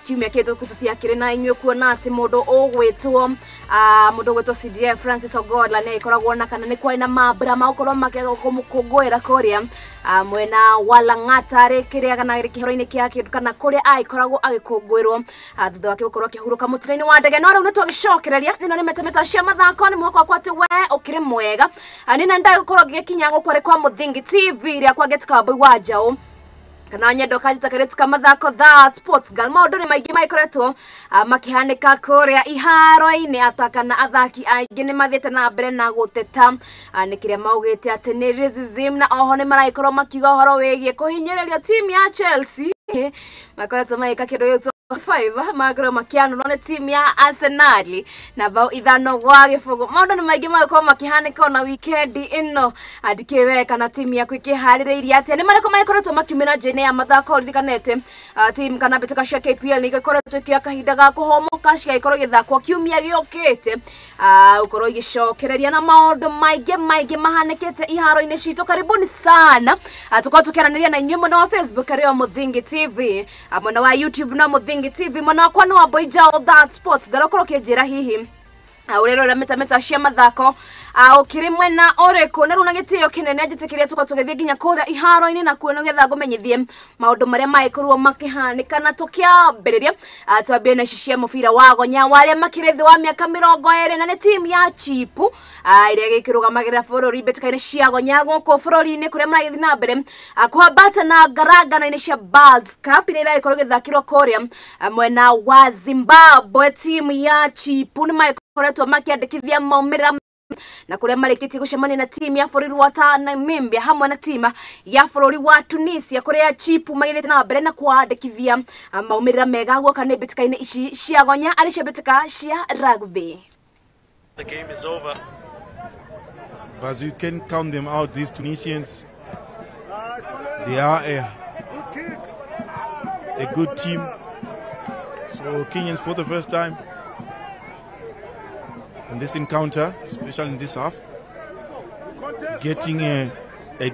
kiumia kitu kututiakire na inywe kuona ati mundu ogwetwo CDF Francis Ogola ne ikoragwo na kana ni kwa ina mabra maukoro makego kumukungwira kuria mwena Walang'ata rikiria kana kihoro-ini kia kindu kana kuria aikoragwo agikungwirwo thutha wake gukorwo akihuruka mutiraini wa ndege no riu ni twagicokereria ino ni metameta cia mathako ni mwako kwati we ukire mwega nina ndai gukorwo gikinya gukwari kwa Muthingi TV ria kwa Get Cowboy wa Njau kana nyendo kajita karetika mathako that sports gal maundu ni maingi maikoretwo makihanika kuria iharo-ini atakana athaki aingi ni mathite na mbere na guteta nikiria maugite ati ni racism na oho ni maraikorwo makiuga horo wigie kuhinyiriria timu ya Chelsea makoretwo maika kindu gitwo 5 magro makiano no timu ya Arsenal na bao ithano gwa gibugu maundu ni maingi magiko makihanika na weekend ino adikiweka na timu ya kwikiharireirie ati ni mariko maikoretwo makiumira jene ya mathako rikanete timu kana beteka cia KPL ni gikoretwo kia kahinda ga kuhomoka cia ikoro githakwo kiumia giokite ukoro igicokereria na maundu maingi mahanekete iharo-ini citu karibuni sana tukao tukiaraniria na inyuĩ mwena wa Facebook ario Muthingi TV mwena wa YouTube na Muthingi TV mwana kwa no Boy Njau that sports garokoro kinjira hihi urero meta cia mathako ukiri mwena oreko na runa gitio kinene ajitikiria tukatugethie ginya kuria iharo-ini na kuona getha gumenyithie maundu maria maikorwo makihanika na tukiambiriria twambie na cia mubira wa gonya wale makirethi wa miaka 20 na ni timu ya Chipu iria gikirugamagira bururi betikaine cia gonya guko bururi-ini kuria maragithi na mbere kuhabata na ngaragano-ini cia Bulls Cup iria ikorwo githakirwo kuria mwena wa Zimbabwe timu ya Chipu ni koretwo makiandikithia maumira na kuria marikiti gucemania na timu ya bururi wa Namibia hamwe na timu ya bururi wa Tunisia kuria Chipu magithite na mbere na kuandikithia maumira mega gwo kana betikaine ici cia gonya ari cia betika cia rugby. The game is over. As you can count them out, these Tunisians, they are a good team. So Kenyans for the first time in this encounter, especially in this half, getting a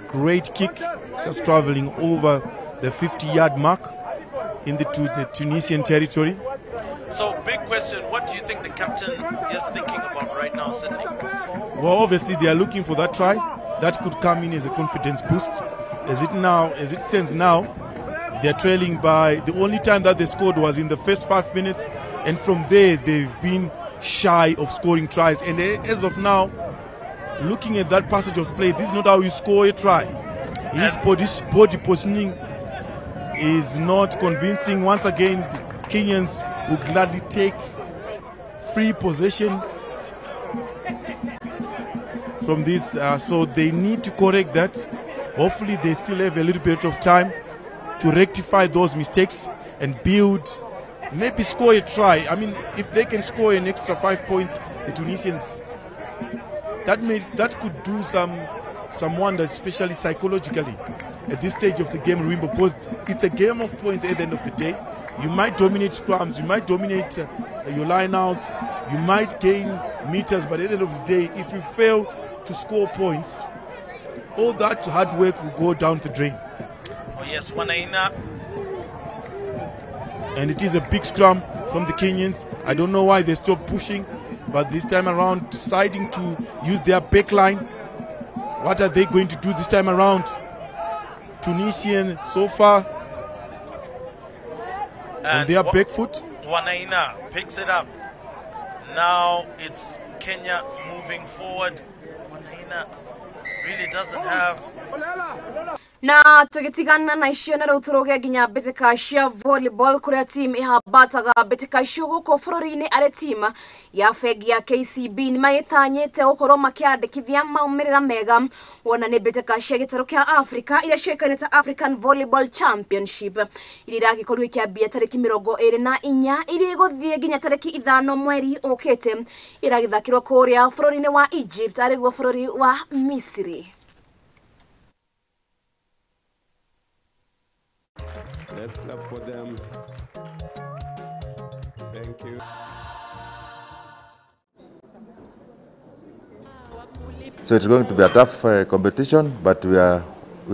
great kick, just traveling over the 50-yard mark into the Tunisian territory. So, big question, what do you think the captain is thinking about right now, Sydney? Well, obviously they are looking for that try. That could come in as a confidence boost. As it stands now, they're trailing by, the only time that they scored was in the first 5 minutes, and from there they've been shy of scoring tries. And as of now, looking at that passage of play, this is not how you score a try. His body positioning is not convincing. Once again, the Kenyans will gladly take free possession from this, so they need to correct that. Hopefully they still have a little bit of time to rectify those mistakes and build, maybe score a try. I mean, if they can score an extra 5 points, the Tunisians, that could do some wonders, especially psychologically at this stage of the game. Remember, because it's a game of points at the end of the day. You might dominate scrums, you might dominate your lineouts, you might gain meters, but at the end of the day, if you fail to score points, all that hard work will go down the drain. Oh yes, Wanaina. And it is a big scrum from the Kenyans. I don't know why they stopped pushing, but this time around deciding to use their back line. What are they going to do this time around? Tunisian so far on their back foot. Wanaina picks it up. Now it's Kenya moving forward. Wanaina really doesn't have... Na tugitigana na icio na ruturoge ginya betika cia volleyball kuria team ihabataga betika icio guko bururi-ini ari team ya fegi ya KCB ni mayitanyite gukorwo makiandikithia maumirira mega wona ni betika cia gitaro kia Africa ira ciekaine ta African Volleyball Championship ira gikorwo kiambia tariki 24 iri guthie ginya tariki 5 mweri ukite ira githakirwo kuria bururi-ini wa Egypt ari guo bururi wa Misri. Let's clap for them. Thank you. So it's going to be a tough competition, but we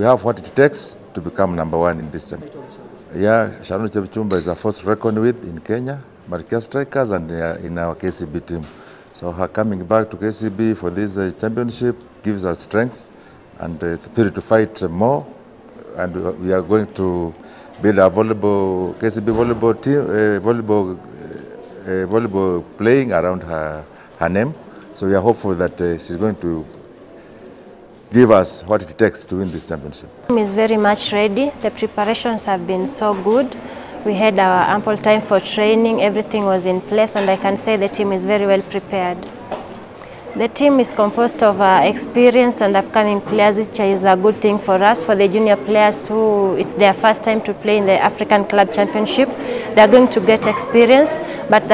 have what it takes to become #1 in this channel. Yeah, Sharon Chepchumba is a force to reckon with in Kenya, Malkia Strikers and in our KCB team. So her coming back to KCB for this championship gives us strength and the spirit to fight more. And we are going to build a volleyball, KCB volleyball team, volleyball playing around her name. So we are hopeful that she's going to give us what it takes to win this championship. The team is very much ready. The preparations have been so good. We had our ample time for training. Everything was in place, and I can say the team is very well prepared. The team is composed of experienced and upcoming players, which is a good thing for us. For the junior players who it's their first time to play in the African Club Championship, they are going to get experience. But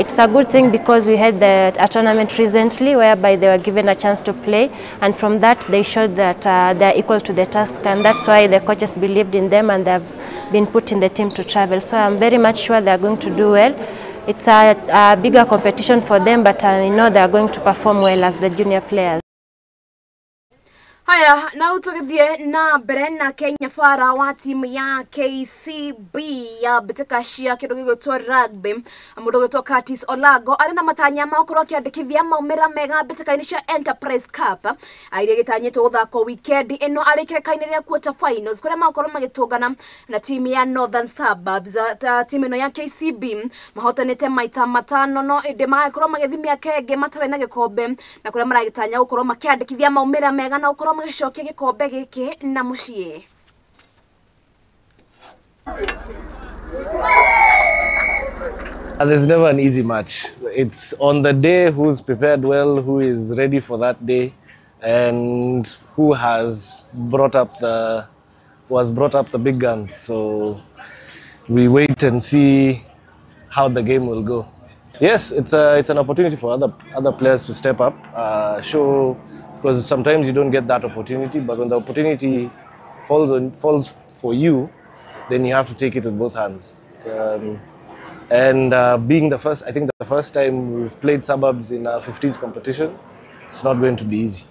it's a good thing because we had a tournament recently whereby they were given a chance to play, and from that they showed that they are equal to the task, and that's why the coaches believed in them and they have been put in the team to travel. So I'm very much sure they are going to do well. It's a bigger competition for them, but I know they are going to perform well as the junior players. Haya, na utugithie na mbere na Kenya Fara wa timu ya KCB ya Betekashia kindu gigutwo rugby. Mundu gitwo Curtis Olago ari na matanya ma ukorwo kiandikithia maumira mega Betekaini cia Enterprise Cup. Aire gitanyitwo guthako weekend ino ari kirekaine ria quarter finals kuria makorwo magitungana na timu ya Northern Suburbs. Timu ino ya KCB mahotanite maita matano no inde magakorwo magithimia kenge matare na gikombe na kuria maragitanya gukorwo makiandikithia maumira mega na ukorwo magishokia gikombe giki na mucie. There's never an easy match. It's on the day who's prepared well, who is ready for that day, and who has brought up the big guns. So we wait and see how the game will go. Yes, it's an opportunity for other players to step up, show, because sometimes you don't get that opportunity, but when the opportunity falls for you, then you have to take it with both hands. Being the first, I think the first time we've played Suburbs in our 15th competition, it's not going to be easy.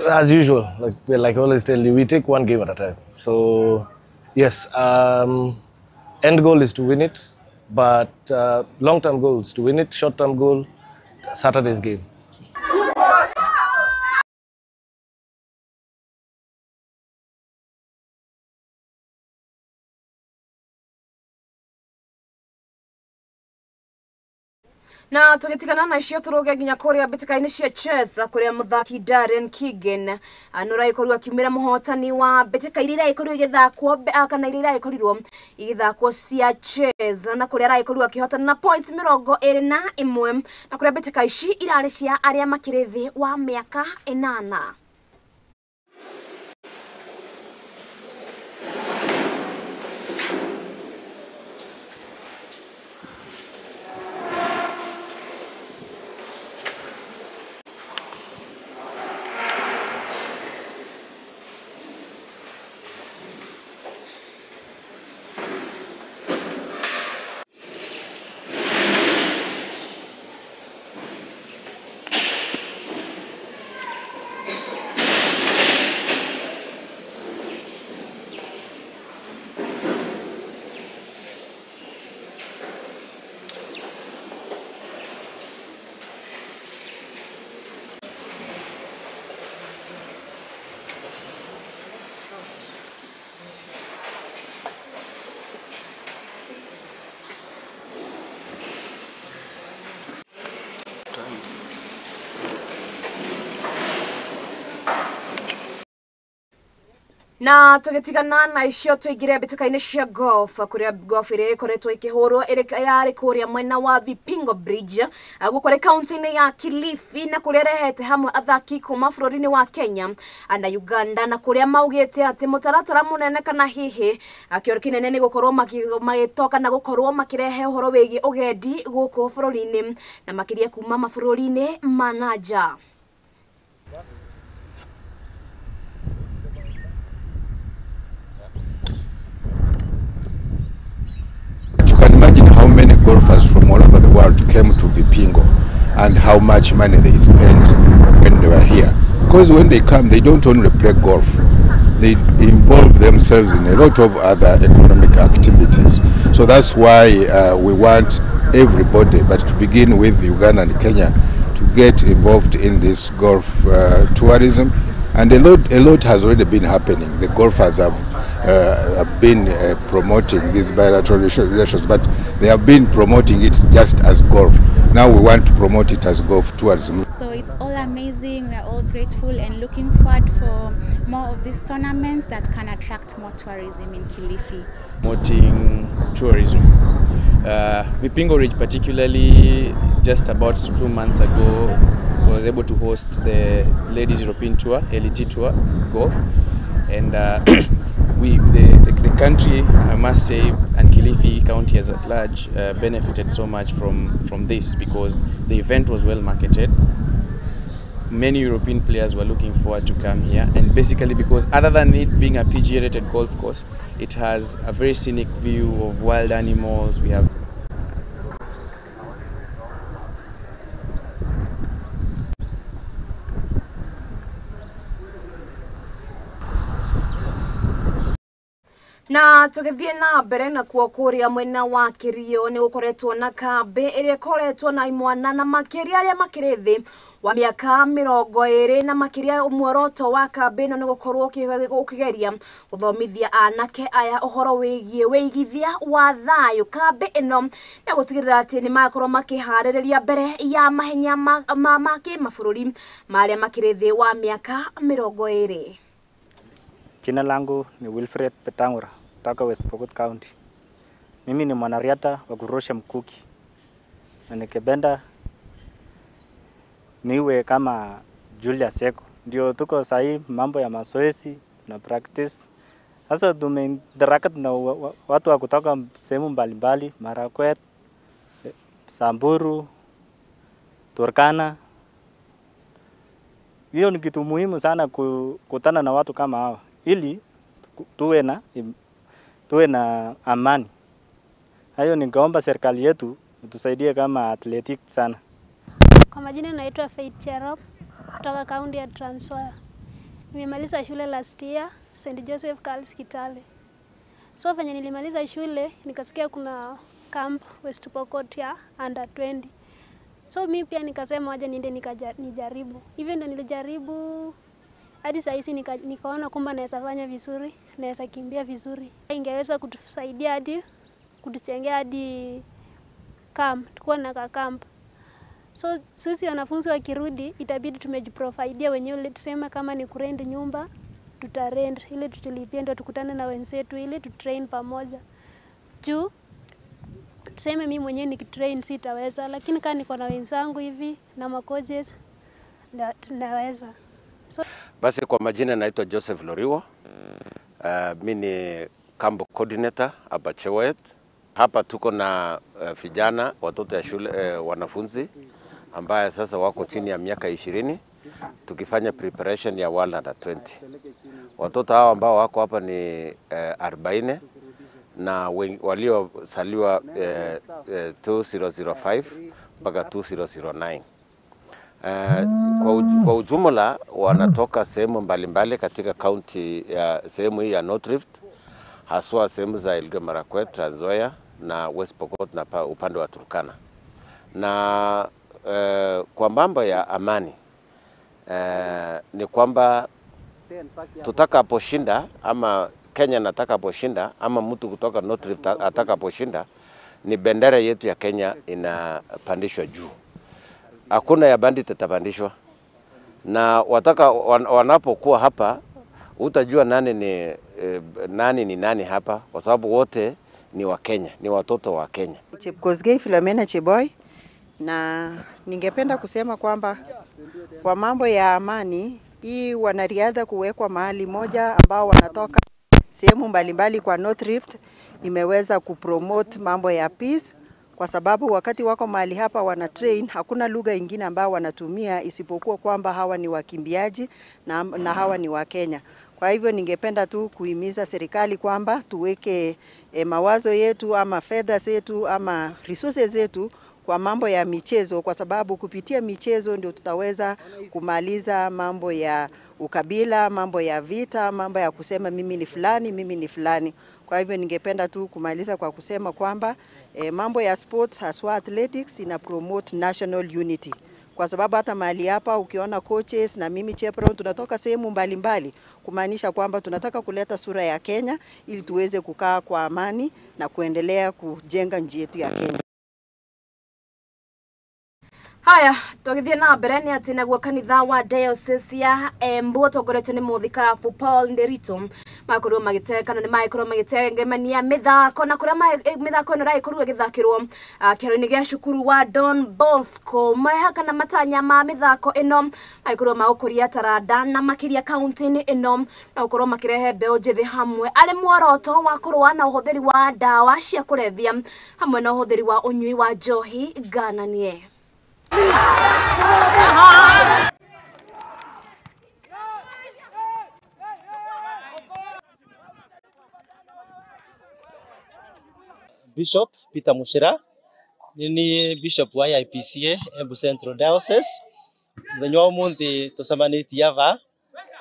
As usual, like I always tell you, we take one game at a time. So yes, end goal is to win it, but long-term goal is to win it, short-term goal, Saturday's game. Na tugitigana na icio turuge nginya kuria Betekaini cia chess kuria muthaki Darren Keegan anura ikorwa kimira muhotani wa Betekaini ira ikorwa igithakwo kana ira ikorirwo igithakwo cia chess na kuria ira ikorwa kihotana na points 21 na kuria Betekaici irari cia aria makirithi wa miaka 8. Na tugitigana na icio tuigire Betekaini cia golf kuria golf ire ikoretwo ikihurwo irari kuria mwena wa Vipingo Bridge gukore county-ini ya Kilifi na kuria rehete hamwe athaki kuma bururi-ini wa Kenya na Uganda na kuria maugite ati mutaratara munene kana hihi akioro kinene ni gukorwo magitoka na gukorwo makirehe uhoro wigi ugendi guku bururi-ini na makiria kuma mabururi-ini manager. Golfers from all over the world came to Vipingo and how much money they spent when they were here. Because when they come, they don't only play golf. they involve themselves in a lot of other economic activities. So that's why we want everybody, but to begin with Uganda and Kenya, to get involved in this golf tourism. And a lot has already been happening. The golfers have been promoting these bilateral relations, but they have been promoting it just as golf. Now we want to promote it as golf tourism. So it's all amazing. We are all grateful and looking forward for more of these tournaments that can attract more tourism in Kilifi. Promoting tourism. Vipingo Ridge, particularly just about 2 months ago, was able to host the Ladies European Tour, LET Tour, golf. And the country, I must say, and Kilifi County as at large, benefited so much from this because the event was well marketed. Many European players were looking forward to come here, and basically because other than it being a PGA-rated golf course, it has a very scenic view of wild animals. We have na tugithie na mbere na kuokuria mwena wa Kirio ni gukoretwo na kambi iria koretwo na imwana na makiria aria makirithi wa miaka 20 na makiria umuoroto wa kambi no ni gukorwo ukigeria guthomithia anake aya uhoro wigie weigithia wa thayo. Kambi ino ni gutigirira ati ni makorwo makihariria mbere ya mahenya ma mabũrũri maria makirithi wa miaka 20. Jina langu ni Wilfred Petangura kutoka West Pokot County. Mimi ni mwanariadha wa kurusha mkuki. Na nikipenda niwe kama Julius Yego. Ndio tuko sahi mambo ya mazoezi na practice. Sasa tumeinteract na watu wa kutoka sehemu mbalimbali, Marakwet, Samburu, Turkana. Hiyo ni kitu muhimu sana kukutana na watu kama hawa, ili tuwe na amani. Hayo ningeomba serikali yetu tusaidie kama athletic sana. Kwa majina naitwa Faith Cherop kutoka kaunti ya Trans Nzoia. Nimemaliza shule last year St. Joseph Girls Kitale. So venye nilimaliza shule nikasikia kuna camp West Pokot ya under 20. So mimi pia nikasema waje niende nijaribu. Hivyo ndio nilijaribu hadi sasa hizi nikaona kwamba naweza fanya vizuri, naweza kimbia vizuri. Ingeweza kutusaidia hadi kutujengea hadi camp, tukuwa na camp. So sisi wanafunzi wakirudi itabidi tumejiprovidea wenyewe, tuseme kama ni kurend nyumba, tutarend ili tutulipie ndio tukutane na wenzetu ili tutrain pamoja. Juu tuseme mimi mwenyewe nikitrain sitaweza, lakini kama niko na wenzangu hivi na macoaches tunaweza. So basi kwa majina naitwa Joseph Loriwo. Mimi ni camp coordinator hapa Chewet. Hapa tuko na vijana watoto ya shule wanafunzi ambaye sasa wako chini ya miaka 20 tukifanya preparation ya World Under 20. Watoto hao ambao wako hapa ni 40 na waliosaliwa 2005 mpaka 2009. Kwa ujumla wanatoka sehemu mbalimbali katika county ya sehemu hii ya North Rift, haswa sehemu za Elgeyo Marakwet, Trans Nzoia na West Pokot na upande wa Turkana. Na kwa mambo ya amani ni kwamba tutakaposhinda ama Kenya natakaposhinda ama mtu kutoka North Rift atakaposhinda, ni bendera yetu ya Kenya inapandishwa juu. Hakuna ya bandit itapandishwa. Na wanapokuwa hapa utajua nani ni nani hapa, kwa sababu wote ni wa Kenya, ni watoto wa Kenya. Chepkosgei Philomena Cheboy, na ningependa kusema kwamba kwa mambo ya amani, hii wanariadha kuwekwa mahali moja ambao wanatoka sehemu mbalimbali kwa North Rift imeweza kupromote mambo ya peace, kwa sababu wakati wako mahali hapa wana train, hakuna lugha nyingine ambao wanatumia isipokuwa kwamba hawa ni wakimbiaji na hawa ni wa Kenya. Kwa hivyo ningependa tu kuhimiza serikali kwamba tuweke mawazo yetu ama fedha zetu ama resources zetu kwa mambo ya michezo, kwa sababu kupitia michezo ndio tutaweza kumaliza mambo ya ukabila, mambo ya vita, mambo ya kusema mimi ni fulani, mimi ni fulani. Kwa hivyo ningependa tu kumaliza kwa kusema kwamba mambo ya sports haswa athletics ina promote national unity. Kwa sababu hata mahali hapa ukiona coaches na mimi chaperone tunatoka sehemu mbalimbali, kumaanisha kwamba tunataka kuleta sura ya Kenya ili tuweze kukaa kwa amani na kuendelea kujenga nchi yetu ya Kenya. Haya, tugithie na mbere ni ati naguo kanitha wa diocese ya Embu tongoretio ni muthikabu Paul Nderitu makorwo magite kana ni maikorwo magitengemania mithako na kuria mithako ino raikorwo igithakirwo kiharo-ini gia cukuru wa Don Bosco meha kana matanya ma mithako ino maikorwo magukuria taranda na makiria kaunti-ini ino na gukorwo makirehe mbeu njithi hamwe ari muoroto wa kurwa na uhuthiri wa dawa cia kulevya hamwe na uhuthiri wa unyui wa njohi gananie. Bishop Peter Mushira ni Bishop wa IPCA Embu Central Diocese. Muthenya wa umuthi tucemanitie ava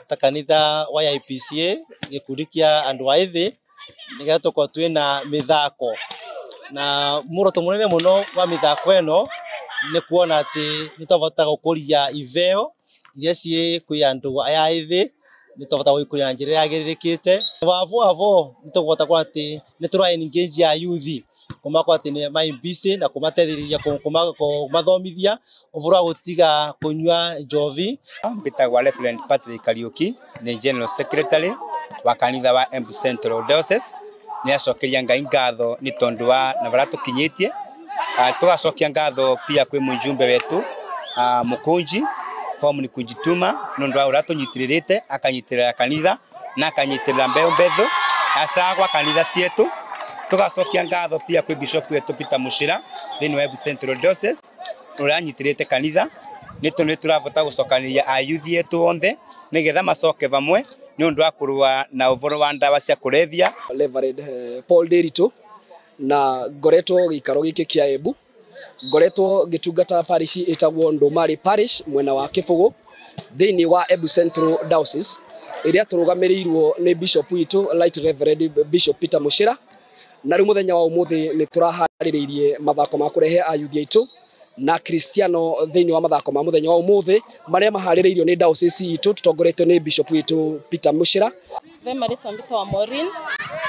ta kanitha wa IPCA gikundi kia andu a ithi nigetha tukorwo twina mithako na muroto munene muno wa mithako eno ni kuona ati ni tuvota gukuria iveo iria cie kwi andu aya ithi ni tuvota guikuria na njira yagiririkite avo ni tuvota kwa ati ni tura engage ya youth kumako ati ni mai busy na kumateithĩrĩria kumathomithia ũhoro wa gutiga kunyua njovi. Mbitagwa Reverend Patrick Kariuki ni General Secretary wa kanitha wa Embu Central Diocese. Ni acokeria Ngai ngatho ni tondu wa na bara tukinyitie. Tugacokia ngatho pia kwi mujumbe wetu Mukunji form ni kujituma nondu wa uratunyitiririte akanyitirira kanitha na akanyitirira mbeu mbethu asa kwa kanitha cietu. Tugacokia ngatho pia kwi Bishop wetu Peter Mushira thini wa Embu Central Diocese uranyitirite kanitha ni turavota gucokaniria ayuthi yetu onthe nigetha macoke vamwe ni undu wa kurua na uvoro wa ndawa cia kulevya. Reverend Paul Nderitu na ngoretwo gikaro giki kia Embu, ngoretwo gitungata parish itagwo Ndumari Parish mwena wa Kibugu thini wa Embu Central Diocese iria turugamirirwo ni Bishop witu Right Reverend Bishop Peter Mushira. Na riu muthenya wa umuthi ni turahaririirie mathako ma kurehe ayuthi aitu na Kristiano thini wa mathako ma muthenya wa umuthi maria mahaririirio ni diocese itu tutongoretio ni Bishop witu Peter Mushira. Ve marito mbito wa Morin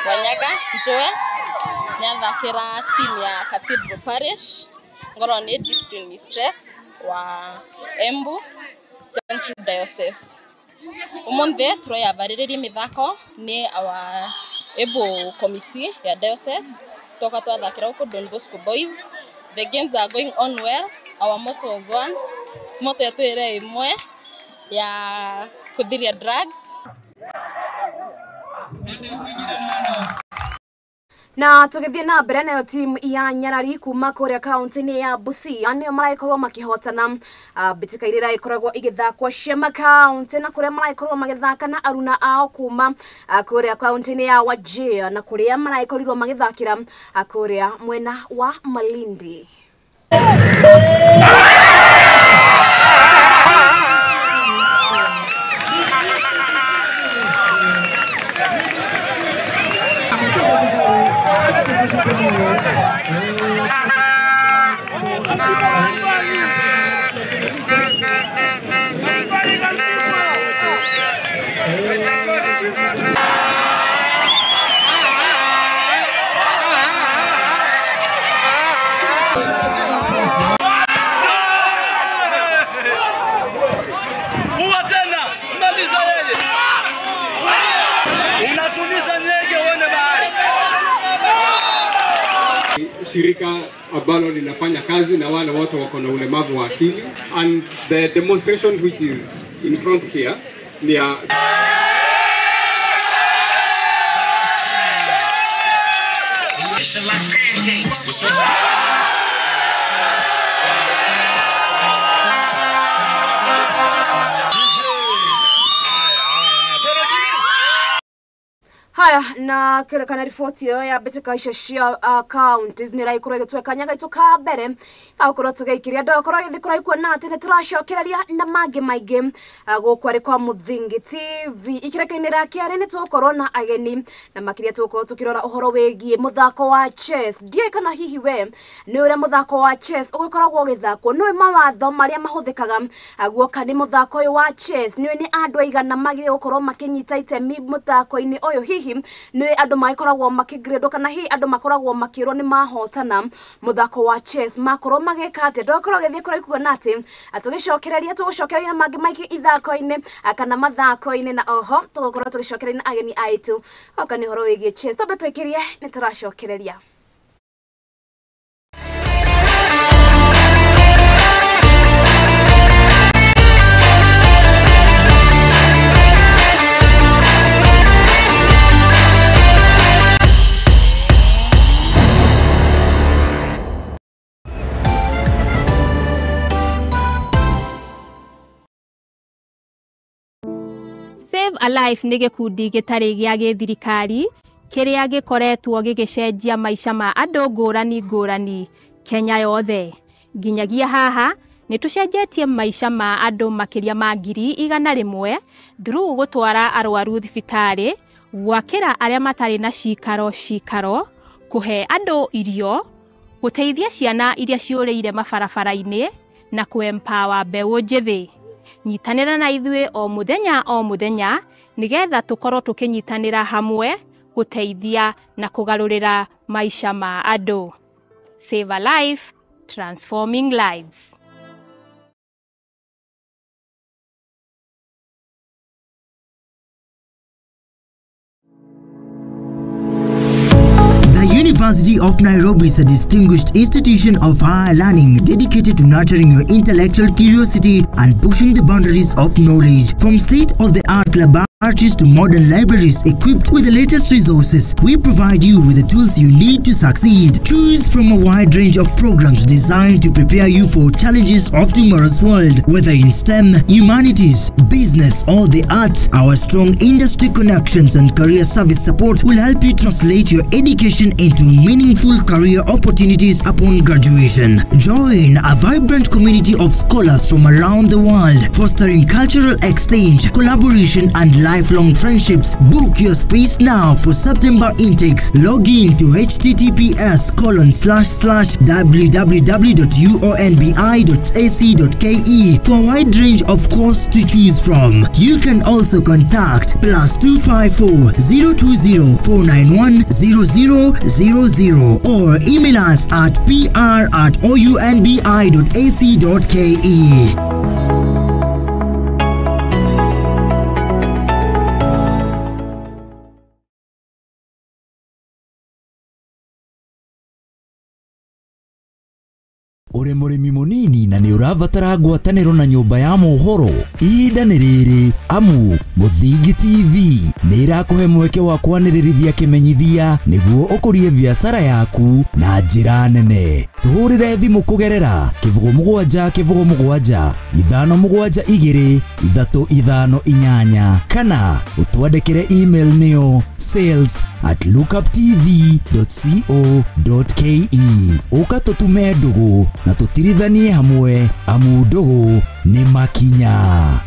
Wanyaga Njoe ni athakira timu ya Cathedral Parish ngoro ni discipline mistress wa Embu Central Diocese. Umuthi turayabariririe mithako ni our Embu committee ya diocese toka twathakira huko Don Bosco Boys. The games are going on well. Our motto was one. Motto yetu ire imwe ya kuthiria drugs. Na tugithie na mbere nayo timu ya Nyarari kuma kuria kaunti-ini ya Busia nio maraikorwo makihotana bitika iria ikoragwo igithakwo Shema County na kuria maraikorwo magithaka na aruna ao kuma kuria kaunti-ini ya Wajir na kuria maraikorwo magithakira kuria mwena wa Malindi. Shirika ambalo linafanya kazi na wale wote wako na ulemavu wa akili, and the demonstration which is in front here ni Haya na kile kana ripoti yo ya beteka cia counties ni raikuru gitweka nyaga ituka mbere akorwo tugeikiria ndo akorwo githikura ikuona ati ni turacokereria na mange maige gukwari kwa Muthingi TV ikirekaini ra kiari ni tukorwo na ageni na makiria tukorwo tukirora uhoro wegie muthako wa chess die kana hihi we ni ure muthako wa chess ugikoragwo githako ni mawatho maria mahuthikaga guoka ni muthako uyu wa chess ni andu aigana magire gukorwo makinyita itemi muthako-ini uyu hihi ni andu makoragwo makigredo kana hi andu makoragwo makirwo ni mahotana muthako wa chess makorwo mageka ati ndokorwo githie kora ikuona ati atugicokereria tugucokereria mangi maiki ithako-ini kana mathako-ini na oho tugukorwo tugicokereria na ageni aitu oka ni horo wigie chess tobe twekirie ni turacokereria. Save a Life nĩ gĩkundi gĩtarĩ gĩa gĩthirikari kĩrĩa gĩkoretwo gĩgĩcenjia maica ma andũ ngũrani Kenya yothe. Nginyagia haha nĩ tũcenjetie maica ma andũ makĩria ma 100,000 through gũtwara arwaru thibitarĩ, gwakĩra arĩa matarĩ na cikaro, kũhe andũ irio, gũteithia ciana iria ciũrĩire mabarabara-inĩ na kũ-empower mbeũ njĩthĩ. Nyitanĩra na ithuĩ o mũthenya nigetha tukorwo tukinyitanĩra hamwe guteithia na kugarurira maisha ma andũ. Save a Life, transforming lives. The University of Nairobi is a distinguished institution of higher learning dedicated to nurturing your intellectual curiosity and pushing the boundaries of knowledge. From state-of-the-art laboratories to modern libraries equipped with the latest resources, we provide you with the tools you need to succeed. Choose from a wide range of programs designed to prepare you for challenges of tomorrow's world. Whether in STEM, humanities, business or the arts, our strong industry connections and career service support will help you translate your education into meaningful career opportunities upon graduation. Join a vibrant community of scholars from around the world, fostering cultural exchange, collaboration and lifelong friendships. Book your space now for September intakes. Log in to https://www.uonbi.ac.ke for a wide range of courses to choose from. You can also contact +254 020 491 0000 or email us at pr@ounbi.ac.ke. Uri murimi munini na ni uravatara ngwatanĩro na nyũmba ya mohoro. Ihinda nĩ rĩrĩ amu Muthingi TV nĩ irakuhe mweke wa kwanĩrĩrithia kĩmenyithia nĩguo ũkũrie biacara yaku na njĩra nene. Tuhũrĩre thimũ kũgerera 0777 572 358 kana ũtwandĩkĩre email nĩyo sales@lookuptv.co.ke. Ũka tũtume ndũgũ na tũtirithanie hamwe amu ndũgũ nĩ makinya.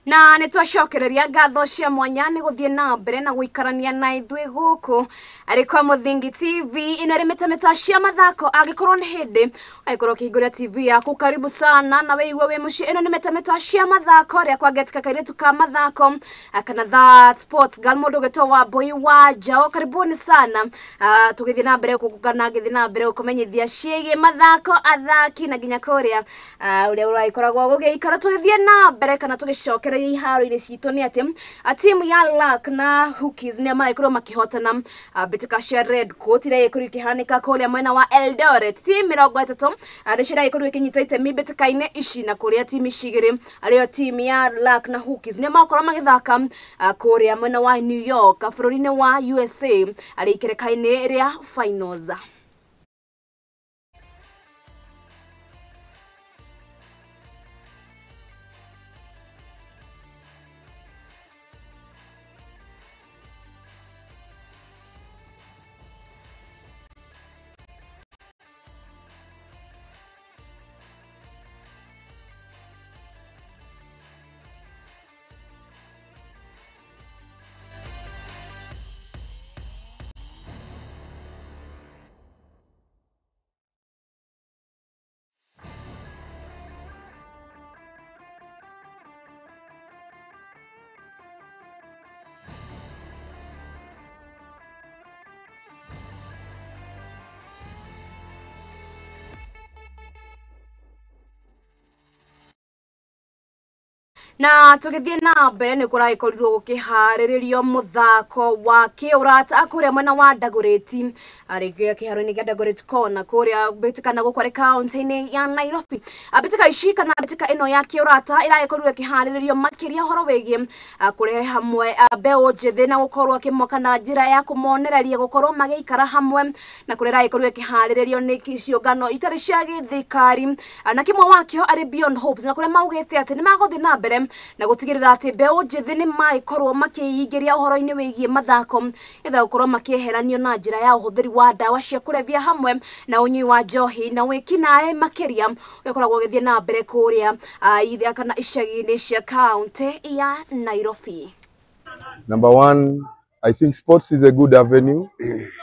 na nitwacokereria ngatho cia mwanya ni guthie na mbere na guikarania na ithui guku ariko Muthingi TV ina rimetameta cia mathako agikorwo ni hindi aikorwo kihingura TV yaku karibu sana na weigwe we muci ino ni metameta cia mathako ria kwa getika kairetu ka mathako kana that sports gal mundu geto wa boy wa jao karibuni sana tugithie na mbere kugukana githie na mbere kumenyithia ciege mathako athaki na ginya kuria uria uraikoragwo gugiikara tugithie na mbere kana tugicoke kare iharo-inĩ citũ nĩ atĩ timu ya Luck na Hookies nĩ magĩkorwo makĩhotana mbĩtĩka cia Red Court iria igĩkorwo ikĩhanĩka kũrĩa mwena wa Eldoret. Timu 30 nĩ ciragĩkorwo ikĩnyita itemi mbĩtĩka-inĩ ici, na kũrĩa timu ici igĩrĩ arĩo timu ya Luck na Hookies nĩ makorwo magĩthaka kũrĩa mwena wa New York bũrũri-inĩ wa USA arĩ ikereka-inĩ rĩa finals. Na tugithie na mbere ni kuragikorirwo gukihariririo muthako wa kiurata kuria mwena wa Dagoretti arigia kiharo-ini kia Dagoretti Corner kuria bitikana gukware county-ini ya Nairobi. Abitika ici kana abitika ino ya kiurata iragikorirwo ikihariririo makiria horo wegie kurehe hamwe mbeu njithi na gukorwo akimoka na njira ya kumonereria gukorwo magikara hamwe, na kuria iragikorirwo ikihariririo ni ciongano itari cia githikari na kimwe wakio ari Beyond Hopes, na kuria maugite ati ni maguthi na mbere na gutigirira ati mbeu njithi ni maikorwo makiingiria uhoro-ini wigie mathako itha gukorwo makieheranio na njira ya uhuthiri wa dawa cia kurevia hamwe na unyui wa njohi na wikinae makiria ukoragwo githie na mbere kuria ithia kana icagi-ini cia county ya Nairobi. Number one, I think sports is a good avenue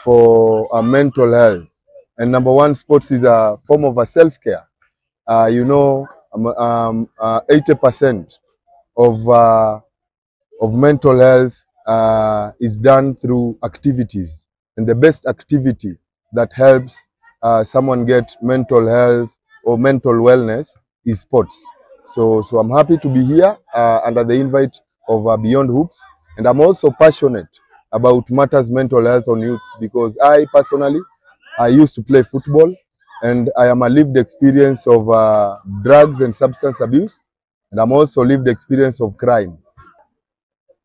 for mental health, and number one, sports is a form of a self-care. 80% of mental health is done through activities, and the best activity that helps someone get mental health or mental wellness is sports. So I'm happy to be here under the invite of Beyond Hoops, and I'm also passionate about matters mental health on youth, because I personally used to play football, and I am a lived experience of drugs and substance abuse, and I'm also lived experience of crime.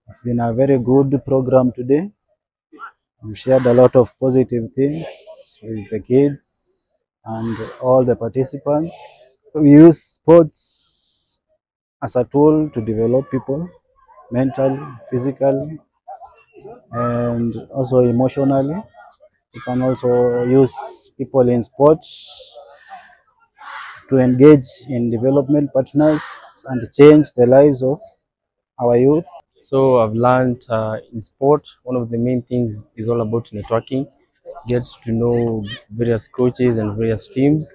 It's been a very good program today. We shared a lot of positive things with the kids and all the participants. We use sports as a tool to develop people mentally, physically, and also emotionally. You can also use people in sports to engage in development partners and change the lives of our youth. So I've learned in sport, one of the main things is all about networking. Get to know various coaches and various teams.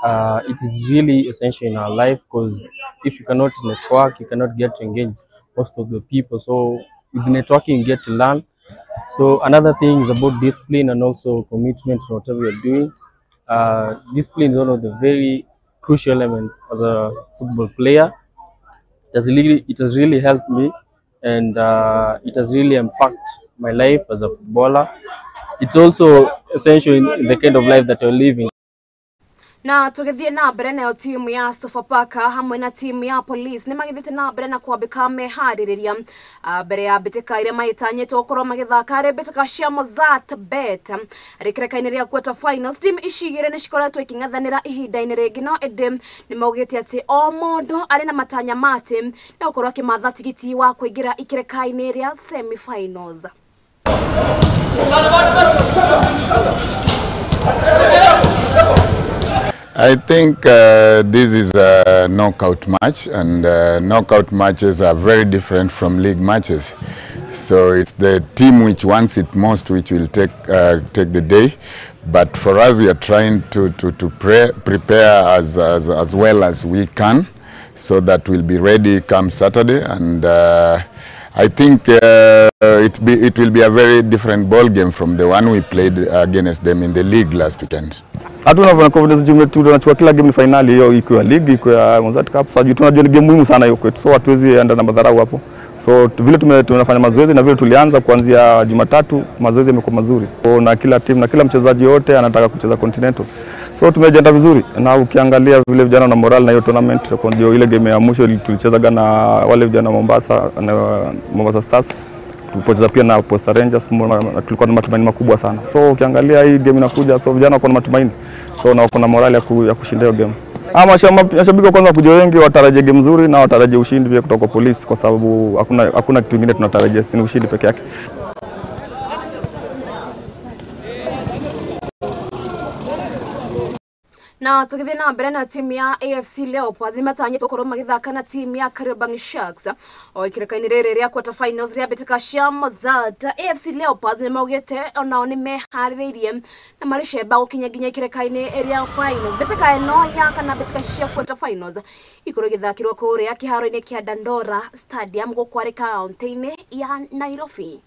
It is really essential in our life, because if you cannot network, you cannot get to engage most of the people. So with networking, you get to learn. So another thing is about discipline and also commitment to whatever you're doing. Discipline is one of the very crucial elements as a football player. It has really helped me, and it has really impacted my life as a footballer. It's also essential in the kind of life that you're living. Na tugithie na mbere nayo timu ya Sofapaka hamwe na timu ya Police ni magithite na mbere na kwambika mehaririria mbere ya bitika iria maitanyitwo gukorwo magithaka ri bitika cia Mozart Bet rikereka-ini ria quarter finals. Timu ici igiri ni cikoretwo iking'ethanira ihinda-ini ringi, no indi ni maugite ati o mundu ari na matanya mate na gukorwo akimatha tigiti wa kuingira ikereka-ini ria semi finals. I think this is a knockout match, and knockout matches are very different from league matches. So it's the team which wants it most which will take the day. But for us, we are trying to prepare as well as we can, so that we'll be ready come Saturday. And I think it will be a very different ball game from the one we played against them in the league last weekend. Hatuna confidence jumla tunachukua kila game ni finali hiyo ikiwa league ikiwa Mozart Cup. Sasa tunajua ni game muhimu sana hiyo kwetu. So hatuwezi enda na madharau hapo. So vile tunafanya mazoezi na vile tulianza kuanzia Jumatatu mazoezi yamekuwa mazuri. So, na kila team na kila mchezaji wote anataka kucheza Continental. So tumejiandaa vizuri na ukiangalia vile vijana na moral na hiyo tournament ndio ile game ya mwisho tulicheza na wale vijana Mombasa na Mombasa Stars. Tulipocheza pia na Posta Rangers tulikuwa na matumaini makubwa sana. So ukiangalia hii game inakuja so vijana wako na matumaini. So na wako na morale ya kushinda hiyo game. Mashabiki kwanza kuja wengi watarajia game nzuri na watarajia ushindi pia kutoka Police kwa sababu hakuna kitu kingine tunatarajia ni ushindi peke yake. Na tukithie na mbere na timu ya AFC Leopards imatanyitwo korwo magithaka na timu ya Kariobangi Sharks o ikirekaini riri ria quarter finals ria betika cia Mozart. AFC Leopards ni maugite onao ni mehaririirie na maricemba gukinya nginya ikirekaini ria final. Betika eno ya kana betika cia quarter finals ikuru githakirwo kuria kiharo-ini kia Dandora Stadium gukwari kaunti-ini ya Nairobi.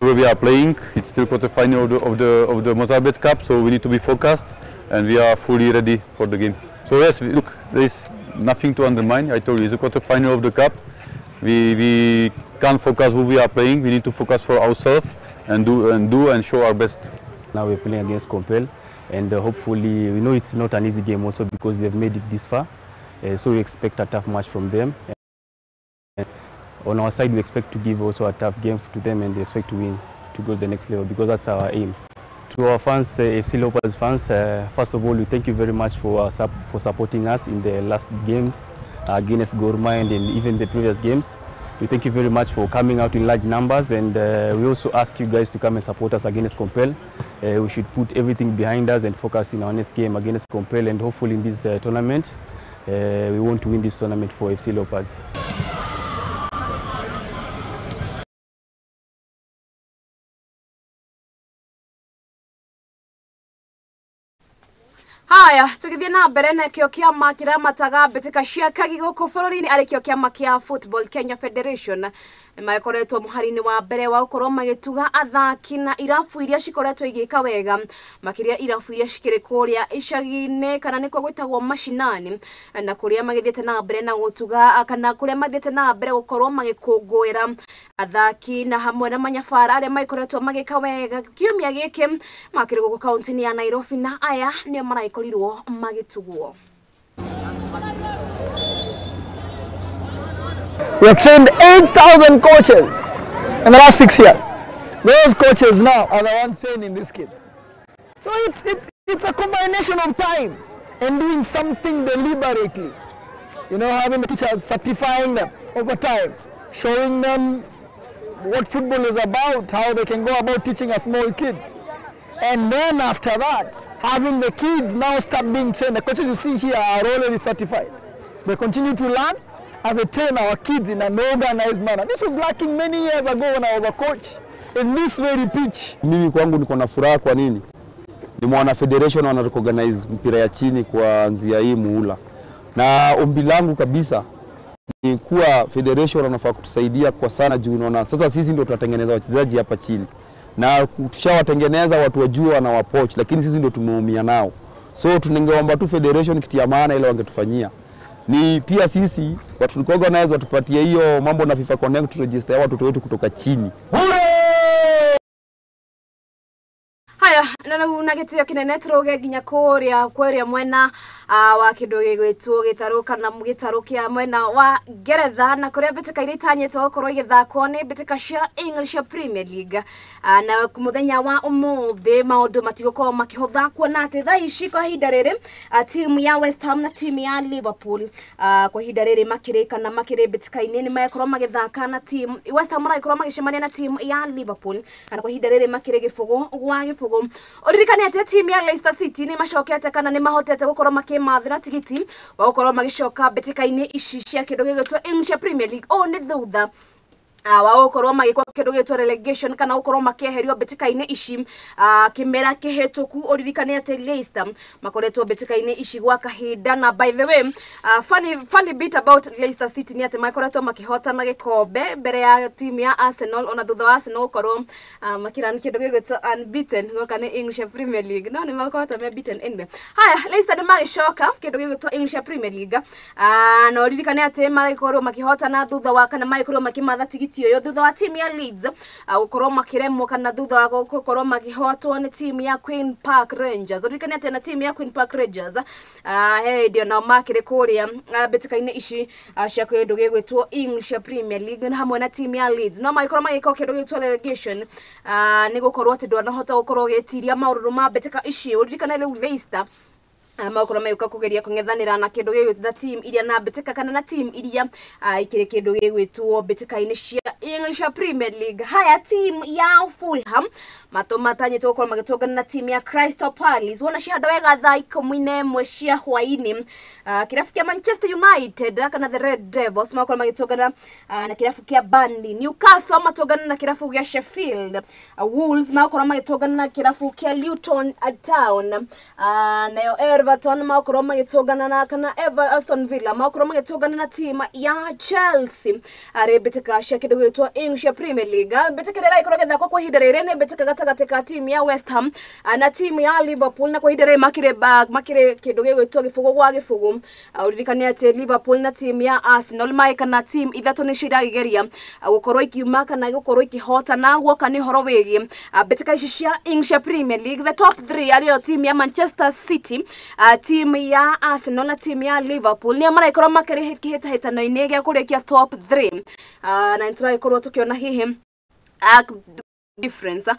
We are playing, it's still quarter final of the Mozart Cup, so we need to be focused. And we are fully ready for the game. So yes, look, there is nothing to undermine. I told you, it's a quarter final of the cup. We can't focus who we are playing. We need to focus for ourselves and do and show our best. Now we're playing against Compel, and hopefully we know it's not an easy game also because they've made it this far. So we expect a tough match from them. And on our side, we expect to give also a tough game to them, and we expect to win to go to the next level because that's our aim. To our fans, FC Leopards fans, first of all, we thank you very much for supporting us in the last games against Gor Mahia and even the previous games. We thank you very much for coming out in large numbers, and we also ask you guys to come and support us against Compel. We should put everything behind us and focus in our next game against Compel, and hopefully in this tournament, we want to win this tournament for FC Leopards. Haya, tukithie na mbere na kio kiama kiria mataga betika cia kagi guku bururi-ini ari kio kiama kia Football Kenya Federation makoretwo muharini wa mbere wa ukorwo magituga athaki na irafu iria cikoretwo igika wega makiria irafu iria cikiri kuria icagi-ini kana niko gwitagwo mashinani na kuria magithiete na mbere na gutuga kana kuria magithiete na mbere gukorwo magikungwira athaki na hamwe na manyabara aria maikoretwo magika wega kiumia giki makiri guku kaunti-ini ya Nairobi na aya ni maraikorirwo magitugwo. We have trained 8,000 coaches in the last 6 years. Those coaches now are the ones training these kids. So it's a combination of time and doing something deliberately. You know, having the teachers certifying them over time, showing them what football is about, how they can go about teaching a small kid. And then after that, having the kids now start being trained. The coaches you see here are already certified. They continue to learn as they train our kids in an organized manner. This was lacking many years ago when I was a coach in this very pitch. Mimi kwangu niko na furaha kwa nini? Ni mwana federation wana recognize mpira ya chini kuanzia hii muhula. Na ombi langu kabisa ni kuwa federation wanafaa kutusaidia kwa sana juu unaona sasa sisi ndio tunatengeneza wachezaji hapa chini. Na tushawatengeneza watu wajua na wapoach lakini sisi ndio tumeumia nao. So tunangeomba tu federation kitia maana ile wangetufanyia. Ni pia sisi watu organize watupatie hiyo mambo na FIFA Connect register watoto wetu kutoka chini. Haya, na gitio kinene turoge nginya kuria mwena wa kindu gigwitwo gitaro kana gitaro kia mwena wa Ngeretha na kuria betika iri tanyetwo gukorwo igithakwo ni betika cia English Premier League na muthenya wa umuthi maundu matigukorwo makihutha kuona ati thaa ici kwa hinda riri timu ya West Ham na timu ya Liverpool kwa hinda riri makirikana makiri betika-ini ni makorwo magithaka na timu West Ham marakorwo magicemania na timu ya Liverpool na kwa hinda riri makiri gifugo gwa gifugo. Oririkane ati timu ya Leicester City ni macokete kana ni mahotete gukorwo makimathira tigiti wa gukorwo magicoka betika-ini ici cia kindu gigitwo English Premier League o ni thutha wa ukorwo magikwa kindu gitwa relegation kana ukorwo makeherio betika-ini ici kimera kihituku uririkane ati Leicester makoretwo betika-ini ici gwa kahinda. Na by the way funny bit about Leicester City ni ati makoretwo makihotana gikombe mbere ya timu ya Arsenal, ona thutha wa Arsenal ukorwo makirani kindu gitwa unbeaten goka ni English Premier League, no ni makoretwo me beaten anyway. Haya, Leicester ni magishoka kindu gitwa English Premier League na uririkane ati makorwo makihotana thutha wa kana makorwo makimatha tigiti yo thutha wa timu ya Leeds gukorwo makiremwo kana thutha wa gukorwo makihotwo ni timu ya Queen Park Rangers. Uririkane ati na timu ya Queen Park Rangers ndio na makire kuria betika-ini ici cia kindu gigwitwo English Premier League na hamwe na timu ya Leeds no makorwo magiko kindu gitwo relegation ni gukorwo ati ndwanahota gukorwo getiria maururu ma betika ici. Uririkane riu Leicester makorwo mayuka kugeria kung'ethanira na kindu gigwitwo team iria na betika kana na team iria ikire kindu gigwitwo betika-ini cia English Premier League. Haya, team ya Fulham matanyitwo gukorwo magitongana na team ya Crystal Palace wona cihanda wega thaa 11 cia hwaini. Kirafu kia Manchester United kana the Red Devils makorwo magitongana na kirafu kia Burnley. Newcastle matongana na kirafu kia Sheffield. Wolves makorwo magitongana na kirafu kia Luton Town. Nayo Everton makorwo magitongana na kana Aston Villa makorwo magitongana na team ya Chelsea. Betika cia kindu gitwo English Premier League. Betika rira ikorwo gethako kwa ihinda riri ni betika gatagati ka team ya West Ham na team ya Liverpool na kwa ihinda riri makire kindu gitwo gifugo gwa gifugo. Uririkane ati Liverpool na team ya Arsenal maikana team ithatu ni ciragigeria gukorwo ikiuma kana gukorwo ikihotana gwoka ni horo wigi betika ici cia English Premier League. The top 3 ariyo team ya Manchester City, team ya Arsenal na team ya Liverpool ni maraikorwo makiri kihitahitano-ini gia kurikia top 3 na nitrai tukiona hihi difference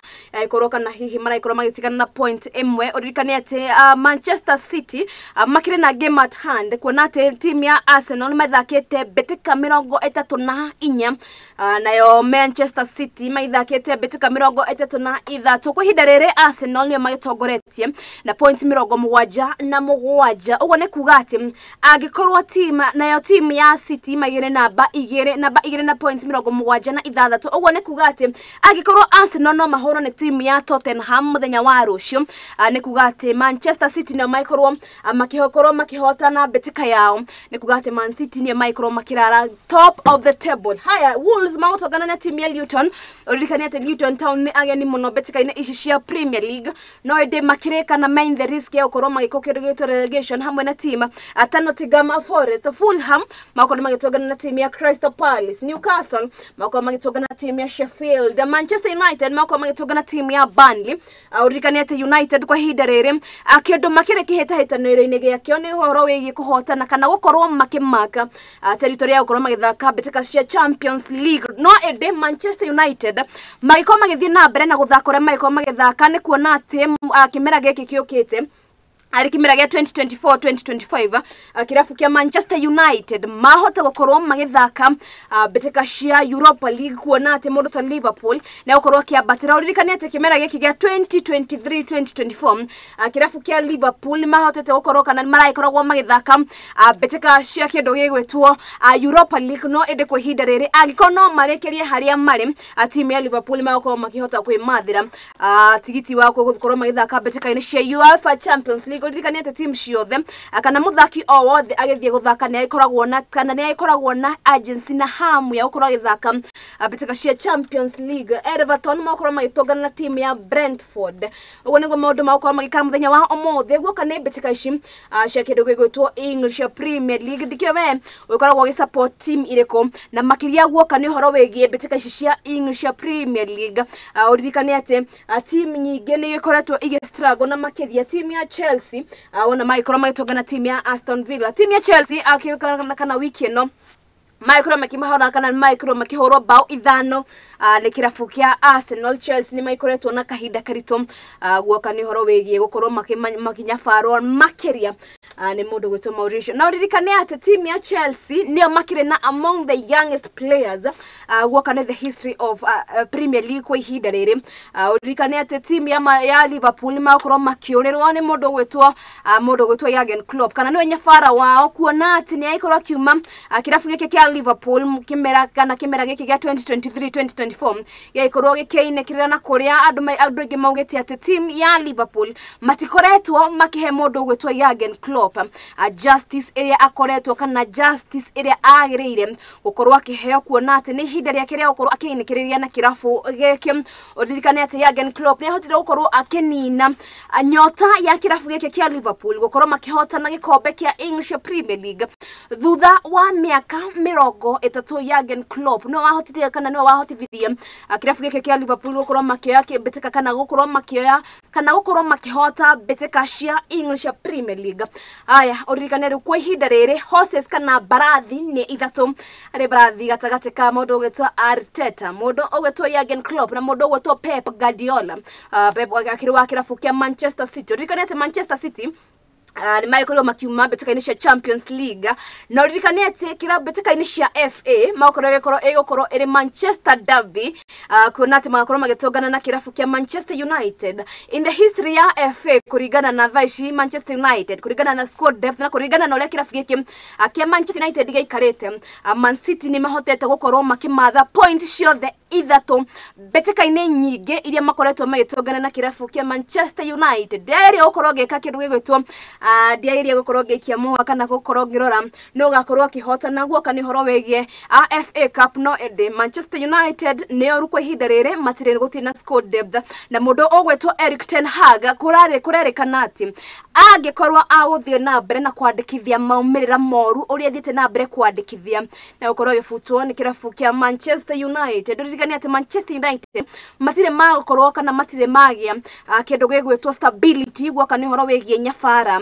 ikoroka na hihi maraikorwo magitigana na point imwe. Uririkane ati Manchester City makire na game at hand kuona ati team ya Arsenal mathakite betika 34 nayo Manchester City maithakite betika 33 kwa ihinda riri Arsenal ni magitongoretie na point 77. Ugo ne kuga ati agikorwo team nayo team ya City magire namba 2 na point 76. Ugo ne kuga ati agikorwo Arsenal no mahoro ni team ya Tottenham muthenya wa rucio ni kuga ati Manchester City no maikorwo makihokorwo makihotana betika yao ni kuga ati Man City ni maikorwo makirara top of the table. Haya, Wolves magotongana na team ya Luton. Uririkane ati Luton Town ni ageni muno betika-ini ici cia Premier League no ende makireka na main the risk ya gukorwo magikokerwo gito relegation hamwe na team Nottingham Forest. Fulham makorwo magitongana na team ya Crystal Palace. Newcastle makorwo magitongana na team ya Sheffield. Manchester United makorwo magitongana na team ya Burnley. Uririkane ati United kwa ihinda riri kindu makire kihitahitano-ini giakio ni horo wigi kuhotana kana gukorwo makimaka territory ya gukorwo magithaka betika cia Champions League. No ende Manchester United magikorwo magithie na mbere na guthaka uria magikorwo magithaka ni kuona ati kimera giki kiukite kimera gia 2024-2025 kirafu kia Manchester United mahota gukorwo magithaka betika cia Europa League kuona ati mundu ta Liverpool na gukorwo kiambatira. Uririkane ati kimera giki gia 2023-2024 kirafu kia Liverpool mahotete gukorwo kana maraikorwo magithaka betika cia kindu gigwitwo Europa League no ende kwa ihinda riri agikorwo no marekerie haria mari team ya Liverpool magokorwo makihota kwimathira tigiti wa gukorwo magithaka betika-ini cia UEFA Champions League. Uririkane ati team ciothe kana muthaki o wothe agithie guthaka ni aikoragwo na kana ni aikoragwo na agency na hamu ya gukorwo agithaka betika cia Champions League. Everton makorwo magitongana na team ya Brentford. Ugo nigo maundu makorwo magikara muthenya wa omothe gwoka ni betika ici cia kindu gigwitwo English Premier League. Dikio we ukoragwo support team iriko na makiria gwoka ni horo wegie betika ici cia English Premier League. Uririkane ati team nyingi ni ikoretwo struggle na makiria team ya Chelsea ona maikorwo magitongana team ya Aston Villa. Team ya Chelsea kana wiki ino maikoro makimahora kana maikoro makihoro bao ithano ni kirafu kia Arsenal. Chelsea ni maikoretwo na kahinda karito gwoka ni horo wegie gukorwo makinya faro makiria ni mundu gwitwo Mauricio. Na uririkane ati team ya Chelsea nio makire na among the youngest players gwoka ni the history of Premier League kwa ihinda riri. Uririkane ati team ya Liverpool makorwo makiurirwo ni mundu gwitwo Jurgen Klopp kana ni nyafara wao kuona ati ni aikorwo kiuma kirafu giki kia Liverpool kimera giki gya 2023-2024 yaikorwo gikiinekirira na kuria andu ingi maugite ati team ya Liverpool matikoretwo makihe mundu gwitwa Jurgen Klopp justice iria akoretwo kana justice iria agirire gukorwo akiheo kuona ati ni hinda ria kiria gukorwo akiinekiriria na kirafu giki udirikane ati Jurgen Klopp ni ahotire gukorwo akinina nyota ya kirafu giki kia Liverpool gukorwo makihotana gikombe kia English Premier League thutha wa miaka 30 Jurgen Klopp no ahotithia kana no ahotithia kirafu giki kia Liverpool gukorwo makioya kibitika kana gukorwo makioya kana gukorwo makihota bitika cia English Premier League. Aya uririkane ri kwa ihinda riri horses kana barathi ni ithatu ari barathi gatagati ka mundu gwetwa Arteta, mundu ogwetwa Jurgen Klopp na mundu ogwetwa Pep Guardiola. Pep akiriwa kirafu kia Manchester City. Uririkane ati Manchester City ni maikoro makiuma betikaini cia Champions League na uririkane ati betikaini cia FA makoro egokoro eri Manchester derby kuna ati makoro magitongana na kirafu kia Manchester United. In the history ya FA kurigana na thaici Manchester United kurigana na squad depth na kurigana na uria kirafu giki kia Manchester United gaikarete Man City ni mahotete gukorwo makimatha points ciothe ithatu betikaini nyingi iria makoretwo magitongana na kirafu kia Manchester United. Diary gukorwo gika kindu gigwitwo diary gukorwo gikia muha kana gukorwo ngirora no gakorwo kihota naguo kana horo wegie FA Cup no ende Manchester United ne orukwa ihinda riri matire gutina squad depth na mundu ogwetwo Erik ten Hag kurerikana ati angikorwo aguthie na mbere na kwandikithia maumirira moru uria thiete na mbere kwandikithia na gukorwo gifutwo ni kirafu kia Manchester United. Uririkane ati Manchester United matire magukorwo kana matire magia kindu gigwetwo stability gwa kana horo wegie nyafara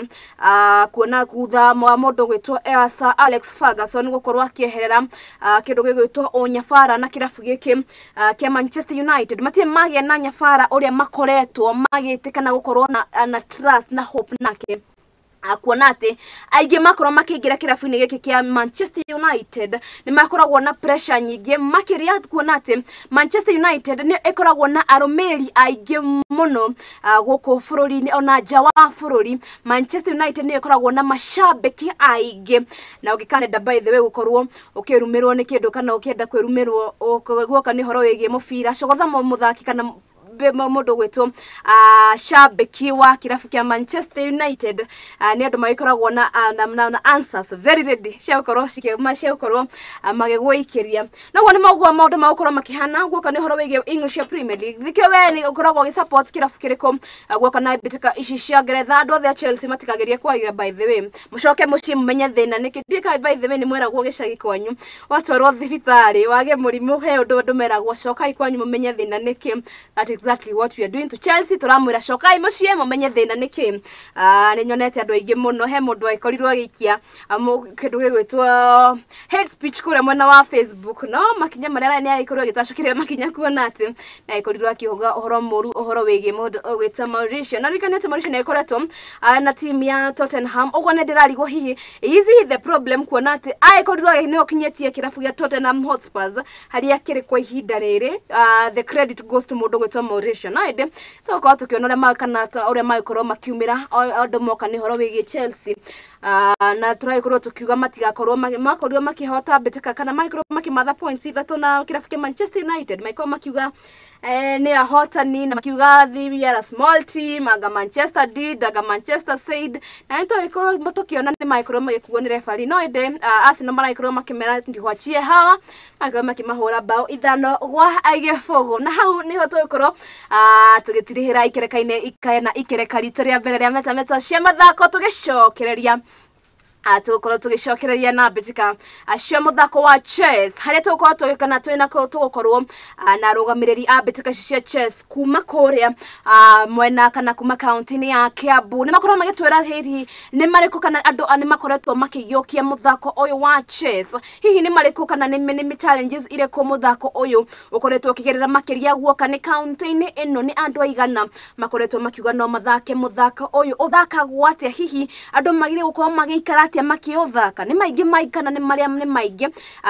kuona kutha mundu gwetwo Sir Alex Ferguson gukorwo akieherera kindu gigwetwo onyafara na kirafu giki kia Manchester United matire magia na nyafara uria makoretwo magitikana gukorwo na trust na hope nake kuona ati aige makorwo makiingira kirafu-ini giki kia Manchester United ni makoragwo na pressure nyingi makiria kuona ati Manchester United ni ikoragwo na arumiri aige muno guku bururi-ini ona nja wa bururi. Manchester United ni ikoragwo na mashabiki aige na ugikanenda by the way gukorwo ukirumirwo ni kindu kana ukienda kwirumirwo guoka ni horo wigie mubira cogotha muthaki kana mundu gwetwo shabiki wa kirafu kia Manchester United ni andu magikoragwo na answers very ready ciakorwo ciakorwo magigwikiria naguo ni maugwa maundu magukorwo makihana guoka ni horo wigie English Premier League thikio we ni ukoragwo gi support kirafu kiriko guoka na bitika ici cia Ngeretha andu othe a Chelsea matikageria kwagira by the way mucoke muci mumenye thina nikindika by the way ni mweragwo gicagi kwanyu watwarwo thibitari wage murimu he undu meragwo cokai kwanyu mumenye thina niki exactly what we are doing to Chelsea turamwira cokai mucie mumenye thina niki ni nyonete andu aingi muno he mundu aikorirwo agikia kindu gigwitwo hate speech kure mwena wa Facebook no makinya maria ni aikorwo agitacukire makinya kuona ati na aikorirwo akiuga uhoro muru uhoro wigi mundu ogwita Mauricio na rikanete Mauricio ni aikoretwo na team ya Tottenham ogwo ne ndirarigwo hihi is the problem kuona ati aikorirwo ni okinyetie kirafu gia Tottenham Hotspurs haria kiri kwa ihinda riri the credit goes to mundu gwitwo Mauricio na ende toko tukionore makana uria makorwo makiumira andu moka ni horo wigi Chelsea na turaikorwo tukiuga matigakorwo makorwo makihota bitika kana makorwo makimatha points ithatu na kirafu kia Manchester United makorwo makiuga ni ahotani na makiuga we are a small team aga Manchester did aga Manchester said na ento ikorwo tukiona ni makorwo magikuo ni referee no ende Arsenal maraikorwo makimera ndihwachie hawa makorwo makimahura bao ithano gwa aige fogo na hau ni hoto ikorwo tugitirihira ikerekaine ikana ikereka rito ria mbere ria meta cia mathako tugicokereria tugukorwo tugicokereria na bitika cia muthako wa chess haria tugukorwo tugikana twina tugukorwo na rugamiriri a bitika cia chess kuma kuria mwena kana kuma county ya Kiambu ni makorwo magitwira hihi ni mariko kana andu ni makoretwo makigiokia muthako uyu wa chess hihi ni mariko kana ni challenges ire ku muthako uyu ukoretwo ukigerera makiria guoka ni county-ini ino ni andu aigana makoretwo makiuga no mathake muthako uyu uthakagwo atia hihi andu magire gukorwo magikara atia makiuthaka ni maingi maikana ni maria ni maingi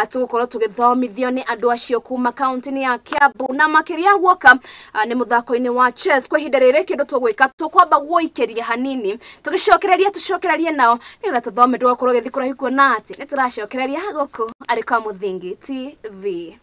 tugukorwo tugithomithio ni andu acio kuma county ya Kiambu na makiria guoka ni muthako-ini wa chess kwa ihinda riri kindu tugwika tukwamba guikiria hanini tugicokereria nao nigetha tuthome ndugakorwo githikura hikuo na ati ni turacokereria haguku ari kwa Muthingi TV.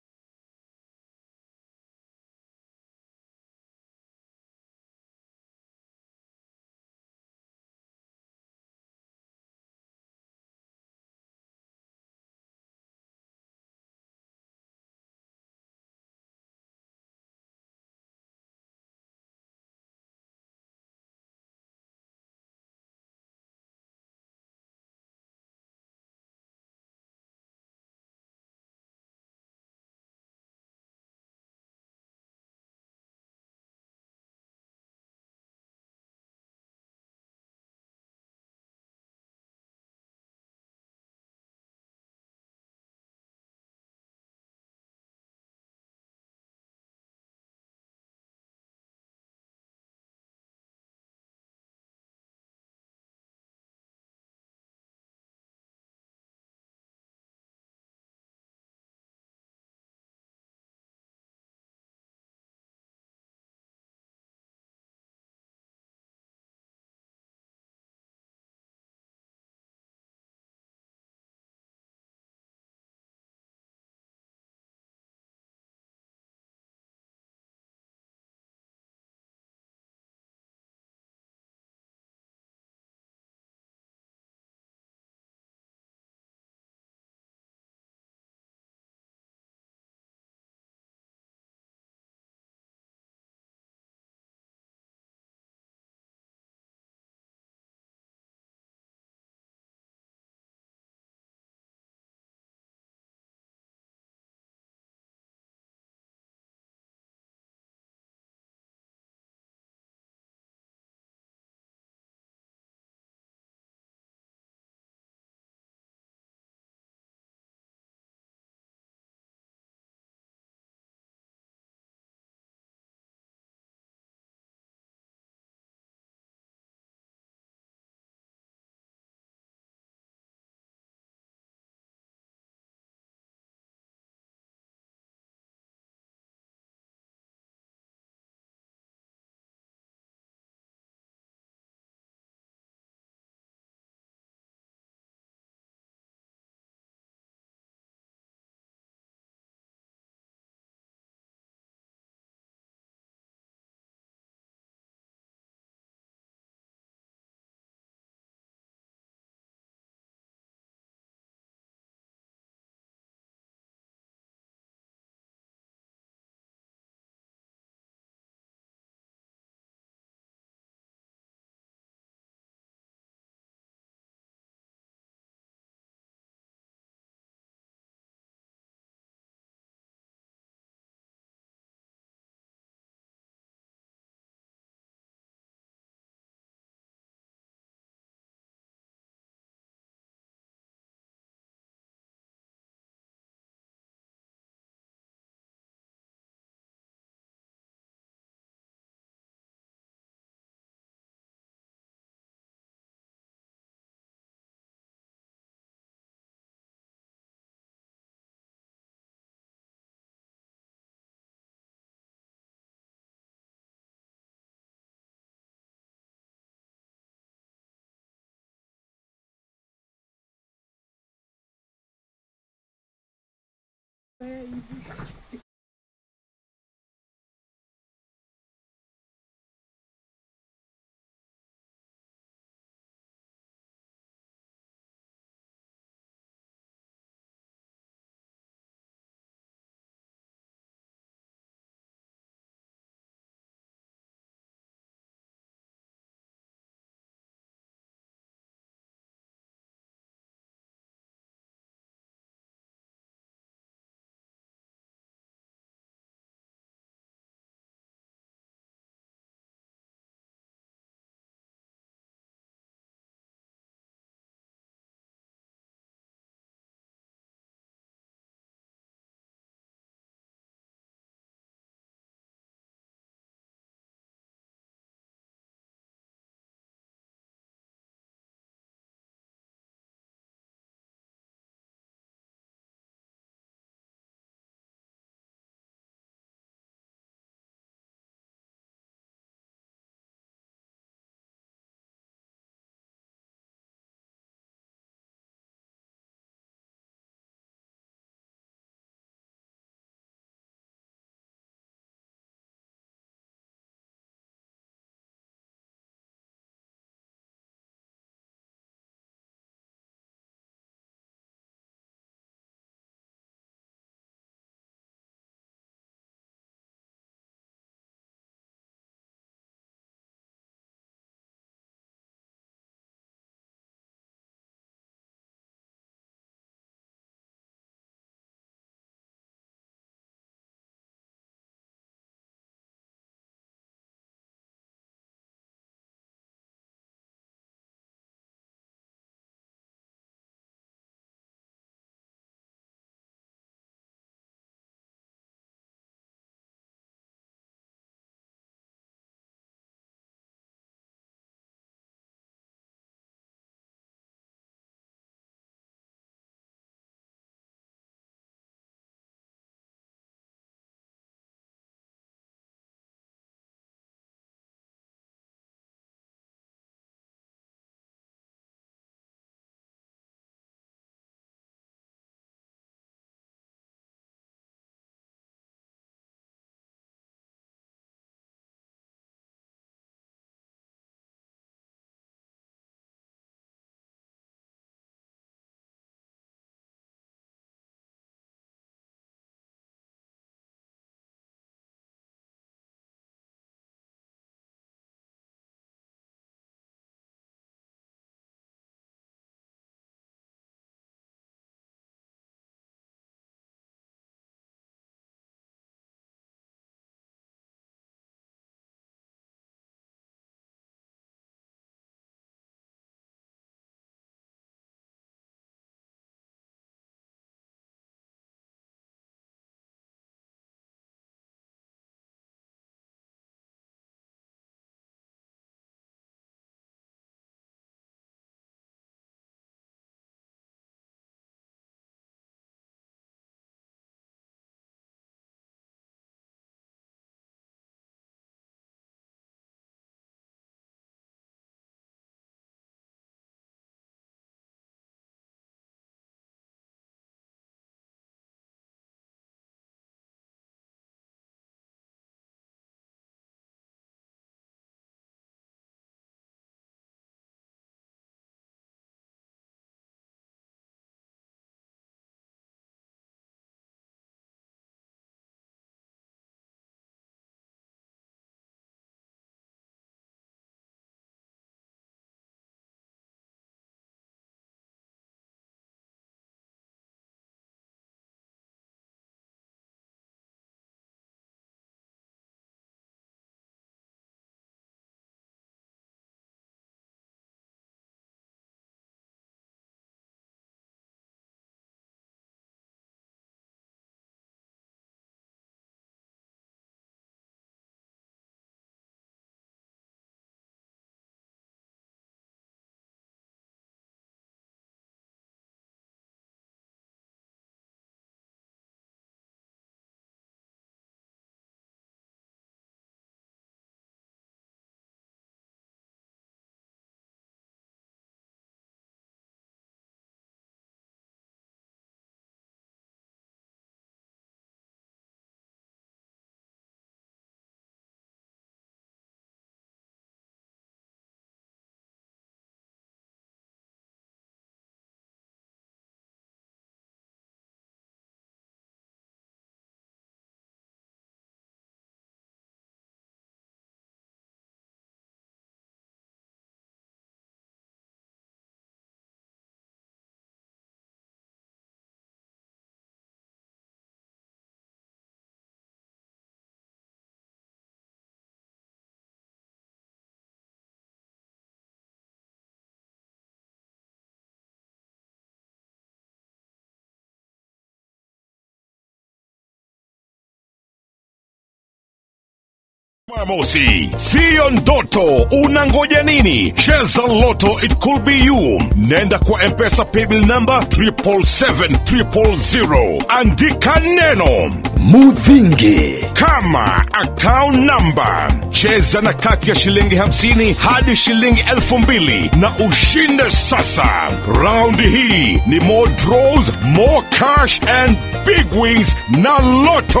Jumamosi, sio ndoto, unangoja nini? Cheza Loto, it could be you. Nenda kwa M-Pesa paybill number 777-000. Andika neno Mudhingi kama account number. Cheza na kati ya shilingi 50 hadi shilingi 2,000 na ushinde sasa. Round hii ni more draws, more cash and big wins na Loto.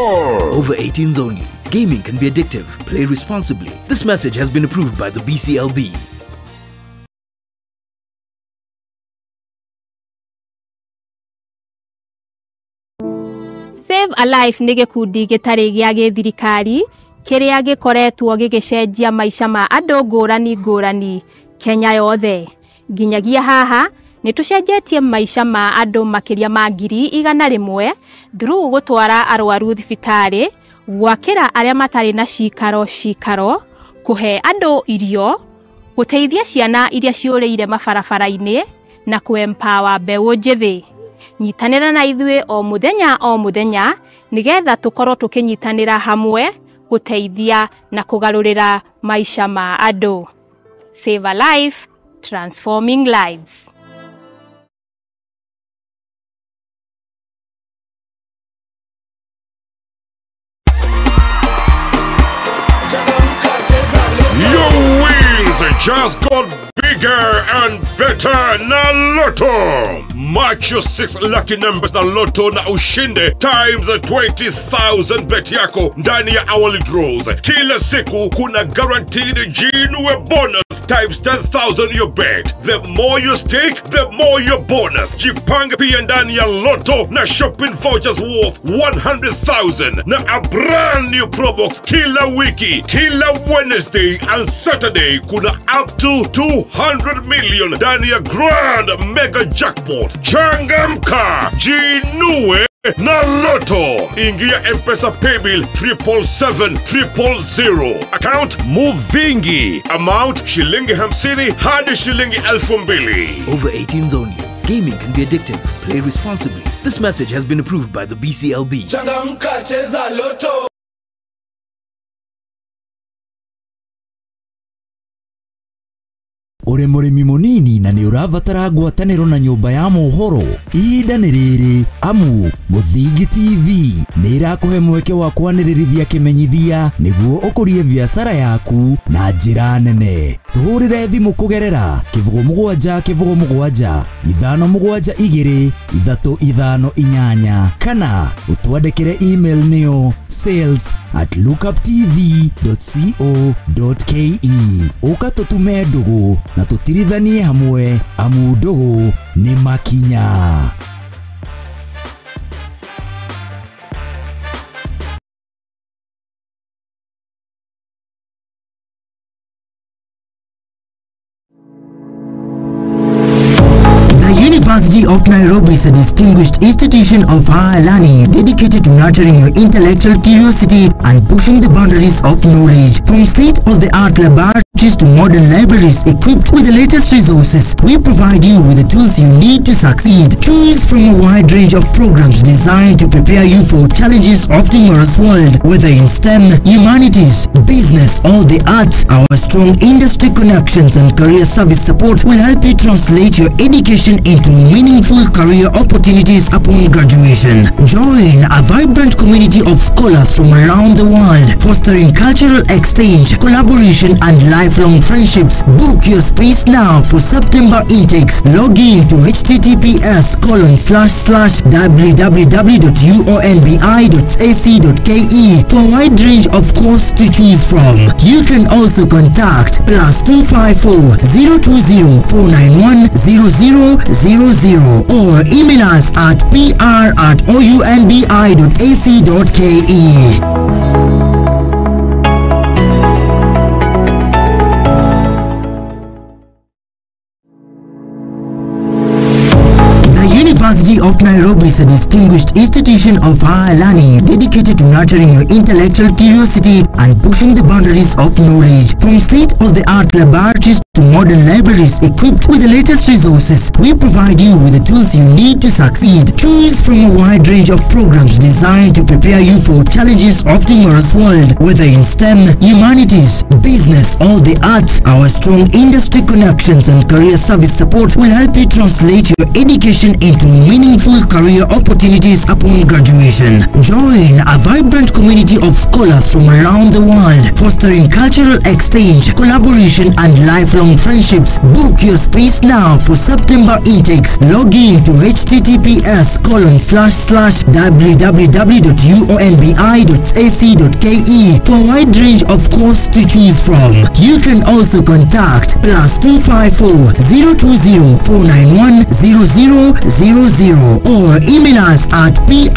Over 18s only. Gaming can be addictive. Play responsibly. This message has been approved by the BCLB. Save a Life nĩ gĩkundi gĩtarĩ gĩa gĩthirikari kĩrĩa gĩkoretwo gĩgĩcenjia maica ma andũ ngũrani Kenya yothe. Nginyagia haha nĩ tũcenjetie maica ma andũ makĩria ma 100,000 through gũtwara arwaru thibitarĩ, gwakĩra arĩa matarĩ na cikaro, kũhe andũ irio, gũteithia ciana iria ciũrĩire mabarabara-inĩ na kũ-empower mbeũ njĩthĩ. Nyitanĩra na ithuĩ o mũthenya nĩgetha tũkorwo tũkĩnyitanĩra hamwe gũteithia na kũgarũrĩra maica ma andũ. Save a Life, transforming lives. Your wins just got bigger and better na Loto. March your 6 lucky numbers na Loto na ushinde times 20,000 bet yako ndani ya hourly draws. Kila siku kuna guaranteed Jinue bonus times 10,000 your bet. The more you stake, the more your bonus. Jipange pia ndani ya Loto na shopping vouchers worth 100,000 na a brand new probox kila wiki, kila Wednesday and Saturday kuna up to 200 million ndani ya grand mega jackpot. Changamka, jinue na Loto. Ingia M-Pesa paybill 777-000. Account Mudhingi. Amount shilingi 50 hadi shilingi 2,000. Over 18s only. Gaming can be addictive. Play responsibly. This message has been approved by the BCLB. Changamka, cheza Loto. Ure mũrĩmi mũnini na nĩ ũrabatara ngwatanĩro na nyũmba ya mohoro, ihinda nĩ rĩrĩ, amu Muthingi TV nĩ ĩrakũhe mweke wa kwanĩrĩrithia kĩmenyithia nĩguo ũkũrie biacara yaku na njĩra nene. Tũhũrĩre thimũ kũgerera 0777 572 358 kana ũtwandĩkĩre email nĩyo sales@lookuptv.co.ke. Ũka tũtume ndũgũ na tũtirithanie hamwe, amu ndũgũ nĩ makinya. University of Nairobi is a distinguished institution of higher learning dedicated to nurturing your intellectual curiosity and pushing the boundaries of knowledge. From state-of-the-art laboratories to modern libraries equipped with the latest resources, we provide you with the tools you need to succeed. Choose from a wide range of programs designed to prepare you for challenges of tomorrow's world. Whether in STEM, humanities, business or the arts, our strong industry connections and career service support will help you translate your education into meaningful career opportunities upon graduation. Join a vibrant community of scholars from around the world, fostering cultural exchange, collaboration and lifelong friendships. Book your space now for September intakes. Log in to https://www.uonbi.ac.ke for a wide range of courses to choose from. You can also contact +254 020 491 0000 or email us at pr@ounbi.ac.ke. University of Nairobi is a is a distinguished institution of higher learning dedicated to nurturing your intellectual curiosity and pushing the boundaries of knowledge. From state-of-the-art laboratories to modern libraries equipped with the latest resources, we provide you with the tools you need to succeed. Choose from a wide range of programs designed to prepare you for challenges of tomorrow's world. Whether in STEM, humanities, business, or the arts, our strong industry connections and career service support will help you translate your education into meaningful career opportunities upon graduation. Join a vibrant community of scholars from around the world, fostering cultural exchange, collaboration, and lifelong friendships. Book your space now for September intakes. Log in to https://www.uonbi.ac.ke for a wide range of courses to choose from. You can also contact +254 020 491 0000 or email us at pr@ounbi.ac.ke.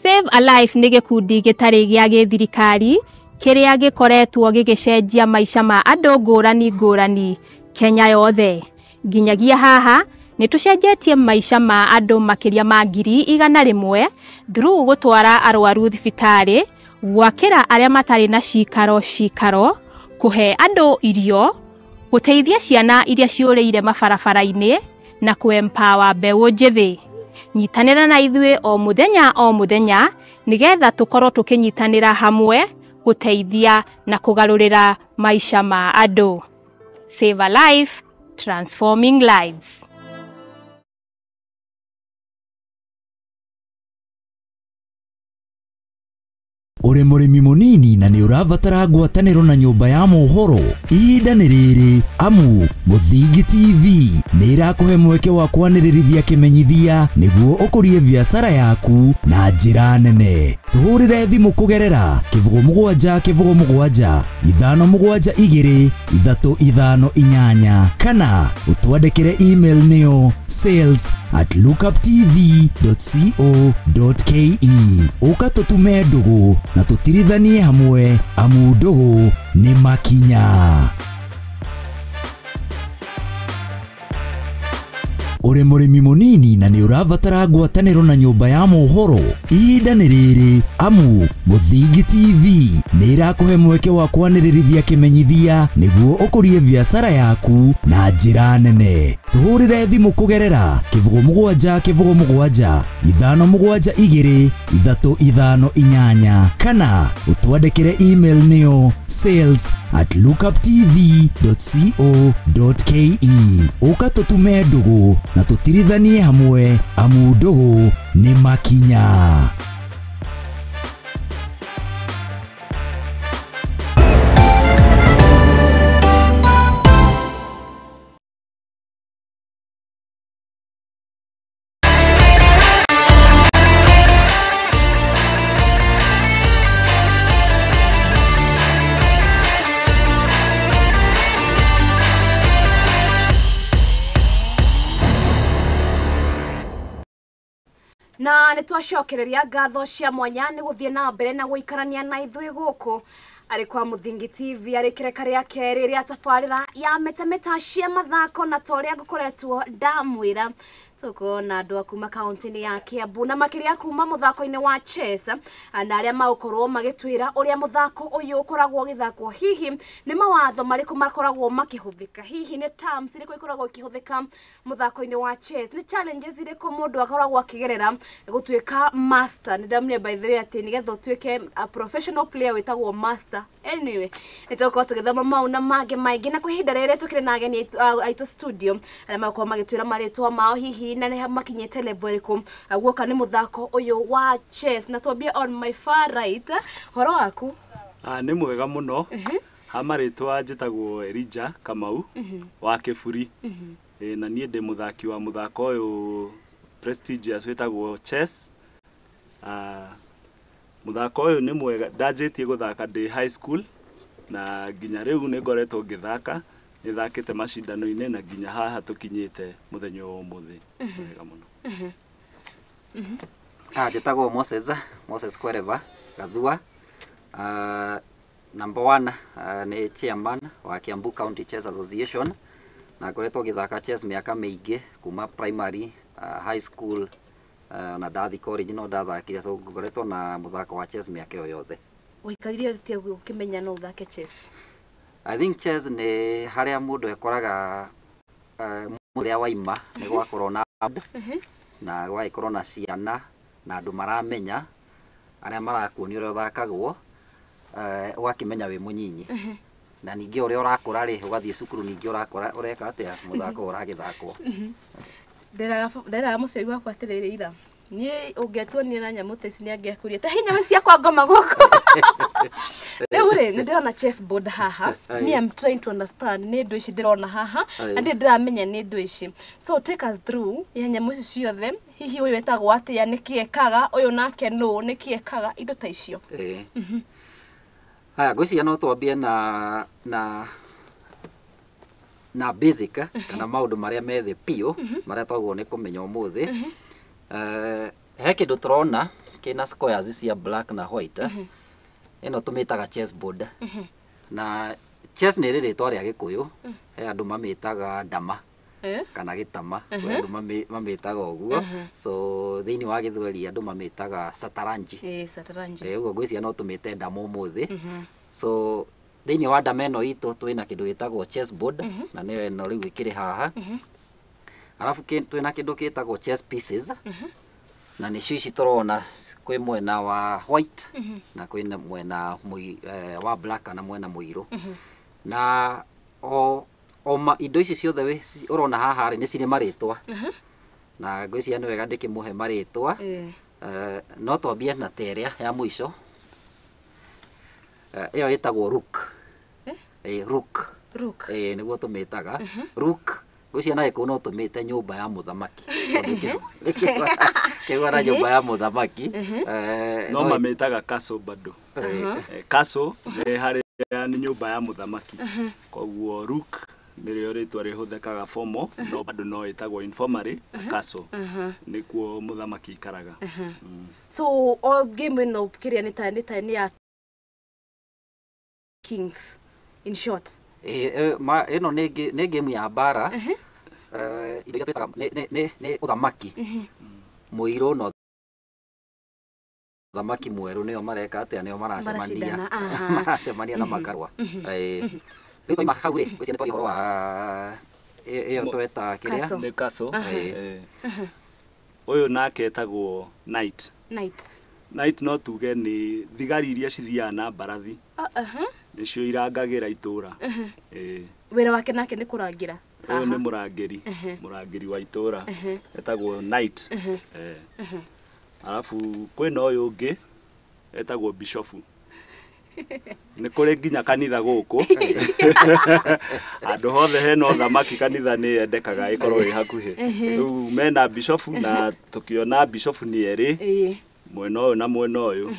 Save a Life nĩ gĩkundi gĩtarĩ gĩa gĩthirikari kĩrĩa gĩkoretwo gĩgĩcenjia maica ma andũ ngũrani ngũrani Kenya yothe. Nginyagia haha nĩ tũcenjetie maica ma andũ makĩria ma 100,000 through gũtwara arwaru thibitarĩ, gwakĩra arĩa matarĩ na cikaro, kũhe andũ irio, gũteithia ciana iria ciũrĩire mabarabara-inĩ na kũ-empower mbeũ njĩthĩ. Nyitanĩra na ithuĩ o mũthenya nĩgetha tũkorwo tũkĩnyitanĩra hamwe gũteithia na kũgarũrĩra maica ma andũ. Save a Life, transforming lives. Uri murimi munini na ni urabatara ngwataniro na nyumba ya mohoro. Ihinda ni riri amu Muthingi TV ni irakuhe mweke wa kwanirithia kimenyithia niguo ukurie biashara yaku na njira nene. Tuhurire thimu kugerera kivugo mugwanja ithano mugwanja igiri ithatu ithano inyanya kana utwandikire email niyo sales@lookuptv.co.ke. Uka tutume ndugu na tutirithanie hamwe amu ndugu ni makinya. Uri murimi munini na ni urabatara ngwataniro na nyumba ya mohoro. Ihinda ni riri amu Muthingi TV ni irakuhe mweke wa kwanirithia kimenyithia niguo ukurie biashara yaku na njira nene. Tuhurire thimu kugerera kivugo mugwanja ithano mugwanja igiri ithatu ithano inyanya kana utwandikire email niyo sales@lookuptv.co.ke. Uka tutume ndugu na tutirithanie hamwe amu ndugu ni makinya. Na nitwacokereria ngatho cia mwanya ni guthie na mbere na guikarania na ithui guku ari kwa Muthingi TV ari kireka ria keri ria tabarira ya metameta cia mathako na toria ngukoretwo ndamwira tukona andu akuma kaunti-ini ya Kiambu na makiria kuma muthako-ini wa chess na aria magukorwo magitwira uria muthako uyu ukoragwo githakwo hihi ni mawatho mariku makoragwo makihuthika hihi ni terms iriku ikoragwo ikihuthika muthako-ini wa chess ni challenges iriku mundu akoragwo akigerera gutwika master ndamne by the way ati nigetha utwike a professional player witagwo master. Anyway, nitoko tugithoma mauna mage maingi na kuhinda rere tukire na ageni aitu studio aria makorwo magitwira maritwa mao hihi na ni makinyete level iriku guoka ni muthako uyu wa chess na twambie on my far right horo waku. Ni mwega muno. Hamaritwa njitagwo Elijah Kamau wa Kiburi. Na nie ndi muthaki wa muthako uyu prestigious witagwo chess. Muthako uyu ni mwega ndajitie guthaka ndi high school na nginya riu ni ngoretwo ngithaka nithakite macindano-ini na nginya haha tukinyite muthenya wa umuthi mwega muno. Njitagwo Moses Kwereva Gathua. Number 1 ni chairman wa Kiambu County Chess Association na ngoretwo ngithaka chess miaka miingi kuma primary, high school na ndathi college no ndathakire, so ngoretwo na muthako wa chess miaka yothe. Wikarire atia ukimenya no uthake chess? I think chess ni haria mundu ekoraga muria waima ni gwakorwo na na gwaikorwo na ciana na andu maramenya aria marakuonia uria uthakagwo ugakimenya wi munyinyi na ningi uria urakura ri ugathie cukuru ningi urakura ureka atia muthako uragithakwo. Ndera muciari wakwa atiriri ira ni ungetuonia na nyamu ta ici ni angekuria ta hinya cia kwa ngoma guku. Riu ri ni ndirona chessboard haha. Me I'm trying to understand ni ndu ici ndirona haha na ndiramenya ni ndu ici. So take us through ya nyamu ici ciothe hihi uyu wetagwo atia ni kiekaga uyu nake no ni kiekaga indo ta icio. Haya gwiciria no twambie na basic kana maundu maria methe pio maria twagwo ni kumenya umuthi. He kindu turona kina squares cia black na white ino tumitaga chessboard na chess ni ritwa ria Gikuyu he andu mamitaga ndama kana gitama andu mamitaga uguo, so thiini wa Githweri andu mamitaga sataranji. Sataranji uguo gwiciria no tumite ndama umuthi. So thiini wa ndama ino itu twina kindu gitagwo chessboard na niyo ino riu ikiri haha. Alafu twina kindu kitagwo chess pieces na ni ici turona kwi mwena wa white na kwi mwena wa black kana mwena muiru. Na indo ici ciothe urona haha ni ciri maritwa na ngwiciria ni wega ndikimuhe maritwa. No twambie na teria ya mwisho Ĩyo ĩtagwo rook. Rook. Rook. Nĩguo tũmĩtaga. Rook. Gwĩcia na gĩkũyũ no tũmĩte nyũmba ya mũthamaki. Kĩgwa na nyũmba ya mũthamaki. No mamĩtaga castle bado. Castle nĩ harĩa nĩ nyũmba ya mũthamaki. Koguo rook nĩrĩo rĩtwa rĩhũthĩkaga formal, no bado no ĩtagwo informally castle. Nĩkuo mũthamaki ikaraga. So all game ĩno kĩrĩa nĩ ya Kings in short. Ĩno nĩ game ya mbara. Iria twĩtaga nĩ ũthamaki. Mũirũ na ũthamaki mwerũ nĩo mareka atĩa, nĩo maracemania na makarũa. Rĩu twaima hau rĩ, gwĩciria nĩ twaria ũhoro wa ĩyo tweta kĩrĩa nĩ castle. Ũyũ nake etagwo knight. Knight no tuge nĩ thigari iria cithiaga na mbarathi. Nĩcio irangagĩra itũra. Wĩra wake nake nĩ kũrangĩra. Ũyũ nĩ mũrangĩri wa itũra, etagwo knight. Alafu kwĩna ũyũ ũngĩ etagwo bishop. Nĩ kũrĩ nginya kanitha gũkũ. Andũ hothe hena ũthamaki kanitha nĩ yendekaga ĩkorwo ĩ hakuhĩ. Rĩu mena bishop na tũkĩona bishop nĩ erĩ, mwena ũyũ na mwena ũyũ.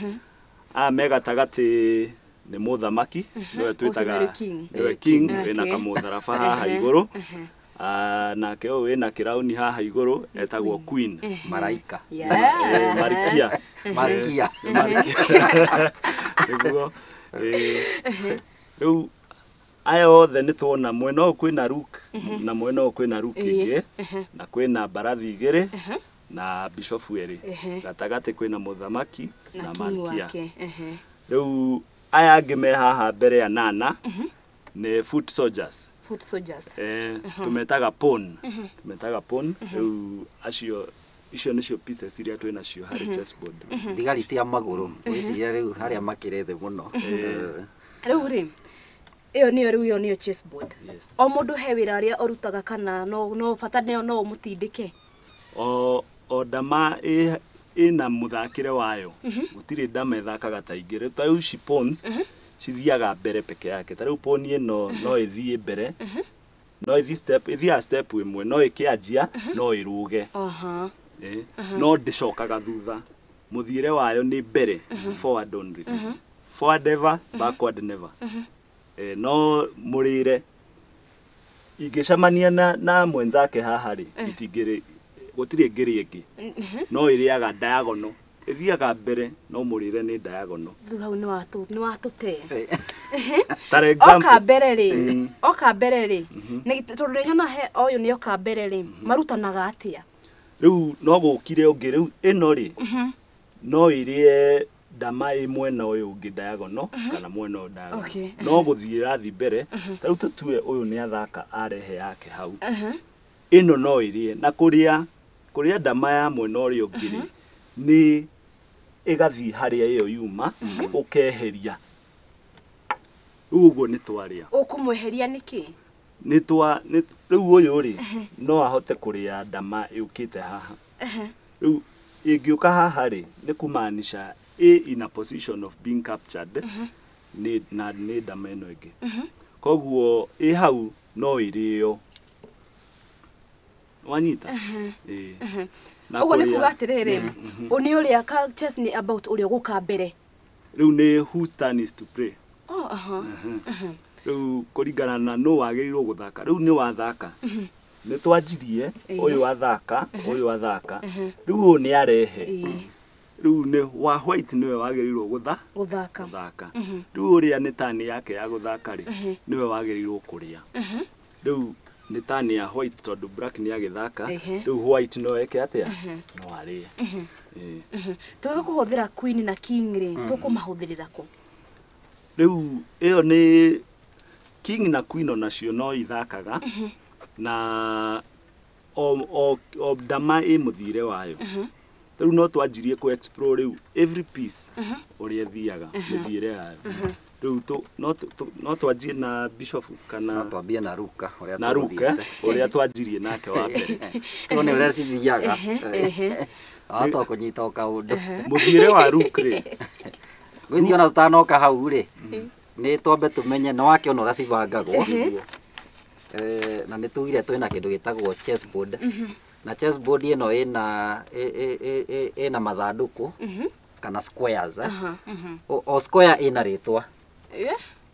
Me gatagatĩ nĩ mũthamaki, nĩwe twĩtaga nĩwe king, wĩna kamũtharaba haha igũrũ. Nake ũyũ wĩna kĩrauni haha igũrũ etagwo queen. Maraika. Marikia. Rĩu aya othe nĩ tuona mwena ũyũ kwĩna rook na mwena ũyũ kwĩna rook ĩngĩ, na kwĩna mbarathi igĩrĩ na bishop erĩ. Gatagatĩ kwĩna mũthamaki na marikia. Rĩu aya angĩ me haha mbere ya nana nĩ foot soldiers. Tumetaga pawn. Rĩu icio nĩcio pieces iria twĩ nacio harĩ chessboard. Thigari cia magũrũ. Gwĩciria rĩu harĩa makĩrĩ thĩ mũno. Rĩu rĩ, ĩyo nĩyo chessboard. O mũndũ he wĩra ũrĩa ũrutaga kana no bata no ũmũtindĩke? O ndama ĩna mũthakĩre wayo. Gũtirĩ ndama ĩthakaga ta ingĩ. Ta rĩu ici pawns cithiaga mbere peke yake. Ta rĩu pawn ĩno no ĩthiĩ mbere, no ĩthiaga step ĩmwe, no ĩkĩanjia, no ĩrũge. No ndĩcokaga thutha. Mũthiĩre wayo nĩ mbere, forward only. Forward ever, backward never. No mũrĩre ingĩcemania na mwenzake haha rĩ, gũtirĩ ngĩrĩ ĩngĩ. No ĩrĩaga diagonal. Ĩthiaga mbere, no mũrĩre nĩ diagonal. Rĩu hau nĩ watũte. Oka mbere rĩ, tondũ rĩnyona he ũyũ nĩ oka mbere rĩ, marutanaga atĩa? Rĩu no gũkire ũngĩ, rĩu ĩno rĩ, no ĩrĩe ndama ĩ mwena ũyũ ũngĩ diagonal kana mwena ũyũ diagonal. No gũthiĩ rathi mbere, ta rĩu tũtue ũyũ nĩ athaka arehe yake hau. Ĩno no ĩrĩe, na kũrĩa ndama ya mwena ũrĩa ũngĩ rĩ, nĩ ĩgathiĩ harĩa ĩyo yuma, ũkeheria. Rĩu ũguo nĩ twarĩa. Ũkũmweheria nĩkĩ? Rĩu ũyũ rĩ, no ahote kũrĩa ndama yũkĩte haha. Rĩu ĩngĩũka haha rĩ, nĩ kumaanisha in a position of being captured na nĩ ndama ĩno ĩngĩ. Koguo hau no ĩrĩo. Wanyita? Ũguo nĩ kuga atĩrĩrĩ, nĩ ũrĩa chess nĩ about ũrĩa gũka mbere. Rĩu nĩ whose turn is to play. Rĩu kũringana na no wagĩrĩirwo gũthaka. Rĩu nĩ wathaka. Nĩ twanjirie ũyũ athaka, ũyũ athaka. Rĩu ũyũ nĩ arehe. Rĩu nĩ wa white nĩwe wagĩrĩirwo gũthaka. Rĩu ũrĩa nĩ turn yake ya gũthaka rĩ, nĩwe wagĩrĩirwo kũrĩa. Rĩu nĩ turn ya white tondũ black nĩ agĩthaka. Rĩu white no eke atĩa? No arĩe. Tũkũhũthĩra queen na king rĩ, tũkũmahũthĩrĩra kũ? Rĩu ĩyo nĩ king na queen onacio no ithakaga, na o ndama ĩ mũthiĩre wayo. Rĩu no twanjirie ku explore rĩu every piece ũrĩa thiaga mũthiĩre yayo. Rĩu no twanjie na bishop kana no twambie na ruka ũrĩa twanjirie nake wa mbere. Tuone ũrĩa cithiaga. Kũnyita o kaũndũ. Mũthiĩre wa rook rĩ, Gwĩci ona tutanoka hau rĩ nĩ twambe tumenye no wake ona ũracibangagwo na nĩ tugire twĩna kĩndũ gĩtagwo chessboard na chessboard ĩno ĩna mathandũkũ kana squares o square ĩna rĩtwa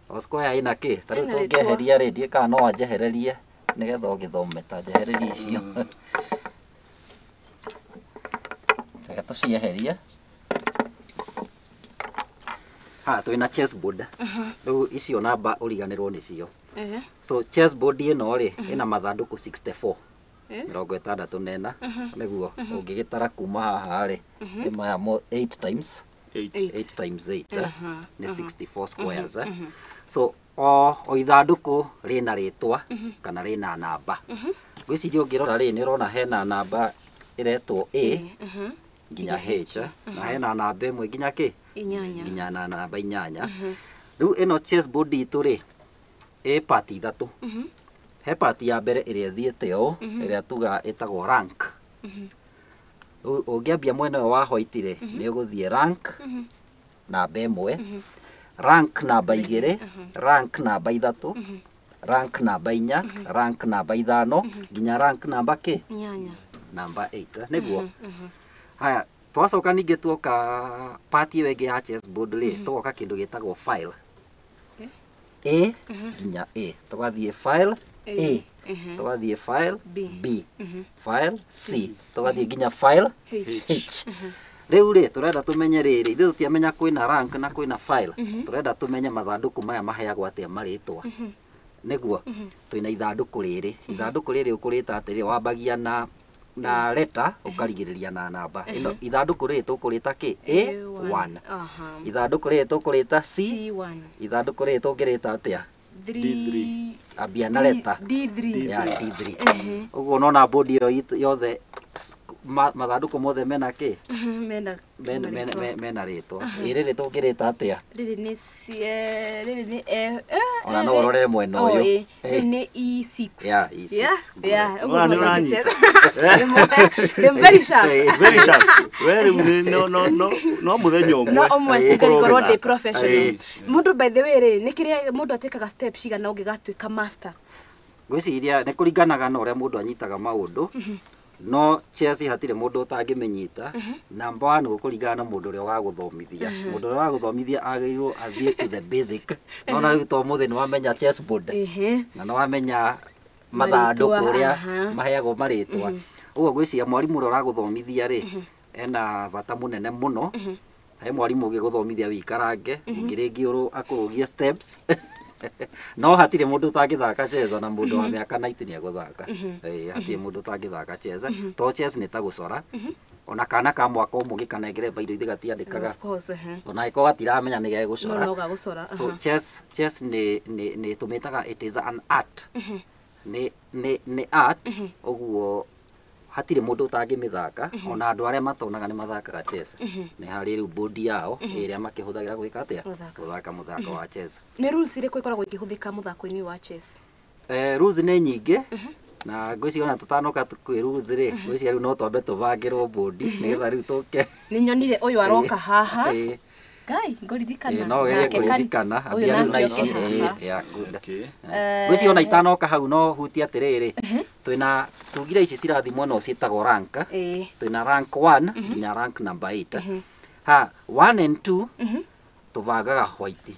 o square ĩna kĩ ta rĩu tũngĩeheria rĩ ndiĩ kana no anjehererie nĩgetha ũgĩthome ta njehererie icio reke tũcieherie twĩna chessboard rĩu icio namba ũriganĩrwo nĩcio so chessboard ĩno rĩ ĩna mathandũkũ 64 64 nĩguo ũngĩgĩtara kuma haha rĩ nĩ maya 8 times 8 nĩ 64 squares so o ithandũkũ rĩna rĩtwa kana rĩna namba gwĩciria ũngĩrora rĩ nĩ ũrona hena namba ĩretwo A nginya H na hena namba ĩmwe nginya kĩ nginya na namba 8 rĩu ĩno chessboard itũ rĩ part ithatũ he part ya mbere ĩrĩa ĩthiĩte ũũ ĩrĩa tuga ĩtagwo rank ũngĩambia mwena ũyũ wa white rĩ nĩ ũgũthiĩ rank namba 1 rank namba 2 rank namba 3 rank namba 4 rank namba 5 nginya rank namba kĩ namba 8 nĩguo haya twacoka ningĩ tuoka part ĩyo ĩngĩ ya chessboard rĩ tugoka kĩndũ gĩtagwo file A nginya A tugathiĩ file A tugathiĩ file B file C tugathiĩ nginya file H rĩu rĩ tũrenda tũmenye rĩrĩ ithuĩ tũtiamenya kwĩna rank na kwĩna file tũrenda tũmenye mathandũkũ maya maheagwo atĩa marĩtwa nĩguo twĩna ithandũkũ rĩrĩ ũkũrĩta atĩrĩ wambagia na letter ũkarigĩrĩria na namba ĩno ithandũkũ rĩrĩ tũkũrĩta kĩ A1 ithandũkũ rĩrĩ tũkũrĩta C1 ithandũkũ rĩrĩ tũngĩrĩta atĩa D3 ambia na letter D3 ya D3 ũguo nona board ĩyo yothe mathandũkũ mothe mena kĩ mena rĩtwa rĩrĩ tũngĩrĩta atĩa rĩrĩ nĩ ona no ũrorere mwena ũyũ nĩ E6 ya E6 nĩ ũranyita very sharp no mũthenya ũmwe no ũmwe cikorwo ndĩ professional mũndũ by the way rĩ nĩ kĩrĩa mũndũ atĩkaga steps cigana ũngĩgatuĩka master gwĩciria nĩ kũringanaga na ũrĩa mũndũ anyitaga maũndũ no chess hatirĩ mũndũ ũtangĩmenyita number 1 gũkũringana na mũndũ ũrĩa wagũthomithia mũndũ ũrĩa wagũthomithia agĩrĩirwo athiĩ to the basic no na rĩu to mũthĩ nĩ wamenya chessboard na nĩ wamenya mathandũkũ ũrĩa maheagwo marĩtwa ũguo gwĩciria mwarimũ ũrĩa ũragũthomithia rĩ ena bata mũnene mũno he mwarimũ ũgĩgũthomithia wĩikarange ũngĩ rĩngĩ akũrũgie steps no hatirĩ mũndũ ũtangĩthaka chess na mũndũ wa mĩaka 90 nĩ egũthaka hatirĩ mũndũ ũtangĩthaka chess to chess nĩ ta gũcora ona kana ka mwaka ũmwe gĩkanengere bairo ithe gatiandĩkaga ona ĩko gatiramenya nĩ gegũcora so chess nĩ tũmĩtaga it is an art nĩ art ũguo hatirĩ mũndũ ũtangĩmĩthaka ona andũ arĩa matonaga nĩ mathakaga chess nĩ harĩ rĩu board yao ĩrĩa makĩhũthagĩra gwĩka atĩa gũthaka mũthako wa chess nĩ rules irĩkũ ikoragwo ikĩhũthĩka mũthako-inĩ wa chess rules nĩ nyingĩ na ngwĩciria ona tũtanoka kwĩ rules rĩ ngwĩciria rĩu no twambe tũbangĩrwo board nĩgetha rĩu tũke nĩ nyonire ũyũ aroka haha Ngai ngũririkana no gege kũririkana ambia rĩu na ici ya good ngwĩciria ona itanoka hau no hutia atĩrĩrĩ twĩna tugire ici cirathimwo no ciĩtagwo rank twĩna rank 1 nginya rank number 8 ha 1 and 2 tũbangaga white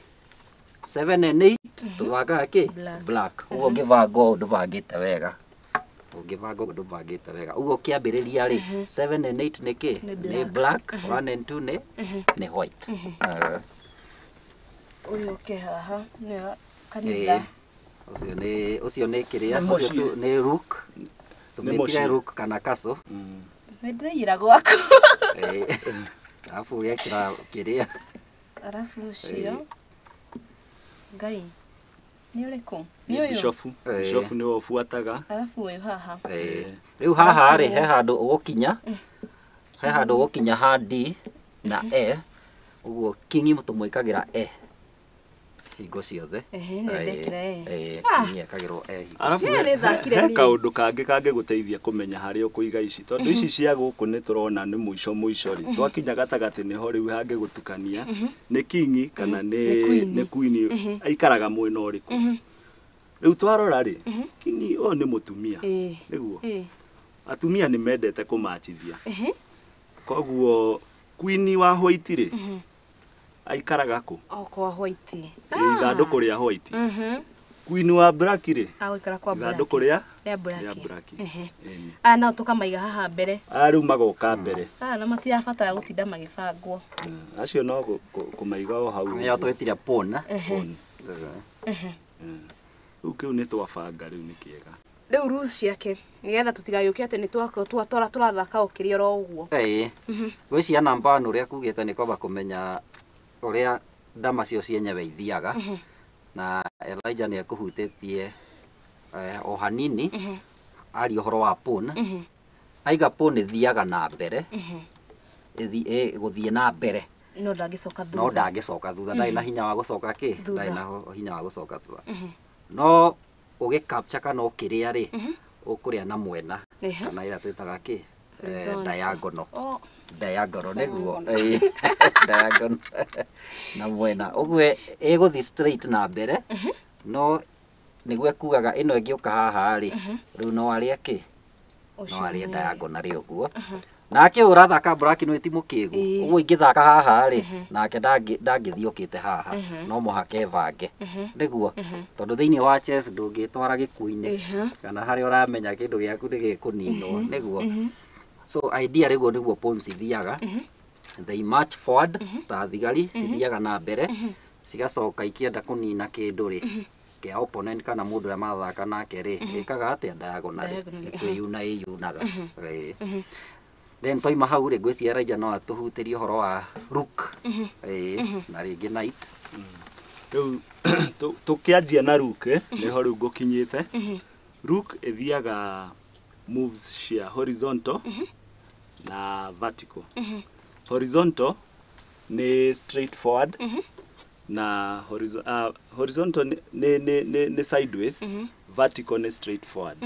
7 and 8 tũbangaga kĩ black ũguo ngĩbanga ũũ ndũbangĩte wega ũngĩbanga ũũ ndũbangĩte wega ũguo kĩambĩrĩria rĩ 7 and 8 nĩ kĩ nĩ black 1 and 2 nĩ white ũyũ ũke haha nĩ kanitha ũcio nĩ kĩrĩa nĩ rook tũmĩtire rook kana castle nĩndĩraiyĩra gwaku arabu gekĩra kĩrĩa arabu ũcio Ngai nĩ ũrĩkũ nĩ ũyũ bishofu nĩwe ũbuataga arabu ũyũ haha rĩu haha rĩ he handũ ũgũkinya ha D na E ũguo king tũmwĩkagĩra E hingo ciothe nĩndekire ekagĩrwo Arabu he kaũndũ kangĩ kangĩgũteithia kũmenya harĩa ũkũiga ici tondũ ici cia gũkũ nĩ tũrona nĩ mũico rĩ twakinya gatagatĩ nĩho rĩu hangĩgũtukania nĩ kingi kana nĩ queen aikaraga mwena ũrĩkũ rĩu twarora rĩ kingi o nĩ mũtumia nĩguo atumia nĩ mendete kũmachithia koguo queen wa white rĩ aikaraga kũ kwa white ithandũkũ rĩa white queen wa black rĩ agũikara kwa black ithandũkũ rĩa black no tũkamaiga haha mbere rĩu magoka mbere na matirabatara gũtinda magĩbangwo acio no kũmaiga o hau nĩo twĩtire pona rĩu kĩu nĩ twabanga rĩu nĩ kĩega rĩu rules ciake nĩgetha tũtigagĩũke atĩ nĩ twatwara tũrathaka ũkĩrĩ oro ũguo gwĩcia namba nĩ ũrĩa kugĩte nĩ kwamba kũmenya ũrĩa ndama cio cienyewe ithiaga na Elijah nĩ ekũhutĩtie o hanini ari ũhoro wa pon aiga pon ĩthiaga na mbere gũthiĩ na mbere no ndangĩcoka thutha no ndangĩcoka thutha ndarĩ na hinya wa gũcoka ndarĩ na hinya wa gũcoka thutha no ũgĩcapture kana ũkĩrĩa rĩ ũkũrĩa na mwena kana ĩrĩa twĩtaga diagonal nĩguo diagonal na mwena ũguo ĩgũthiĩ straight na mbere no nĩguo kugaga ĩno ĩngĩũka haha rĩ rĩu no arĩa no arĩa diagonal rĩ ũguo nake ũrathaka black no ti mũkĩgu ũguo ingĩthaka haha rĩ nake ndangĩthiũkĩte haha no mũhaka evange nĩguo tondũ thĩinĩ wa chess ndũngĩtwara gĩkuũ-inĩ kana harĩa ũramenya kĩndũ gĩaku nĩ gĩkũninwo nĩguo so idea rĩguo nĩguo pawns ithiaga they march forward ta thigari cithiaga na mbere cigacoka ikĩenda kũnina kĩndũ rĩ kĩa opponent kana mũndũ ũrĩa mathaka nake rĩ ĩkaga atĩa diagonal nĩ kwĩyuna ĩyunaga then toima hau rĩ ngwĩciria Elijah no atũhutĩrie ũhoro wa rook na rĩngĩ knight rĩu tũkĩanjia na rook nĩho rĩu ngũkinyĩte rook ĩthiaga moves cia horizontal na vertical horizontal nĩ straight forward na horizontal nĩ sideways vertical nĩ straight forward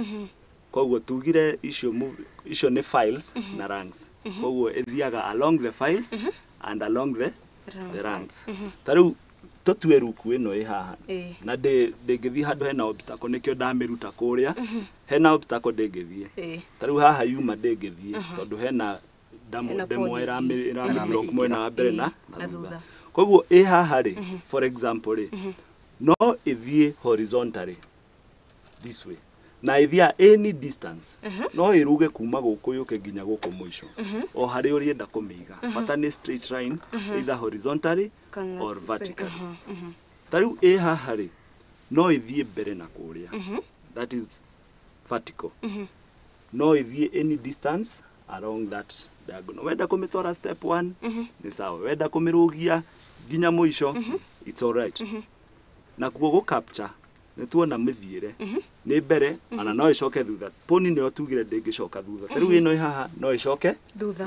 koguo tugire icio nĩ files na ranks koguo ithiaga along the files and along the ranks tarĩu tũtue ruku ĩno ĩ haha na ndĩngĩthiĩ handũ hena obstacle nĩkĩo ndamĩruta kũrĩa hena obstacle ndĩngĩthiĩ tarĩu haha yuma ndĩngĩthiĩ tondũ hena demo ĩramĩblock mwena wa mbere na thutha koguo ĩ haha rĩ for example rĩ no ĩthiĩ horizontally this way na ithia any distance no iruge kuma gũkũ yũke nginya gũkũ mũico o harĩa ũrĩenda kũmĩiga bata nĩ straight line either horizontally or vertical tarĩu ĩ haha rĩ no ithiĩ mbere na kũrĩa that is vertical no ithiĩ any distance along that diagonal wenda kũmĩtwara step 1 nĩ sawa wenda kũmĩrũgia nginya mũico it's all right na kuo gũ capture nĩtuona mĩthiĩre nĩ mbere ana no ĩcoke thutha poni nĩyo tugire ndĩngĩcoka thutha tarĩu ĩno haha no ĩcoke thutha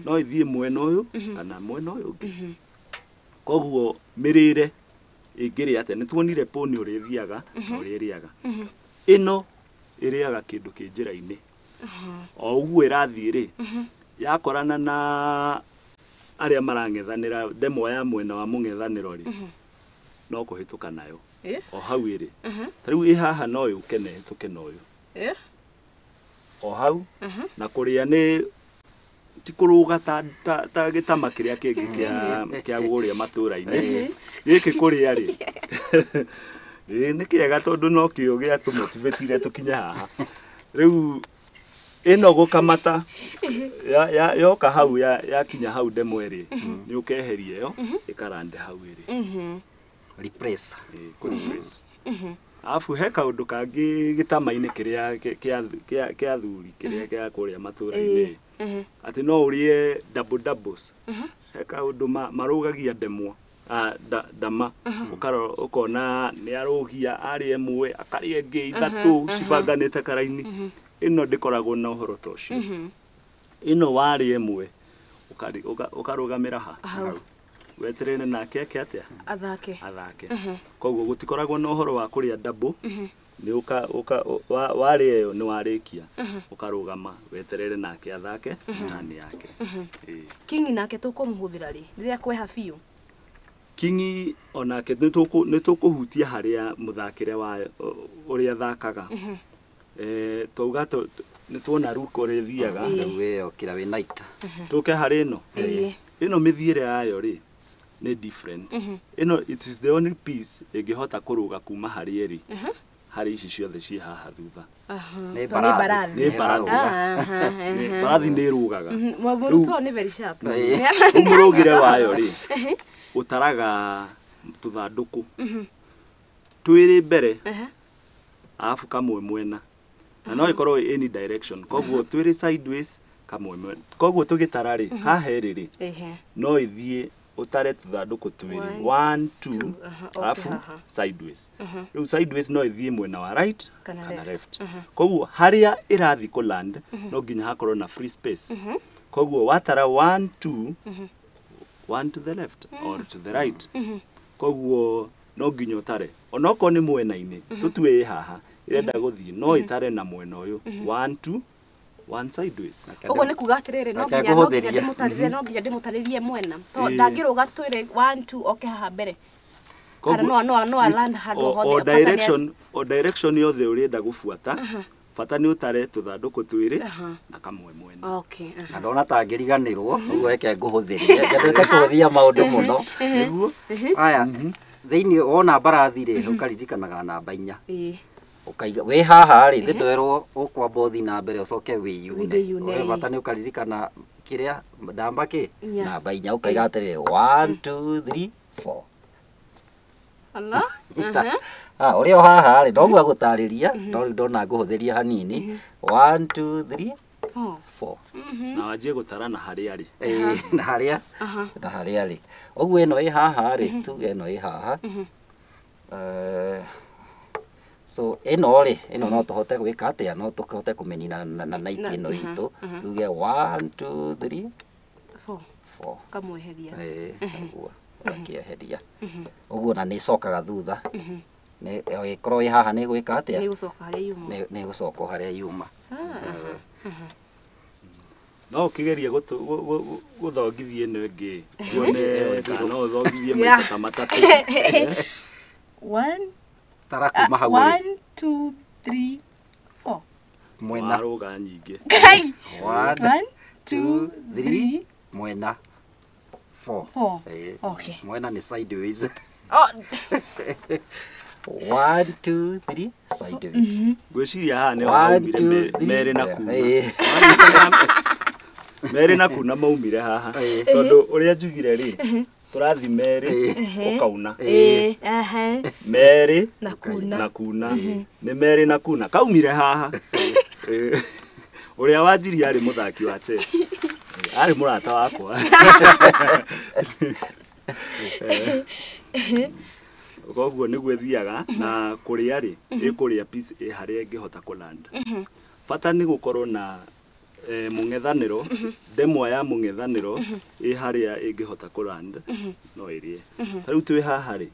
no ithiĩ mwena ũyũ kana mwena ũyũ ũngĩ koguo mĩrĩre ĩngĩrĩ atĩa nĩtuonire poni ũrĩa ĩthiaga ũrĩa ĩrĩaga ĩno ĩrĩaga kĩndũ kĩ njĩra-inĩ o ũguo ĩrathiĩ rĩ yakorana na arĩa marang'ethanĩra demo ya mwena wa mũng'ethanĩro rĩ no kũhĩtũka nayo o hau ĩrĩ tarĩu ĩ haha no yũke na ĩhĩtũke na ũyũ o hau na kũrĩa nĩ ti kũrũga ta gĩtama kĩrĩa kĩngĩ kĩa gũrĩa matũra-inĩ gĩkĩ kũrĩa rĩ nĩ kĩega tondũ no kĩo gĩa tũmotivetire tũkinye haha rĩu ĩno gũkamata yoka hau yakinya hau demo ĩrĩ nĩ ũkeheria ĩyo ĩkarande hau ĩrĩ replace alafu he kaũndũ kangĩ gĩtama-inĩ kĩrĩa kĩa thuri kĩrĩa kĩa kũrĩa matũra-inĩ atĩ no ũrĩe doubles he kaũndũ marũgagia demo dama ũkona nĩ arũgia arĩa ĩmwe akarĩa ĩngĩ ithatũ cibanganĩte karaini ĩno ndĩkoragwo na ũhoro ta ũcio ĩno warĩa ĩmwe ũkarũgamĩra hau weterere nake eke atia athake koguo gutikoragwo na uhoro wa kuria double ni wari eyo ni warikia ukarugama weterere nake athake nani yake Kingi nake tukumuhuthira ri riria kweha biu Kingi onake ni tukuhutia haria muthakire wa uria thakaga twauga ni tuona ruko rithiaga wewe kira we night tuke hari ino mithiire yayo ri ni different it is the only piece ingihota kuruga kuma hari eri hari ici ciothe ci haha thutha ni barathi barathi ni rugaga Mwaburuto ni very sharp umurugire wayo ri utaraga tuthanduku twiri mbere afu kamwe mwena na no ikorwo any direction koguo twiri sideways kamwe mwena koguo tugitara ri haha eri no ithie utare tuthanduku twiri 1 2 afu sideways riu sideways no ithie mwena wa right kana left koguo haria irathi ku land no nginya hakorwo na free space koguo watara 1 2 1 to the left or to the right koguo no nginya utare onoko ni mwena-ini tutue haha irenda guthii no itare na mwena uyu 1 2 one sideways ugo ni kuga atiriri no nginya ndimutaririe mwena to ndangiruga twire 1 2 oke haha mbere kana no land handu hothe direction yothe urenda gufuata bata ni utare tuthanduku twiri na kamwe mwena na ndona tangiriganirwo uguo eke nguhuthirie ngatete kuthia maundu muno niguo aya thiini wona barathi ri ukaririkanaga namba 4 ukaiga we haha ri ndwerwo ukwamba uthi na mbere ucoke wiyune bata ni ukaririkana kiria ndamba ki namba 4 ukaiga atiriri 1 2 3 4 Allah urio haha ri ndoguo agutariria no ndona nguhuthiria hanini 1 2 3 4 na wajie gutara na haria ri na haria ri uguo ino i haha ri tu ino i haha so ino no tuhote gwika atia no tuhote kumenina na night ino itu tuge 1 2 3 4 kamweheria uguo akieheria uguo na ni cokaga thutha ni ikorwo i haha ni gwika atia ni gucoka haria yuma no kigeria guthongithie ino ingi kuone kana uthongithie maita matatu 1 tara kuma hau 1 2 3 4 mwena ruga nyingi 1 2 3 mwena 4 okay mwena ni sideways 1 2 3 sideways gwiciria haha ni waumire mere na kuna mere na kuna maumire haha tondu uria njugire ri turathi meri ukauna meri na kuna ni meri na kuna kaumire haha uria wanjiri ari muthaki wa chess ari murata wakwa koguo niguo ethiaga na kuria ri ikuria piece haria ingihota kuland bata ni gukorwo na mungethaniro ndemwa ya mungethaniro haria ingihota kuland no irie riu twi haha ri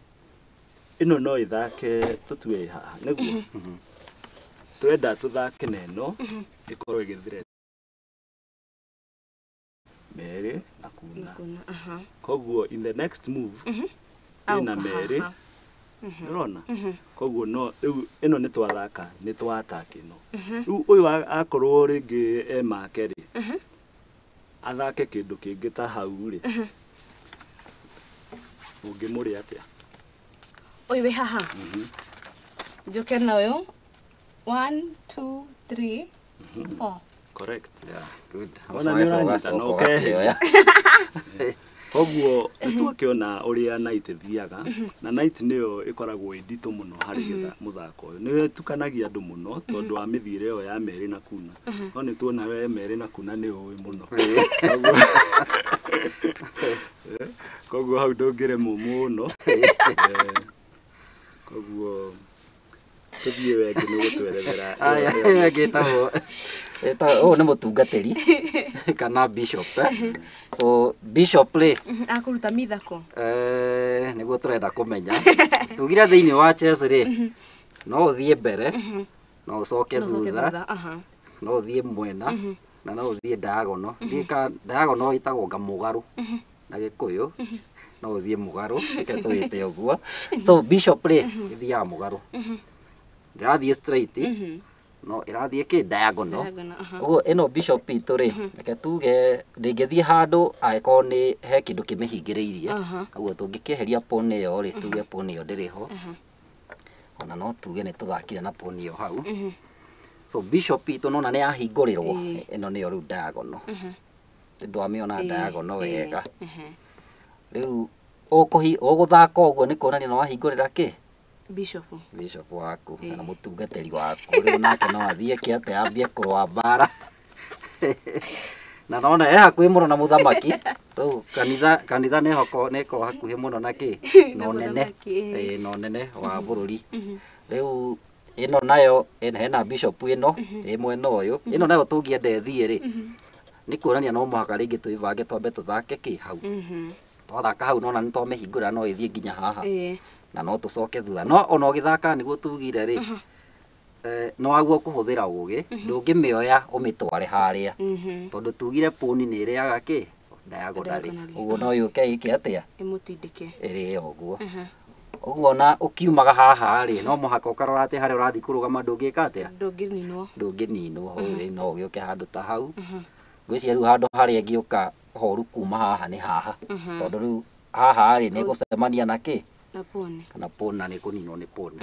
ino no ithake tutue haha niguo twenda tuthake neno ikorwo igithire meri na kuna koguo in the next move ina meri urona koguo no riu ino ni twathaka ni twataka ino riu uyu akorwo ringi make ri athake kindu kingi ta hau ri ungimuri atia uyu we haha njuke na uyu 1 2 3 4 correct yeah good ona ni uranyita no ke koguo nitwakiona uria night thiaga na night niyo ikoragwo inditu muno hari muthako uyu ni tukanagia andu muno tondu wa mithire yo ya meri na kuna no ni tuona we meri na kuna ni uwi muno koguo hau ndungire muno koguo tuthie wengi ni gutwerethera aya ngitagwo Oh, nĩ mũtungatĩri kana bishop. So bishop rĩ akuruta mithako nĩguo tũrenda kũmenya. Tugire thĩinĩ wa chess rĩ no ũthiĩ mbere, no ũcoke thutha, no ũthiĩ mwena na no ũthiĩ diagonal. Diagonal ĩtagwo mũgarũ na Gĩkũyũ, no ũthiĩ mũgarũ, reke tũwĩte ũguo. So bishop rĩ ĩthiaga mũgarũ, ndĩrathiĩ straight, no ĩrathiĩ kĩ diagonal. Ũguo ĩno bishop itũ rĩ, reke tuge ndĩngĩthiĩ handũ angĩkorwo nĩ he kĩndũ kĩmĩhingĩrĩirie. Ũguo tũngĩkĩeheria pawn ĩyo rĩ, tuge pawn ĩyo ndĩrĩ ho, ona no tuge nĩ tũthakire na pawn ĩyo hau. So bishop itũ nona nĩ yahingũrĩrwo, ĩno nĩyo rĩu diagonal. Ndwamĩona diagonal wega. Rĩu ũgũthaka ũguo nĩ kuonania no wahingũrĩra kĩ? Bishop waku na mũtungatĩri waku. Rĩu nake no athiĩ kĩate ambie kũrũa mbara. Na nona hakuhĩ mũno na mũthamaki. Rĩu kanitha nĩkorwo hakuhĩ mũno na kĩ? No nene wa bũrũri. Rĩu ĩno nayo hena bishop ĩno ĩ mwena ũyũ. Ĩno nayo tũngĩenda ĩthiĩ rĩ, nĩ kuonania no mũhaka rĩngĩ twĩbange twambe tũthake kĩ hau. Twathaka hau nona nĩ twamĩhingũra no ĩthiĩ nginya haha. Na no tũcoke thutha. No ona ũgĩthaka nĩguo tugire rĩ, no waguo kũhũthĩra ũgĩ, ndũngĩmĩoya ũmĩtware harĩa. Tondũ tugire pawn nĩ ĩrĩaga kĩ? Diagonal. Ũguo no yũke ĩke atĩa? Ĩmũtindĩke. Ĩrĩe ũguo. Ũguo na ũkiumaga haha rĩ, no mũhaka ũkarora atĩ harĩa ũrathiĩ kũrũgama ndũngĩka atĩa? Ndũngĩninwo. No ũgĩũke handũ ta hau. Ngwĩciria rĩu handũ harĩa ĩngĩũka horu kuma haha nĩ haha. Tondũ rĩu haha rĩ nĩ gũcemania na kĩ? Kana pawn na nĩ kũninwo nĩ pawn.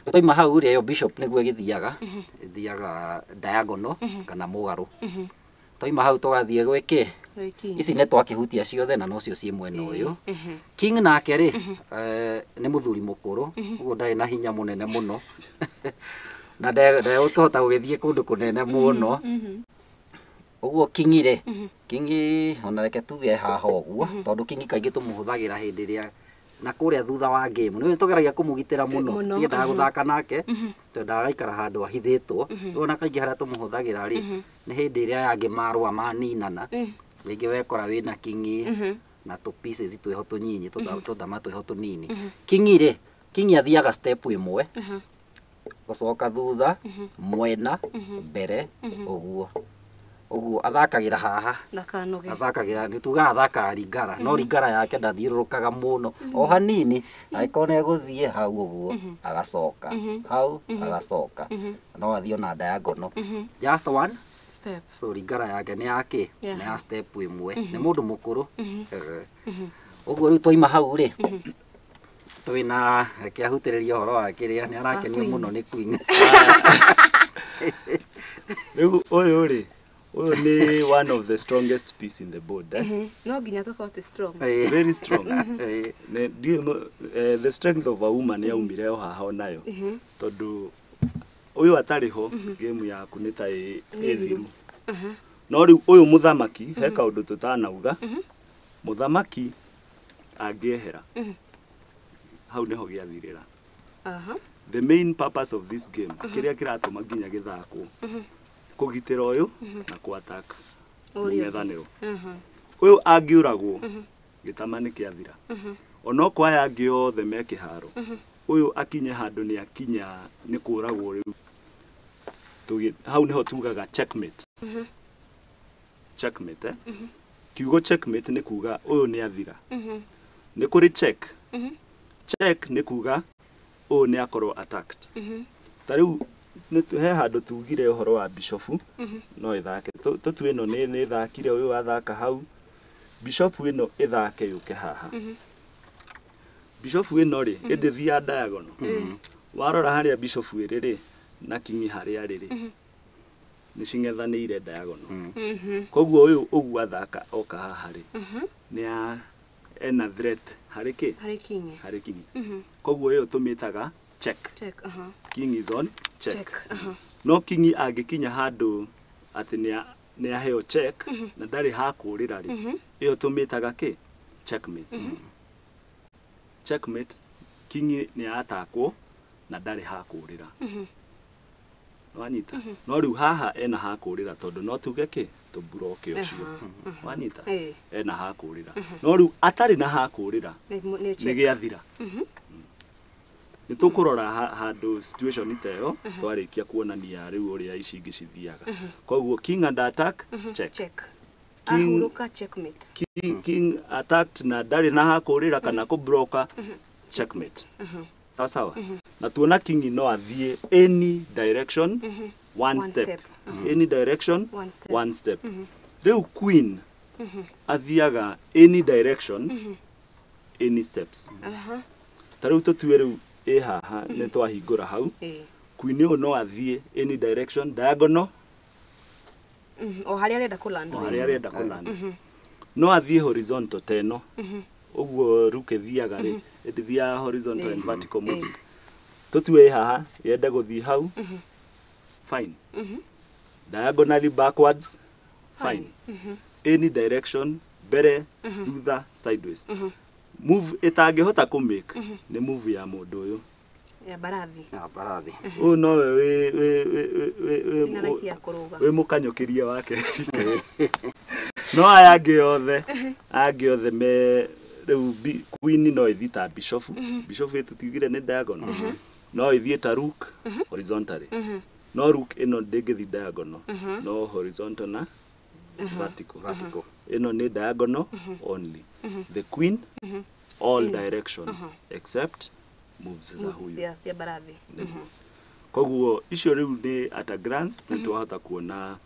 Twaima hau rĩ, ĩyo bishop nĩguo ĩthiaga diagonal kana mũgarũ. Twaima hau tũgathiĩ gwĩ kĩ? Ici nĩ twakĩhutia ciothe na nocio ciĩ mwena ũyũ. King nake rĩ nĩ mũthuri mũkũrũ, ũguo ndarĩ na hinya mũnene mũno. Na ndegũkĩhota gũgĩthiĩ kũndũ kũnene mũno. Ũguo king rĩ, king ona reke tuge haha ũguo, tondũ king kaingĩ tũmũhũthagĩra hĩndĩ ĩrĩa na kũrĩa thutha wa game. Nĩ tũgeragia kũmũgitĩra mũno, ndiendaga gũthaka nake, twendaga gaikara handũ ahithĩtwo. Ona kaingĩ harĩa tũmũhũthagĩra rĩ, nĩ hĩndĩ ĩrĩa yangĩ marũa maninana, rĩngĩ wekora wĩna king na tũ pieces twĩho tũnyinyi, tũthama twĩho tũnini. King rĩ, king athiaga step ĩmwe, gũcoka thutha, mwena, mbere, ũguo. Ũguo athakagĩra haha, athakagĩra nĩ tugaga athakaga Lingala, no Lingala yake ndathiũrũrũkaga mũno, o hanini, angĩkorwo nĩ egũthiĩ hau ũguo, agacoka, hau, agacoka, no athiĩ ona diagonal. Just one step. So Lingala yake nĩ yakĩ? Nĩ ya step ĩmwe, nĩ mũndũ mũkũrũ. Ũguo rĩu twaima hau rĩ, twĩna reke ahutĩrĩrie ũhoro wa kĩrĩa, nĩ arakenio mũno nĩ Queen. Rĩu ũyũ rĩ, ũyũ nĩ one of the strongest piece in the board. No nginya tũkorwo tĩ strong. Very strong. The strength of a woman yaumire o haha onayo. Tondũ ũyũ atarĩ ho, game yaku nĩ ta ĩthiru. No rĩu ũyũ mũthamaki, he kaũndũ tũtanauga, mũthamaki angĩehera, hau nĩho gĩathirĩra. The main purpose of this game, kĩrĩa kĩratũma nginya gĩthakwo, kũgitĩra ũyũ na kũ-attack mũng'ethanĩro. Ũyũ angĩũragwo, gĩtama nĩ kĩathira. Ona okorwo aya angĩ othe me kĩharo, ũyũ akinye handũ nĩ akinya nĩ kũragwo rĩu. Hau nĩho tugaga checkmate. Checkmate, kiugo checkmate nĩ kuga ũyũ nĩ athira. Nĩ kũrĩ check. Check nĩ kuga ũyũ nĩ akorwo attacked. Ta rĩu he handũ tugire ũhoro wa bishop no ĩthake. Tũtue ĩno nĩ ĩthakire, ũyũ athaka hau. Bishop ĩno ĩthake yũke haha. Bishop ĩno rĩ, ĩndĩthia diagonal. Warora harĩa bishop ĩrĩ rĩ, na king harĩa rĩrĩ, nĩ cing'ethanĩire diagonal. Koguo ũyũ ũguo athaka oka haha rĩ, nĩ ena threat harĩ kĩ? Harĩ king. Koguo ũyũ tũmĩtaga check. King is on check. No king angĩkinya handũ atĩ nĩ aheo check na ndarĩ hakũrĩra rĩ, ĩyo tũmĩtaga kĩ? Checkmate. Checkmate, king nĩ atakwo na ndarĩ hakũrĩra. wanyita no riu haha ena ha kurira tondu no tuge ki tubroke ucio wanyita ena ha kurira no riu atari na ha kurira ni giathira ni tukurora handu situation iteyo twarikia kuonania riu uria ici ingi cithiaga koguo king and attack check ahuruka checkmate king attacked na ndari na ha kurira kana ku broker checkmate sawa sawa na tuona king no athie any direction one step any direction one step riu queen athiaga any direction any steps tariu tutue riu haha ne twahingura hau queen no athie any direction diagonal o haria arenda kulanda no athie horizontal teno uguo ruke thiaga ri thia horizontal and vertical moves tutue haha yenda guthie hau fine diagonally backwards fine any direction bere thutha sideways move itangihota ku make ni move ya mundu uyu ya barathi no we mukanyukiria wake no ayange yothe me riu queen no ithita bishop itutugire ni diagonal no ithie ta rook horizontally no rook ino ndingithi diagonal no horizontal na vertical ino ni diagonal only the queen all direction except moves za huyu ya barathi koguo icio riu ni at a glance ni twahota kuona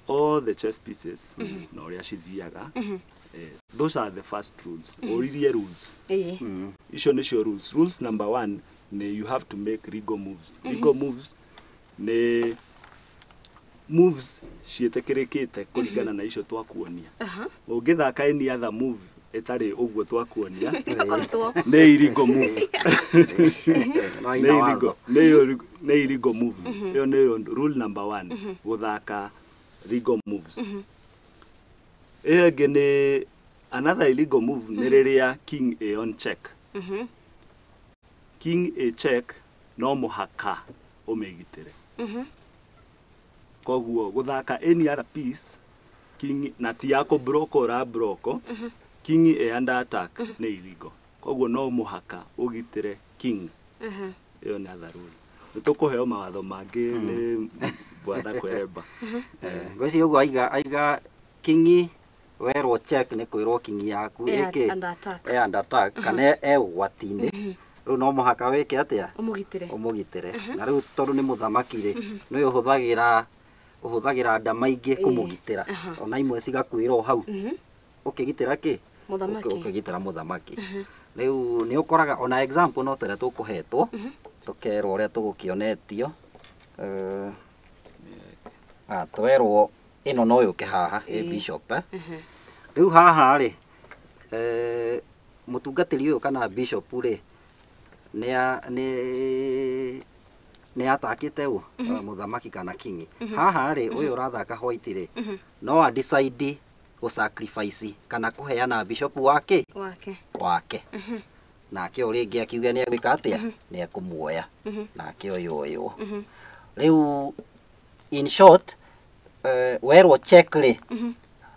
all the chess pieces na uria cithiaga those are the first rules oririe rules icio nicio rules number 1 ni you have to make regal moves ni moves cietekirikite kuringana na icio twakuonia ungithaka any other move etari uguo twakuonia ne irigo move ne irigo move yo ne rule number 1 guthaka regal moves egene another illegal move ni riria king a on check king a check no muhaka umegitire koguo guthaka any other piece king na ti yako broko king e under attack ni illegal koguo no muhaka ugitire king iyo ni other rule nitukuheo mawatho mangi ni bwatha kwereba gweci uguo aiga king werwo check ni kwirwo king yaku iki under attack kana ugwatine riu no muhaka wike atia umugitire na riu tondu ni muthamaki ri no uhuthagira nda maingi kumugitira ona imwe cigakwira hau ukigitira ki ukigitira muthamaki riu ni ukoraga ona example no tere tukuhetwo tukerwo uria tugukionetio twerwo ino no yuke haha bishop riu haha ri mutungatiri uyu kana bishop ri ni atakite u muthamaki kana king haha ri uyu rathaka white ri no a decide go sacrifice kana kuheana bishop wake nake uringi akiuga ni agwika atia ni akumuoya nake uyu riu in short werwo check ri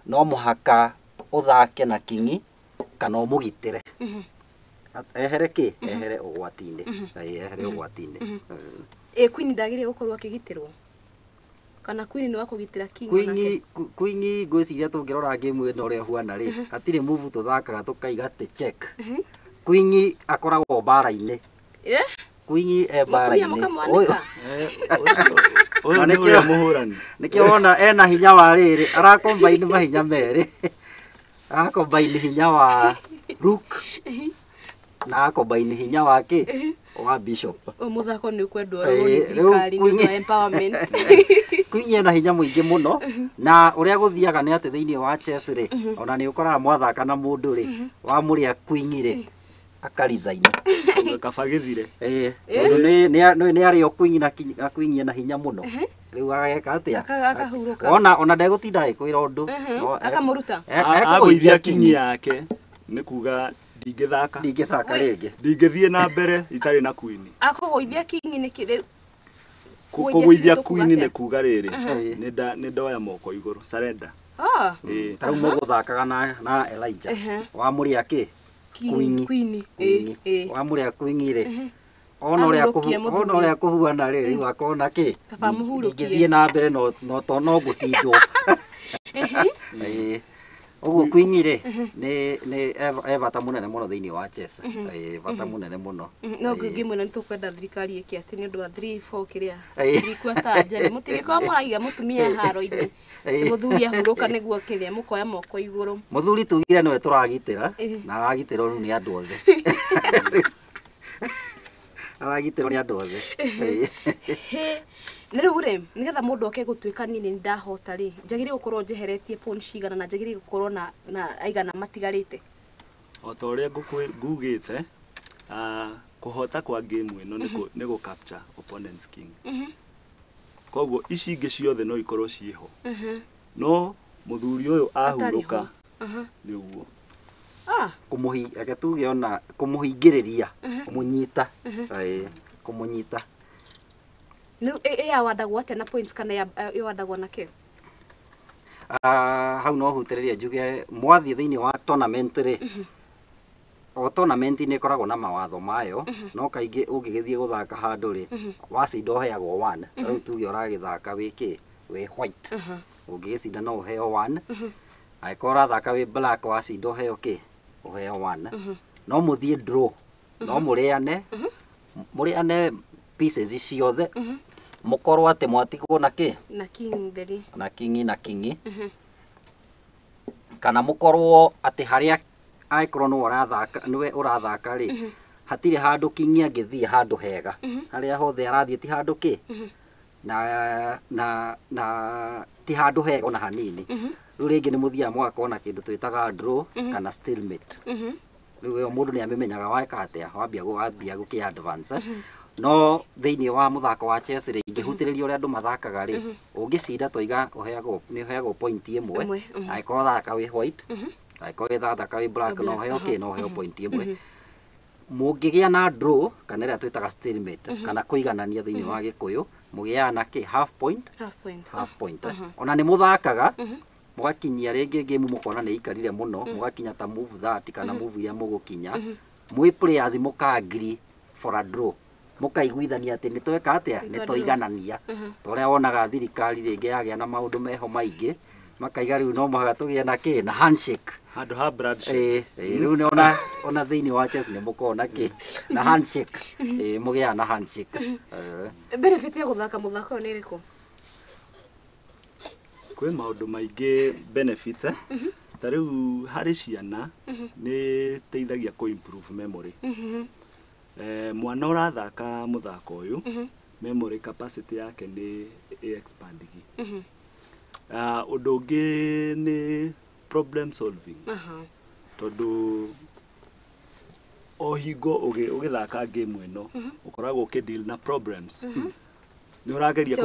no muhaka uthake na king kana umugitire ehere ki ehere ugwatine ehere ugwatine queen ndagire gukorwo akigitirwo kana queen ni wakugitira king queen ngwiciria tungirora game ino ria huana ri atire move tuthakaga tukaiga te check queen akoragwo bara-ini queen bara-ini oyo ni uria muhurani nikio wona ena hinya wa riri arakombaini mahinya meri arakombaini hinya wa rook na akombaini hinya wake wa bishop muthako ni kwendwo thirikari ni empowerment kwinye na hinya muingi muno na uria guthiaga ni ati thiini wa chess ri ona ni ukoraga mwathaka na mundu ri wa muria queen ri akarizaina kabagithire ni ari o queen na queen na hinya muno riu ageka atia akahuruka ona ndegutinda akwira undu akamuruta agwithia king yake ni kuga ndingithaka ringi ndingithie na mbere itari na queen akugwithia king ni kire kugwithia queen nĩ kuga rĩrĩ nĩ ndoya moko igũrũ surrender. Tarau mũgũthakaga na Elijah wa mũrĩ akĩ queen wa mũrĩ queen rĩ ona ũrĩa kũhuana rĩ rĩu akona kĩ ingĩthiĩ na mbere no ngũcindwo. Ũguo queen rĩ nĩ bata mũnene mũno thĩinĩ wa chess, bata mũnene mũno. No ngĩmwĩra nĩ tũkwenda thirikari ĩke atĩ nĩ ũndũ wa 3-4 kĩrĩa thirikwa njari mũtirĩkorwo mũraiga mũtumia haro-inĩ mũthuri ahurũka nĩguo kĩrĩa mũkoya moko igũrũ. Mũthuri tugire nĩwe tũragitĩra na aragitĩrwo rĩu nĩ andũ othe. Aragitĩrwo nĩ andũ othe. Nĩ rĩu rĩ nĩgetha mũndũ oke gũtuĩka niĩ nĩ ndahota rĩ njagĩrĩire gũkorwo njeheretie pawn cigana na njagĩrĩire gũkorwo na aigana matigarĩte. O ta ũrĩa ngugĩte kũhota kwa game ĩno nĩ gũ capture opponent's king. Koguo ici ingĩ ciothe no ikorwo ciĩho no mũthuri ũyũ ahurũka nĩguo kũmũhinga tuge ona kũmũhingĩrĩria kũmũnyita kũmũnyita. Rĩu yawandagwo atĩa na points kana yawandagwo na kĩ? Hau no hutĩrĩria njuge mwathiĩ thĩinĩ wa tournament rĩ o tournament nĩ ĩkoragwo na mawatho mayo no kaingĩ ũngĩgĩthiĩ gũthaka handũ rĩ wacinda ũheagwo 1. Rĩu tuge ũragĩthaka wĩ white ũngĩgĩcinda no ũheo 1. Angĩkorwo ũrathaka wĩ black wacinda ũheo kĩ ũheo 1. No mũthiĩ draw no mũrĩane pieces ciothe mũkorwo atĩ mwatigwo na kĩ na king theri na king kana mũkorwo atĩ harĩa angĩkorwo nĩwe ũrathaka rĩ hatirĩ handũ king angĩthiĩ handũ hega harĩa hothe arathiĩ ti handũ kĩ na ti handũ hega ona hanini. Rĩu rĩngĩ nĩ mũthiaga mũgakona kĩndũ twĩtaga draw kana stalemate. Rĩu ĩyo mũndũ nĩ amĩmenyaga weka atĩa wambia gũkĩ advance. No thĩinĩ wa mũthako wa chess rĩ ingĩhutĩrĩria ũrĩa andũ mathakaga rĩ ũngĩcinda twiga nĩ ũheagwo point ĩmwe. Angĩkorwo thaka wĩ white angĩkorwo thaka wĩ black no ũheo kĩ no ũheo point ĩmwe. Mũngĩgĩa na draw kana ĩrĩa twĩtaga stalemate kana kũiganania thĩinĩ wa Gĩkũyũ mũgĩaga na kĩ half point. Ona nĩ mũthakaga mũgakinyia rĩngĩ game mũkona nĩ ikarire mũno mũgakinya ta move 30 kana move iria mũgũkinya mwĩ players mũka-agree for a draw mũkaiguithania atĩ nĩtweka atĩa nĩtũiganania. Ta ũrĩa wonaga thirikari rĩngĩ yagĩa na maũndũ meho maingĩ makaiga rĩu no mũhaka tũgĩe na kĩ na handshake handũ ha bloodshed. Rĩu nĩ ona thĩinĩ wa chess nĩ mũkoragwo na kĩ na handshake mũgĩaga na handshake. Benefit ya gũthaka mũthako nĩ ĩrĩkũ? Kwĩ maũndũ maingĩ benefit ta rĩu harĩ ciana nĩ teithagia kũ improve memory. Mwana ũrathaka mũthako ũyũ memory capacity yake nĩ expandigi. Ũndũ ũngĩ nĩ problem solving tondũ o hingo ũgĩthaka game ĩno ũkoragwo ũkĩdeal na problems. Nĩ ũrageria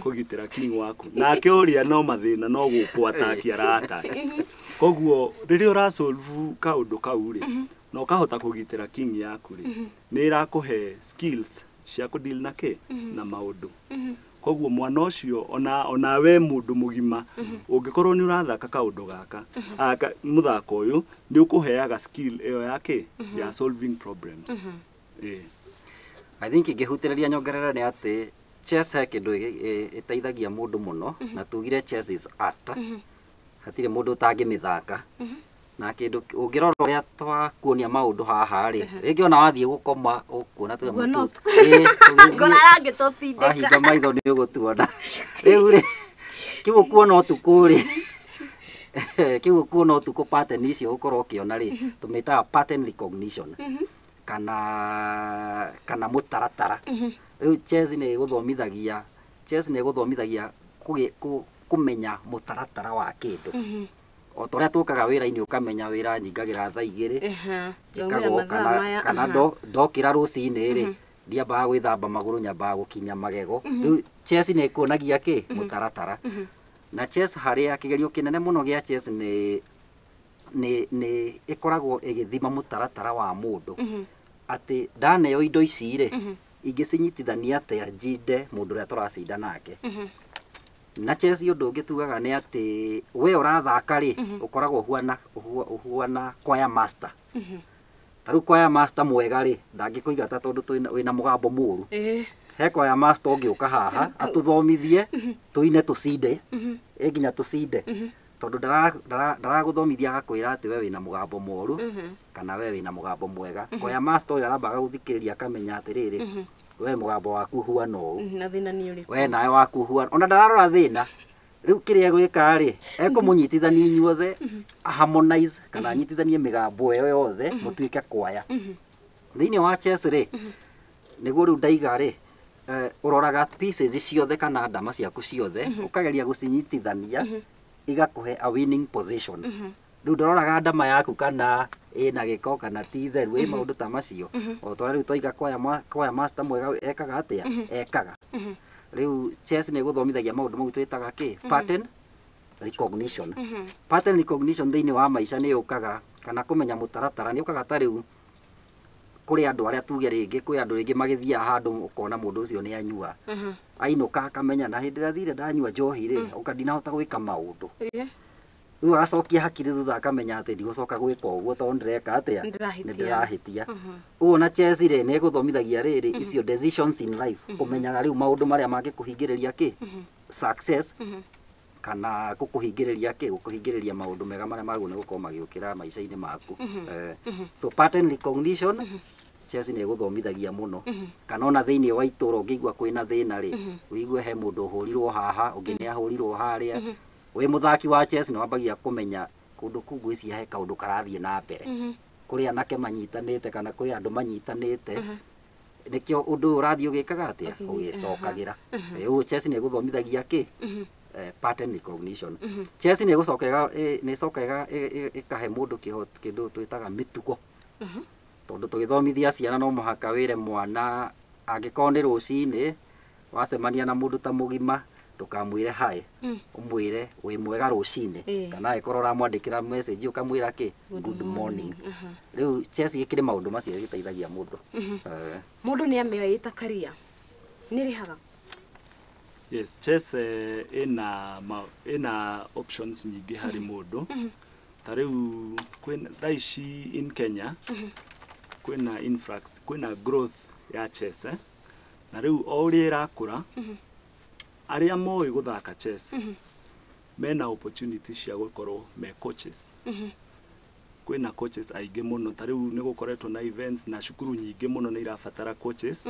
kũgitĩra king waku nake ũrĩa no mathĩna no gũkũ ataki arataki. Koguo rĩrĩa ũrasolve kaũndũ kau rĩ na ũkahota kũgitĩra king yaku rĩ nĩ ĩrakũhe skills cia kũdeal na kĩ na maũndũ. Koguo mwana ũcio ona we mũndũ mũgima ũngĩkorwo nĩ ũrathaka kaũndũ gaka mũthako ũyũ nĩ ũkũheaga skill ĩyo ya kĩ ya solving problems. I think ingĩhutĩrĩria nyongerera nĩ atĩ chess he kĩndũ ĩteithagia mũndũ mũno na tugire chess is art. Hatirĩ mũndũ ũtangĩmĩthaka na kĩndũ ũngĩrora ũrĩa twakuonia maũndũ haha rĩ rĩngĩ ona wathiĩ gũkoma ũkuona tuge mũtu wahinga maitho nĩ ũgũtuona. Rĩu rĩ kiugo kuona ũtukũ rĩ kiugo kuona ũtukũ pattern icio ũkorwo ũkĩona rĩ tũmĩtaga pattern recognition kana mũtaratara. Rĩu chess nĩ ĩgũthomithagia kũmenya mũtaratara wa kĩndũ. O ta ũrĩa tũkaga wĩra-inĩ ũkamenya wĩra nyingagĩra thaa 2 njĩkagwo kana ndokĩra rũcinĩ rĩ ndiambaga gwĩthamba magũrũ nyambaga gũkinya magego. Rĩu chess nĩ ĩkuonagia kĩ mũtaratara na chess harĩa kĩgerio kĩnene mũno gĩa chess nĩ ĩkoragwo ĩgĩthima mũtaratara wa mũndũ atĩ ndaneo indo ici rĩ ingĩcinyitithania atĩa njinde mũndũ ũrĩa tũracinda nake na chess ũndũ ũngĩ tugaga nĩ atĩ we ũrathaka rĩ ũkoragwo ũhuana choir master tarĩu choir master mwega rĩ ndangĩkũigata tondũ wĩna mũgambo mũũru he choir master ũngĩũka haha atũthomithie tũine tũcinde nginya tũcinde tondũ ndaragũthomithia agakwĩra atĩ we wĩna mũgambo mũũru kana we wĩna mũgambo mwega choir master ũyũ arambaga gũthikĩrĩria akamenya atĩrĩrĩ we mũgambo waku huana ũũ na thĩna nĩ ũrĩkũ we nawe waku huana ona ndararora thĩna rĩu kĩrĩa gwĩka rĩ ekũmũnyitithania inyuothe harmonize kana anyitithanie mĩgambo ĩyo yothe mũtuĩke kwaya thĩinĩ wa chess rĩ nĩguo rĩu ndaiga rĩ ũroraga pieces ciothe kana ndama ciaku ciothe ũkageria gũcinyitithania igakũhe a winning position rĩu ndoraga ndama yaku kana ĩna gĩko kana ti theru ĩ maũndũ ta macio o twa rĩu twaiga choir master mwega ekaga atĩa ekaga rĩu chess nĩ gũthomithagia maũndũ mau twĩtaga kĩ pattern recognition pattern recognition thĩinĩ wa maica nĩ ũkaga kana kũmenya mũtaratara nĩ ũkaga ta rĩu kũrĩ andũ arĩa tuge rĩngĩ kwĩ andũ rĩngĩ magĩthiaga handũ ũkona mũndũ ũcio nĩ anyua ainũka akamenya na hĩndĩ ĩrĩa thire ndanyua njohi rĩ ũkandinahota gwĩka maũndũ rĩu agacokia hakiri thutha akamenya atĩ ndigũcoka gwĩka ũguo tondũ ndĩreka atĩa nĩ ndĩrahĩtia ũguo na chess rĩ nĩ gũthomithagia rĩrĩ icio decisions in life kũmenyaga rĩu maũndũ marĩa mangĩkũhingĩrĩria kĩ success kana gũkũhingĩrĩria kĩ gũkũhingĩrĩria maũndũ mega marĩa magũnĩ gũkorwo magĩũkĩra maica-inĩ maku so pattern recognition chess nĩ gũthomithagia mũno kana ona thĩinĩ wa itũũra ũngĩigua kwĩna thĩna rĩ ũigue he mũndũ ũhũrirwo haha ũngĩ nĩ ahũrirwo harĩa wĩ mũthaki wa chess nĩ wambagia kũmenya kũndũ kũu gwĩcia he kaũndũ karathiĩ na mbere kũrĩ anake manyitanĩte kana kũrĩ andũ manyitanĩte nĩkĩo ũndũ ũyũ ũrathiĩ ũgĩkaga atĩa ũgĩcokagĩra ũguo chess nĩ gũthomithagia kĩ pattern recognition chess nĩ ĩcokaga ĩkahe mũndũ kĩndũ twĩtaga mĩtugo tondũ tũgĩthomithia ciana no mũhaka wĩre mwana angĩkorwo nĩ rũcinĩ wacemania na mũndũ ta mũgima ndũkamwĩre haĩ ũmwĩre wĩ mwega rũcinĩ kana angĩkorwo ũramwandĩkĩra message ũkamwĩra kĩ good morning rĩu chess gĩkĩrĩ maũndũ macio gĩteithagia mũndũ mũndũ nĩ amĩoya ĩta career nĩ rĩhaga yes chess ina options nyingĩ harĩ mũndũ ta rĩu kwĩna thaici in Kenya kwĩna influx kwĩna growth ya chess na rĩu o ũrĩa ĩrakũra arĩa moĩ gũthaka chess mena opportunity cia gũkorwo me coaches kwĩna coaches aingĩ mũno ta rĩu nĩ gũkoretwo na events na cukuru nyingĩ mũno nĩ irabatara coaches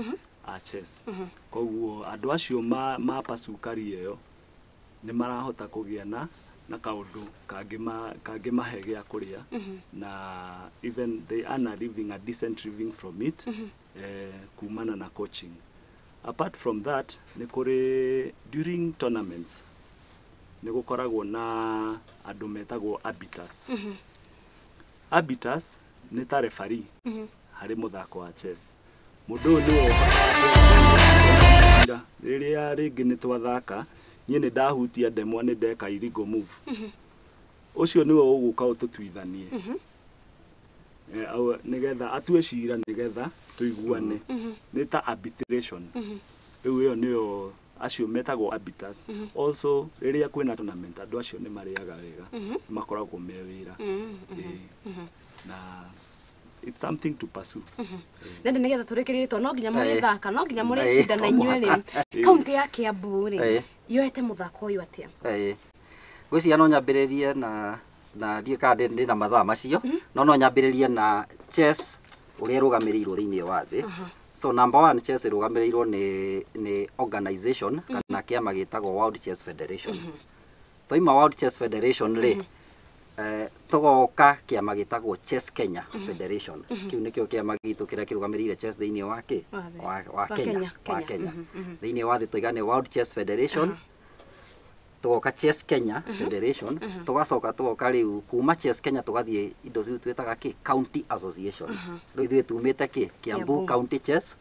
a chess koguo andũ acio mapasu career ĩyo nĩ marahota kũgĩa na kaũndũ kangĩmahe gĩa kũrĩa na even they earn a living, a decent living from it kumana na coaching. Apart from that nĩ kũrĩ during tournaments nĩ gũkoragwo na andũ metagwo arbiters arbiters nĩ ta referee harĩ mũthako wa chess mũndũ ũyũ nĩ rĩrĩa rĩngĩ nĩ twathaka niĩ nĩ ndahutia ndemwa nĩ ndeka illegal move ũcio nĩwe ũgũka ũtũtuithanie nĩgetha atue cira nĩgetha tũiguane nĩ ta arbitration rĩu ĩyo nĩyo acio metagwo arbiters also rĩrĩa kwĩna tournament andũ acio nĩ marĩaga wega makoragwo me wĩra na it's something to pursue nende nĩgetha tũrĩkĩrĩtwo no nginya mũrĩthaka no nginya mũrĩcindana inyuĩ rĩ kaunti ya Kiambu rĩ yoete mũthako ũyũ atĩa gwĩciria no nyambĩrĩrie na ndiĩ kana ndĩ na mathaa macio no nyambĩrĩrie na chess ũrĩa rũgamĩrĩirwo thĩinĩ wa thĩ so number 1 chess rũgamĩrĩirwo nĩ organization kana kĩama gĩtagwo World Chess Federation toima World Chess Federation rĩ tũgoka kĩama gĩtagwo Chess Kenya Federation kĩu nĩkĩo kĩama gitũ kĩrĩa kĩrũgamĩrĩire chess thĩinĩ wa Kenya thĩinĩ wa thĩ tũiga nĩ World Chess Federation tũgoka Chess Kenya Federation tũgacoka tũgoka rĩu kuma Chess Kenya tũgathiĩ indo ciu twĩtaga kĩ County Association rĩu ithuĩ tumĩte kĩ Kiambu County Chess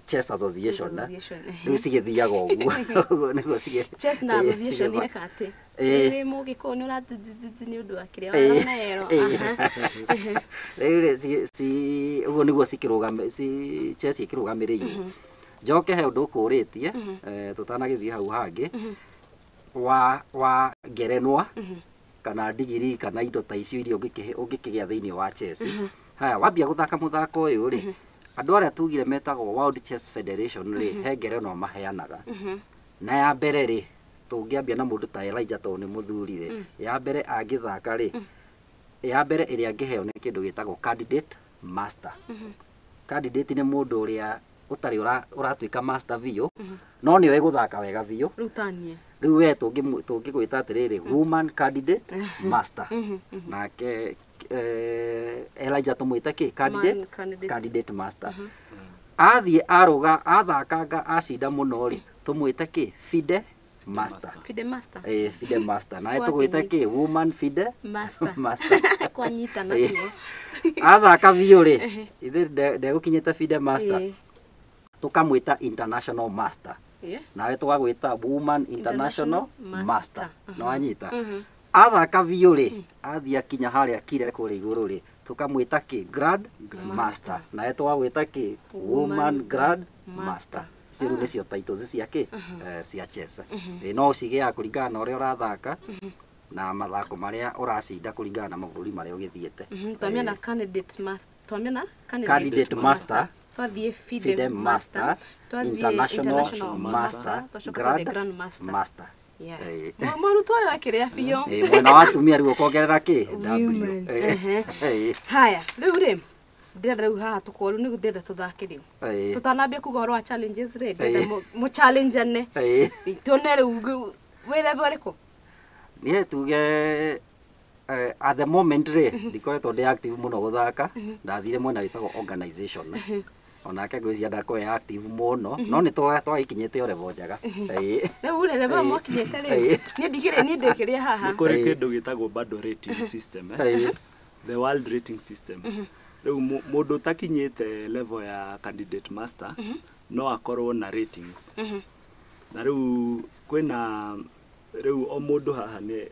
Chess Association riu cigithiaga uguo niguo cige Chess na association ni kati ni mugiko ni urati ni undu akire wana yero riu uguo niguo chess ikirugamirirwo njoke he undu kuritie tutanagithie hau hangi wa ngerenwa kana digiri kana indo ta icio iria ungikigia thiini wa chess haya wambia guthaka muthako uyu ri andu aria tugire metagwo World Chess Federation ri he ngerenwa maheanaga na ya mbere ri tungiambia na mundu ta Elijah to ni muthuri ri ya mbere angithaka ri ya mbere iria angiheo ni kindu gitagwo candidate master candidate ni mundu uria utari uratuika master biu no ni we guthaka wega biu rutanie riu we tungigwita atiriri woman candidate master nake Elijah tumwite ki candidate master athie aruga athakanga acinda muno ri tumwite ki FIDE master FIDE master nae tugwite ki woman FIDE master kwanyita na kiyo athaka biu ri ithe ndegukinyite FIDE master tukamwita international master nawe twagwita woman international master no anyita athaka biu ri athia kinya haria kire kuri iguru ri tukamwita ki grand master nawe twagwita ki woman grand master ciru nicio titles cia ki cia chess no cigea kuringana na uria urathaka na mathako maria uracinda kuringana na maburi maria ugithiete twamia na candidate master twathie FIDE master international master grand master Maruto yo akiria biyo mwena wa atumia riu kuongerera ki haya riu ri ndenda riu haha tukoru ni ndenda tuthake riu tutanambia kuga horo wa challenges ri ndenda mu challenge ne tuone riu wira bariko ni tuge at the moment ri ndikoretwo ndi active muno guthaka ndathire mwena witagwo organization onake ngwiciria ndakoe active muno no ni twagikinyite o level njaga riu ri level mwakinyite ri ni ndikiria haha kuri kindu gitagwo bado rating system the world rating system riu mundu takinyite level ya candidate master no akorwo na ratings na riu kwina riu o mundu haha ni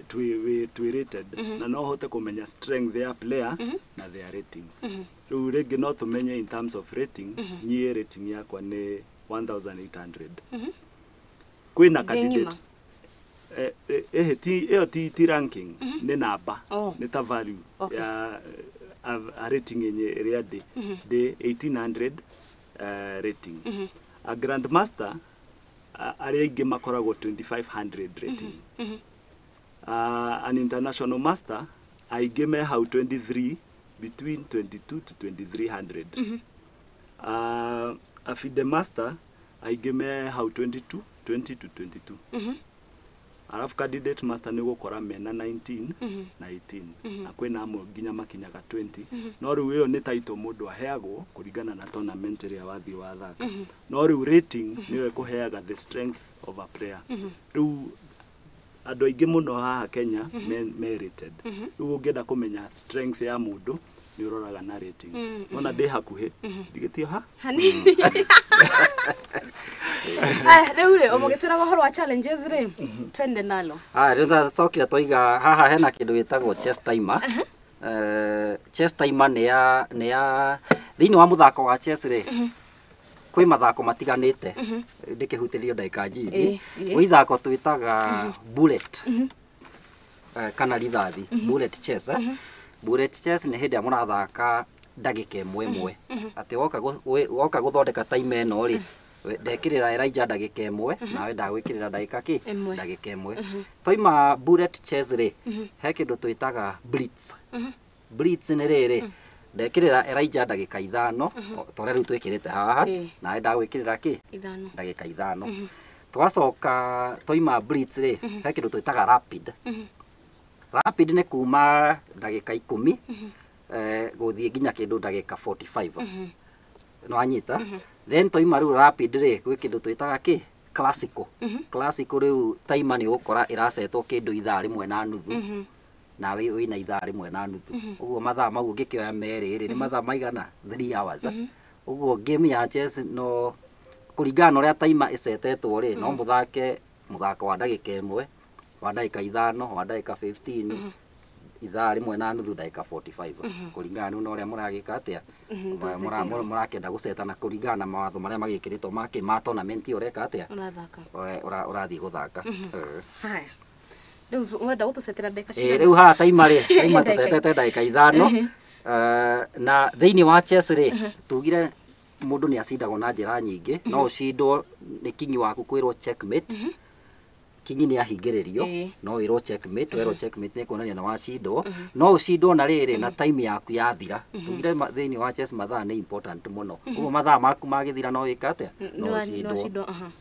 twi rated na no hote kumenya strength ya player na their ratings riu ringi no tumenye in terms of rating nyie rating yakwa ni 1800 kwina candidate eo ti ranking ni namba ni ta value ya a rating yenye area de 1800 rating a grandmaster aria ingi makoragwo 2500 rating an international master aingi me hau 23 between 22 to 2300 a FIDE master aingi me hau 20 to 22 alafu candidate master ni gukora mena 19 na 18 akwena amwe nginya makinyaga 20 no riu iyo ni title mundu aheagwo kuringana na tournament ria wathi wa thaka no riu rating niwe kuheaga the strength of a player riu andu aingi muno haha Kenya merited riu ungienda kumenya strength ya mundu ni uroraga na rating ona ndi hakuhi ndigitio ha riu ri omugituraga horo wa challenges ri twende nalo riu thacokire twiga haha hena kindu gitagwo chess timer chess timer ni ya thiini wa muthako wa chess ri kwi mathako matiganite ndikihutirio ndagika nyingi wi thako twitaga bullet kana rithathi bullet chess bullet chess ni hindi murathaka ndagika imwe ati woka guthondeka time eno ri ndekirira Elijah ndagika imwe nawe ndagwikirira ndagika ki ndagika imwe toima bullet chess ri he kindu twitaga blitz blitz ni riri ndekirira Elijah ndagika 5 tore riu twikirite haha nawe ndagwikirira ki ndagika 5 twacoka toima blitz ri he kindu twitaga rapid rapid ni kuma ndagika 10 guthie nginya kindu ndagika 45 no anyita then toima riu rapid ri gwi kindu twitaga ki classical riu timer ni gukora irasetwo kindu ithaa rimwe na nuthu nawe wina ithaa rimwe na nuthu uguo mathaa mau ngikioya meri ri ni mathaa maigana 3 hours uguo game ya chess no kuringana na uria taima icetetwo ri no muthake muthako wa ndagika imwe wa ndagika 5 wa ndagika 15 ithaa rimwe na nuthu ndagika 45 kuringana na uria muragika atia murakenda gucetana kuringana na mawatho maria magikiritwo ma tournament ureka atia urathii guthaka haya urenda gutucetera ndagika cigana riu ha taima tucetete ndagika 5 na thiini wa chess ri tugire mundu ni acindagwo na njira nyingi no ucindwo ni kingi waku kwirwo checkmate kingi ni ahingiririo no wirwo checkmate wirwo checkmate ni kuonania na wacindwo no ucindwo na riri na time yaku yathira tugire thiini wa chess mathaa ni important muno uguo mathaa maku magithira no wika atia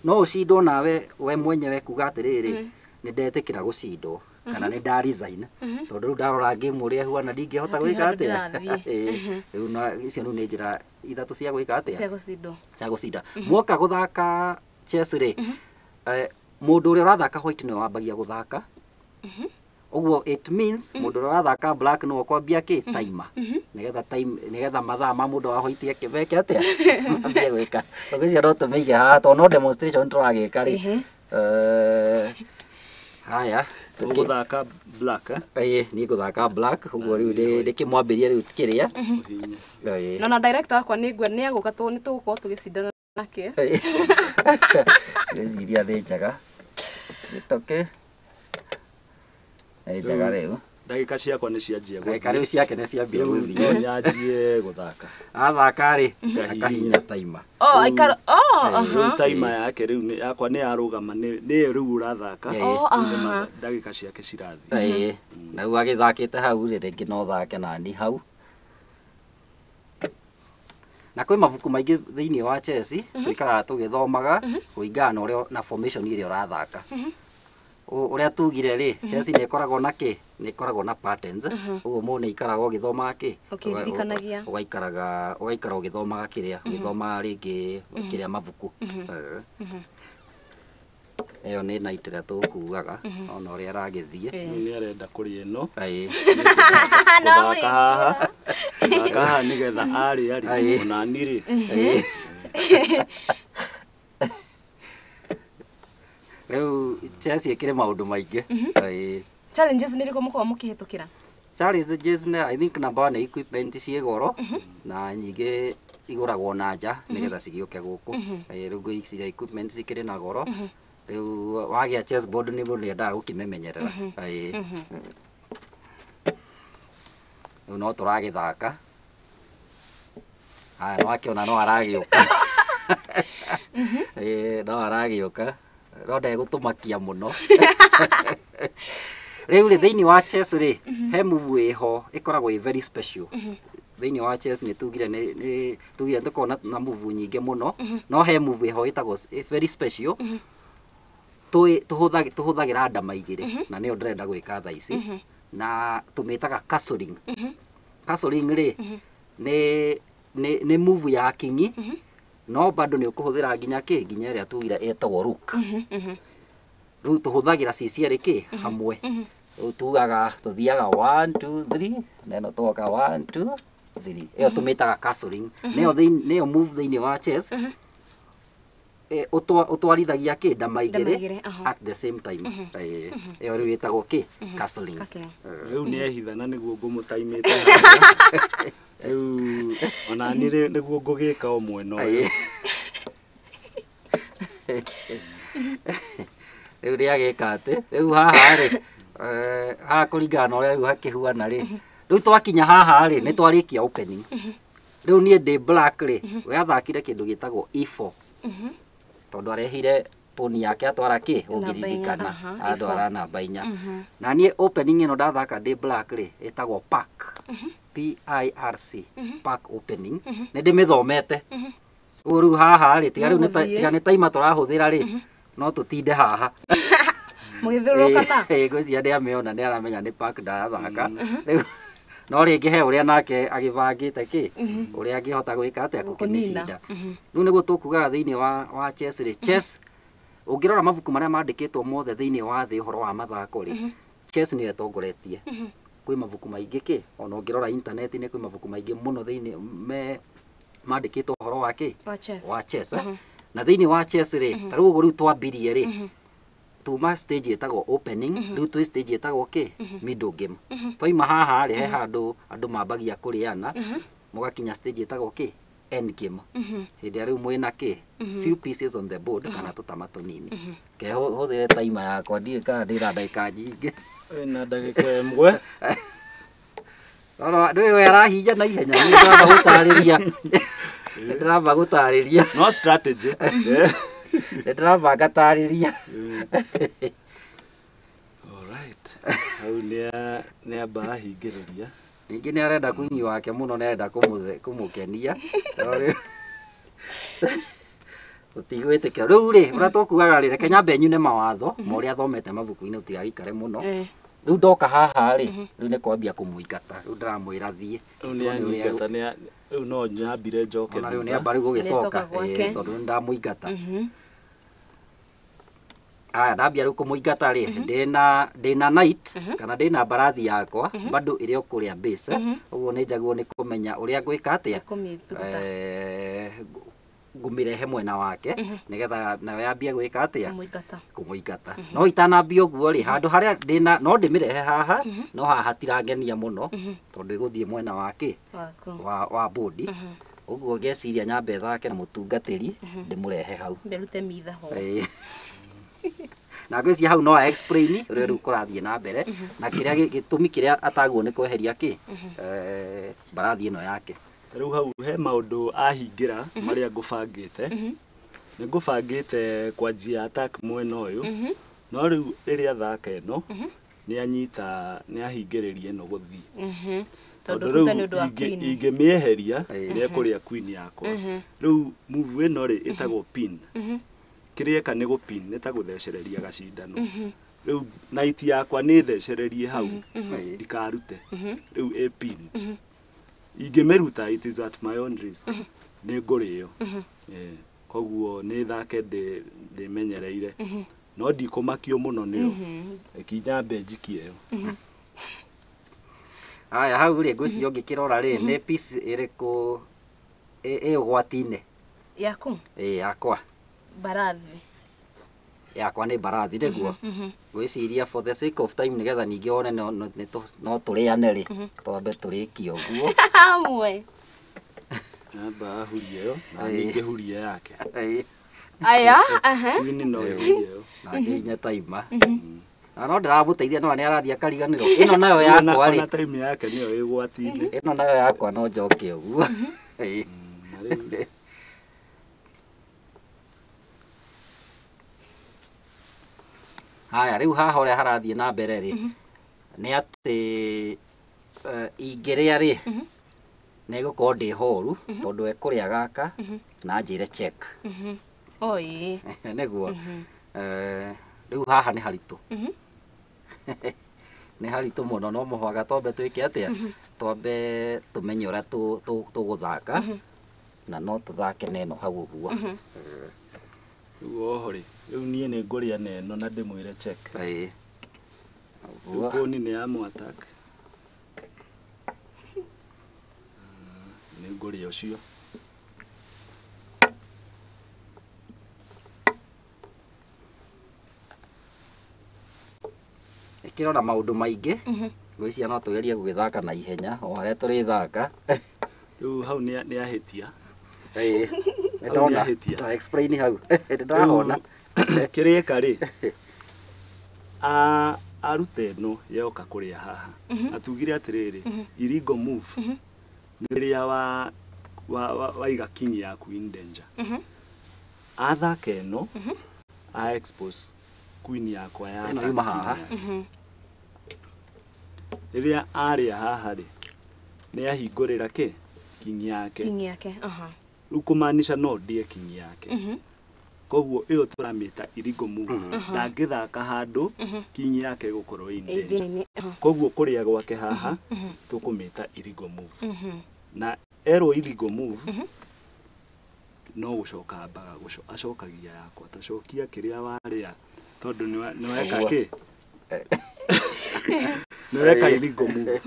no ucindwo nawe we mwenyewe kuga atiriri ni ndetikira gucindwo kana ni nda resign tondu riu ndarora game uria huana ndingihota gwika atia riu na icio ni njira ithatu cia gwika atia cia gucinda mwoka guthaka chess ri mundu uria urathaka white ni wambagia guthaka uguo it means mundu uria urathaka black no kwambia ki timer nigetha mathaa ma mundu wa white akiveke atia ambie gwika uguo no tumeige haha to no demonstration turagika ri haya guthaka black ni guthaka black uguo riu ndikimwambiria riu kiria na director wakwa ni ngwe ni aguka tu ni tugukorwo tugicindana nake niciria thi njaga gitoke njaga riu ndagika ciakwa ni cianjia ndagika riu ciake ni ciambia guthie nyanjie guthaka athaka ri akahinya taima taima yake riu yakwa ni yarugama ni riu urathaka ndagika ciake cirathi na riu agithakite hau ri ringi no thake nani hau na kwi mabuku maingi thiini wa chess twikaraga tugithomaga kuringana uria na formation iria urathaka uria tugire ri chess ni ikoragwo na ki ni ikoragwo na patterns uguo mu ni ikaraga ugithomaga ki ugaikara ugithomaga kiria ugithoma ringi kiria mabuku iyo ni night ria tukugaga ona uria aragithie ni arenda kuri ino guthaka haha nigetha ari ona niri riu chess ikire maundu maingi challenges ni riko muko mukihitukira challenges ne I think number 1 equipment cie goro na nyingi iguragwo na nja nigetha cigioke guku riu cia equipment cikire na goro riu wagia chess board ni mundu endaga gukimemenyerera riu no turagithaka haya no akiona no aragiuka no aragiuka no ndegutumakia muno riu ri thiini wa chess ri he move iho ikoragwo very special thiini wa chess ni tugire ni tugire tukona na move nyingi muno no he move iho itagwo very special tuhuthagira ndama igiri na niyo ndirenda gwika thaa ici na tumitaga castling ri ni move ya kingi no bado ni ukuhuthira nginya iria tugira etagwo rook riu tuhuthagira ciciari ki hamwe riu tugaga tuthiaga 1 2 3 neno twoka 1 2 3 iyo tumitaga castling niyo move thiini wa chess utwarithagia ki ndama igiri at the same time iyo riu itagwo ki castling riu ni ehithana niguo ngumutaimite riu ona ni niguo ngugika o mwena uyu riu ria gika ati riu haha ri ha kuringana uria riu hakihuana ri riu twakinya haha ri ni twarikia opening riu nie ndi black ri we athakire kindu gitagwo e4 tondu arehire poni yake atwara ki ugiririkana atwara namba 4 na nie opening ino ndathaka ndi black ri itagwo pack PIRC pack opening ni ndimithomete uru haha ri tiga ni taima turahuthira ri no tutinde haha mugithuruka ta gwiciria ndi ameona ni aramenya ni pack ndathaka no ringi he uria nake agibangite ki uria angihota gwika atia gukinicinda riu niguo tukugaga thiini wa chess ri chess ungirora mabuku maria mandikitwo mothe thiini wa thi uhoro wa mathako ri chess ni etongoretie kwi mabuku maingi ki ona ungirora internet ni kwi mabuku maingi muno thiini mandikitwo uhoro wa ki wa chess na thiini wa chess ri taru uguo riu twambirie ri tuma stage etagwo opening riu twi stage etagwo ki middle game twaima haha ri he handu andu mambagia kuriana mugakinya stage etagwo ki end game hindi riu mwina ki few pieces on the board kana tutama tunini ke huthire timer yakwa ndika ndira ndagika nyingi na ndagika imwe no we arahinya na ihenya ndiramba gutariria ndiramba gutariria no strategy ndiramba gatariria alright au ni amba hingiriria ningi ni arenda kwinyi wake muno ni arenda kumukenia utigwitikia riu ri uria tukugaga ri reke nyambe nyune mawatho ma uria thomete mabuku-ini utigagikare muno riu ndoka haha ri riu ni kwambia kumuingata riu ndiramwira thie riu no nyambire njoke riu ni amba riu gugicoka tondu ndamuingata aya ndambia riu kumuingata ri ndina night kana ndina barathi yakwa bado iri okuria base uguo ni njagwo ni kumenya uria ngwika atia ngumirehe mwena wake nigetha nawe yambie gwika atia kumuingata no itanambia uguo ri handu haria ndina no ndimirehe haha no haha hatirangenia muno tondu iguthie mwena wake wa bodi uguo ngeciria nyambe thake na mutungatiri ndimurehe hau mberute mitha ho na ngwiciria hau no explain uria riu kurathie na mbere na kiria gitumi kiria ataguo ni kweheria ki barathi ino yake riu hau he maundu ahingira maria ngubangite ni ngubangite kwanjia attack mwena uyu no riu riria thaka ino ni anyita ni ahingiririe ino guthii tondu riu ingimieheria ni ekuria queen yakwa riu move ino ri itagwo pin kiria eka ni gupin ni ta guthecereria gacindano riu night yakwa ni thecererie hau ndikarute riu a pin ingimiruta it is at my own risk ni ngurio koguo ni thake ndimenyereire no ndikumakio muno nio ikinya benjiki iyo aya hau ri ngwiciria ngikirora ri ni piece iriku ugwatine yaku yakwa barathi yakwa ni barathi niguo gwiciria for the sake of time nigetha ningi one no turiane ri twambe turikie uguo hamwe namba hurie yo na ningi hurie yake aya ni no yo na nginya timer na no ndiramuteithia no ni arathia kariganiro ino nayo yakwa ri na time yake niyo igwatine ino nayo yakwa no njoke uguo haya riu haha uria harathie na mbere ri ni ati ingiria ri ni gukorwo ndi horu tondu ekuria gaka na njire check oi niguo riu haha ni haritu ni haritu muno no muhwaga twambe twike atia twambe tumenye uria tuguthaka na no tuthake neno hau uguo hori riu nie ni nguria neno na ndimwire check uguo ni amu attack ni nguria ucio ikirora maundu maingi gwiciria no tugerie gwithaka na ihenya o haria turi thaka riu hau ni ahitia ndona explain hau ndona kirika ri arute no yoka kuria haha atugire atiriri irigo move niria wa iga king yaku in danger athake no a expose queen yakwa ya nyuma haha riria aria haha ri ni ahingurira ki king yake riu kumaanisha no ndie king yake koguo iyo turamita irigo move ndangithaka handu king yake gukorwo inde koguo kuria gwake haha tukumita irigo move na ero irigo move no gucoka mbaga acokagia yakwa tacokia kiria waria tondu ni weka ki ni weka irigo move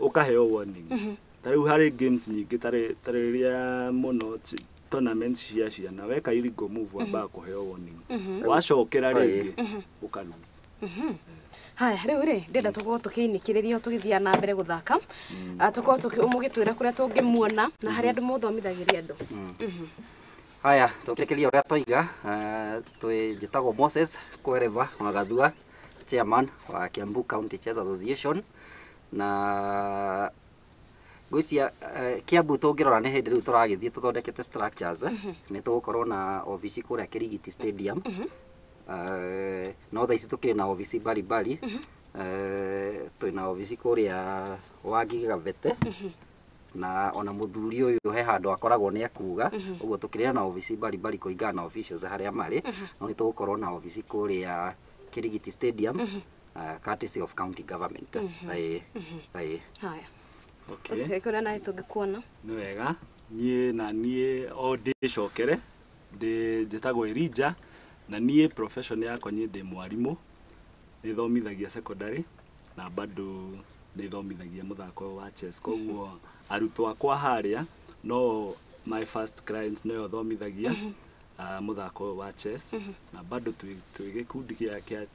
ukaheo warning tariu hari games nyingi tariria muno tournaments cia ciana weka illegal move wamba kuheo warning wacokera ringi ukalose. Haya riu ri ndenda tukorwo tukiinikiririo tugithia na mbere guthaka tukorwo tukimugitwira kuria tungimuona na haria andu muthomithagiria andu. Haya tukirekeria uria toiga njitagwo Moses Kwereva Magathua, chairman wa Kiambu County Chess Association, na gwĩcia Kiambu tũngĩrora nĩ hĩndĩ rĩu tũragĩthiĩ tũthondekete structures nĩ tũgũkorwo na obici kũrĩa Kirigiti Stadium, no thaa ici tũkĩrĩ na obici mbalimbali, twĩna obici kũrĩa Wangige Gavete, na ona muthuri ũyũ he handũ akoragwo nĩ akuga, ũguo tũkĩrĩ na obici mbalimbali kũringana na officials harĩa marĩ, no nĩ tũgũkorwo na obici kũrĩa Kirigiti Stadium, courtesy of county government. Haya. Okay. Kuna na tungikuona. Nĩ wega. Niĩ o ndĩcokere njĩtagwo Elijah, na niĩ profession yakwa niĩ ndĩ mwarimũ, nĩ thomithagia secondary na bado nĩ thomithagia mũthako wa chess. Koguo arutwo akwa harĩa no my first clients nĩo thomithagia mũthako wa chess, na bado twĩ gĩkundi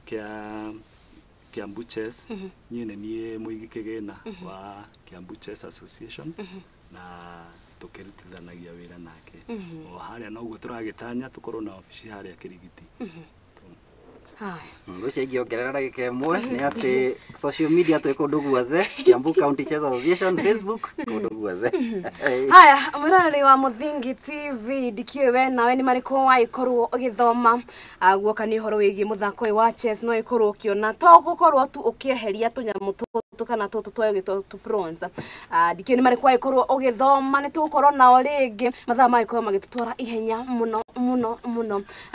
kĩa Kiambu Chess, niĩ nĩ niĩ mũigi kĩgĩna wa Kiambu Chess Association, na tukirutithanagia wĩra nake. O harĩa no guo turagĩtanya tukorwo na obici harĩa Kirigiti. Ngũcia ingĩongerera ndagĩka ĩmwe nĩ atĩ social media twĩ kũndũ guothe, Kiambu County Chess Association, Facebook, kũndũ guothe. Haya, mũrarĩ wa Muthingi TV ndikiwe nawe nĩ marĩkũ waikorwo ũgĩthoma guoka nĩ ũhoro wĩgiĩ mũthako wa chess no ikorwo ũkĩona to gũkorwo tu ũkĩeheria tũnyamũ tũtũ kana tũtũ twagĩtwo tu prawns. Ndikiwe nĩ marĩkũ waikorwo ũgĩthoma nĩ tũgũkorwo nao rĩngĩ mathaa magĩkorwo magĩtũtwara ihenya mũno.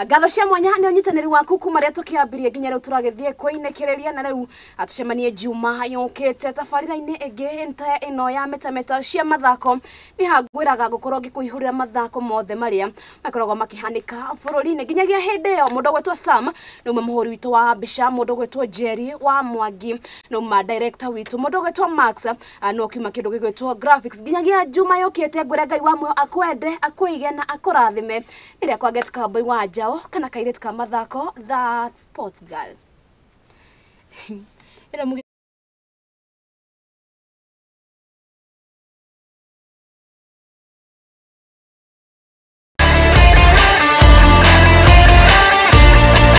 Ngatho cia mwanya nĩ ũnyitanĩri waku kuma rĩrĩa tũkĩambirie nginya rĩu tũragĩthiĩ kwĩinĩkĩrĩria, na rĩu tucemanie Juma yũkĩte tabarĩra-inĩ ĩngĩ ĩno ya metameta cia mathako. Nĩ hangwĩraga gũkorwo ngĩkũihũrĩra mathako mothe marĩa makoragwo makĩhanĩka bũrũri-inĩ nginyagia hĩndĩ ĩyo. Mũndũ gwĩtwo Sam nĩ ũmwe mũhũri witũ wa mbica, mũndũ gwĩtwo Jerry wa Mwangi nĩ ũmwe director witũ, mũndũ gwĩtwo Max no kiuma kĩndũ gĩgwĩtwo graphics. Nginyagia Juma yũkĩte ngwĩra Ngai wa muoyo akwende akũige na akũrathime rĩrĩa kwa Get Cowboy wa Njao kana kairĩtu ka mathako that sports girl.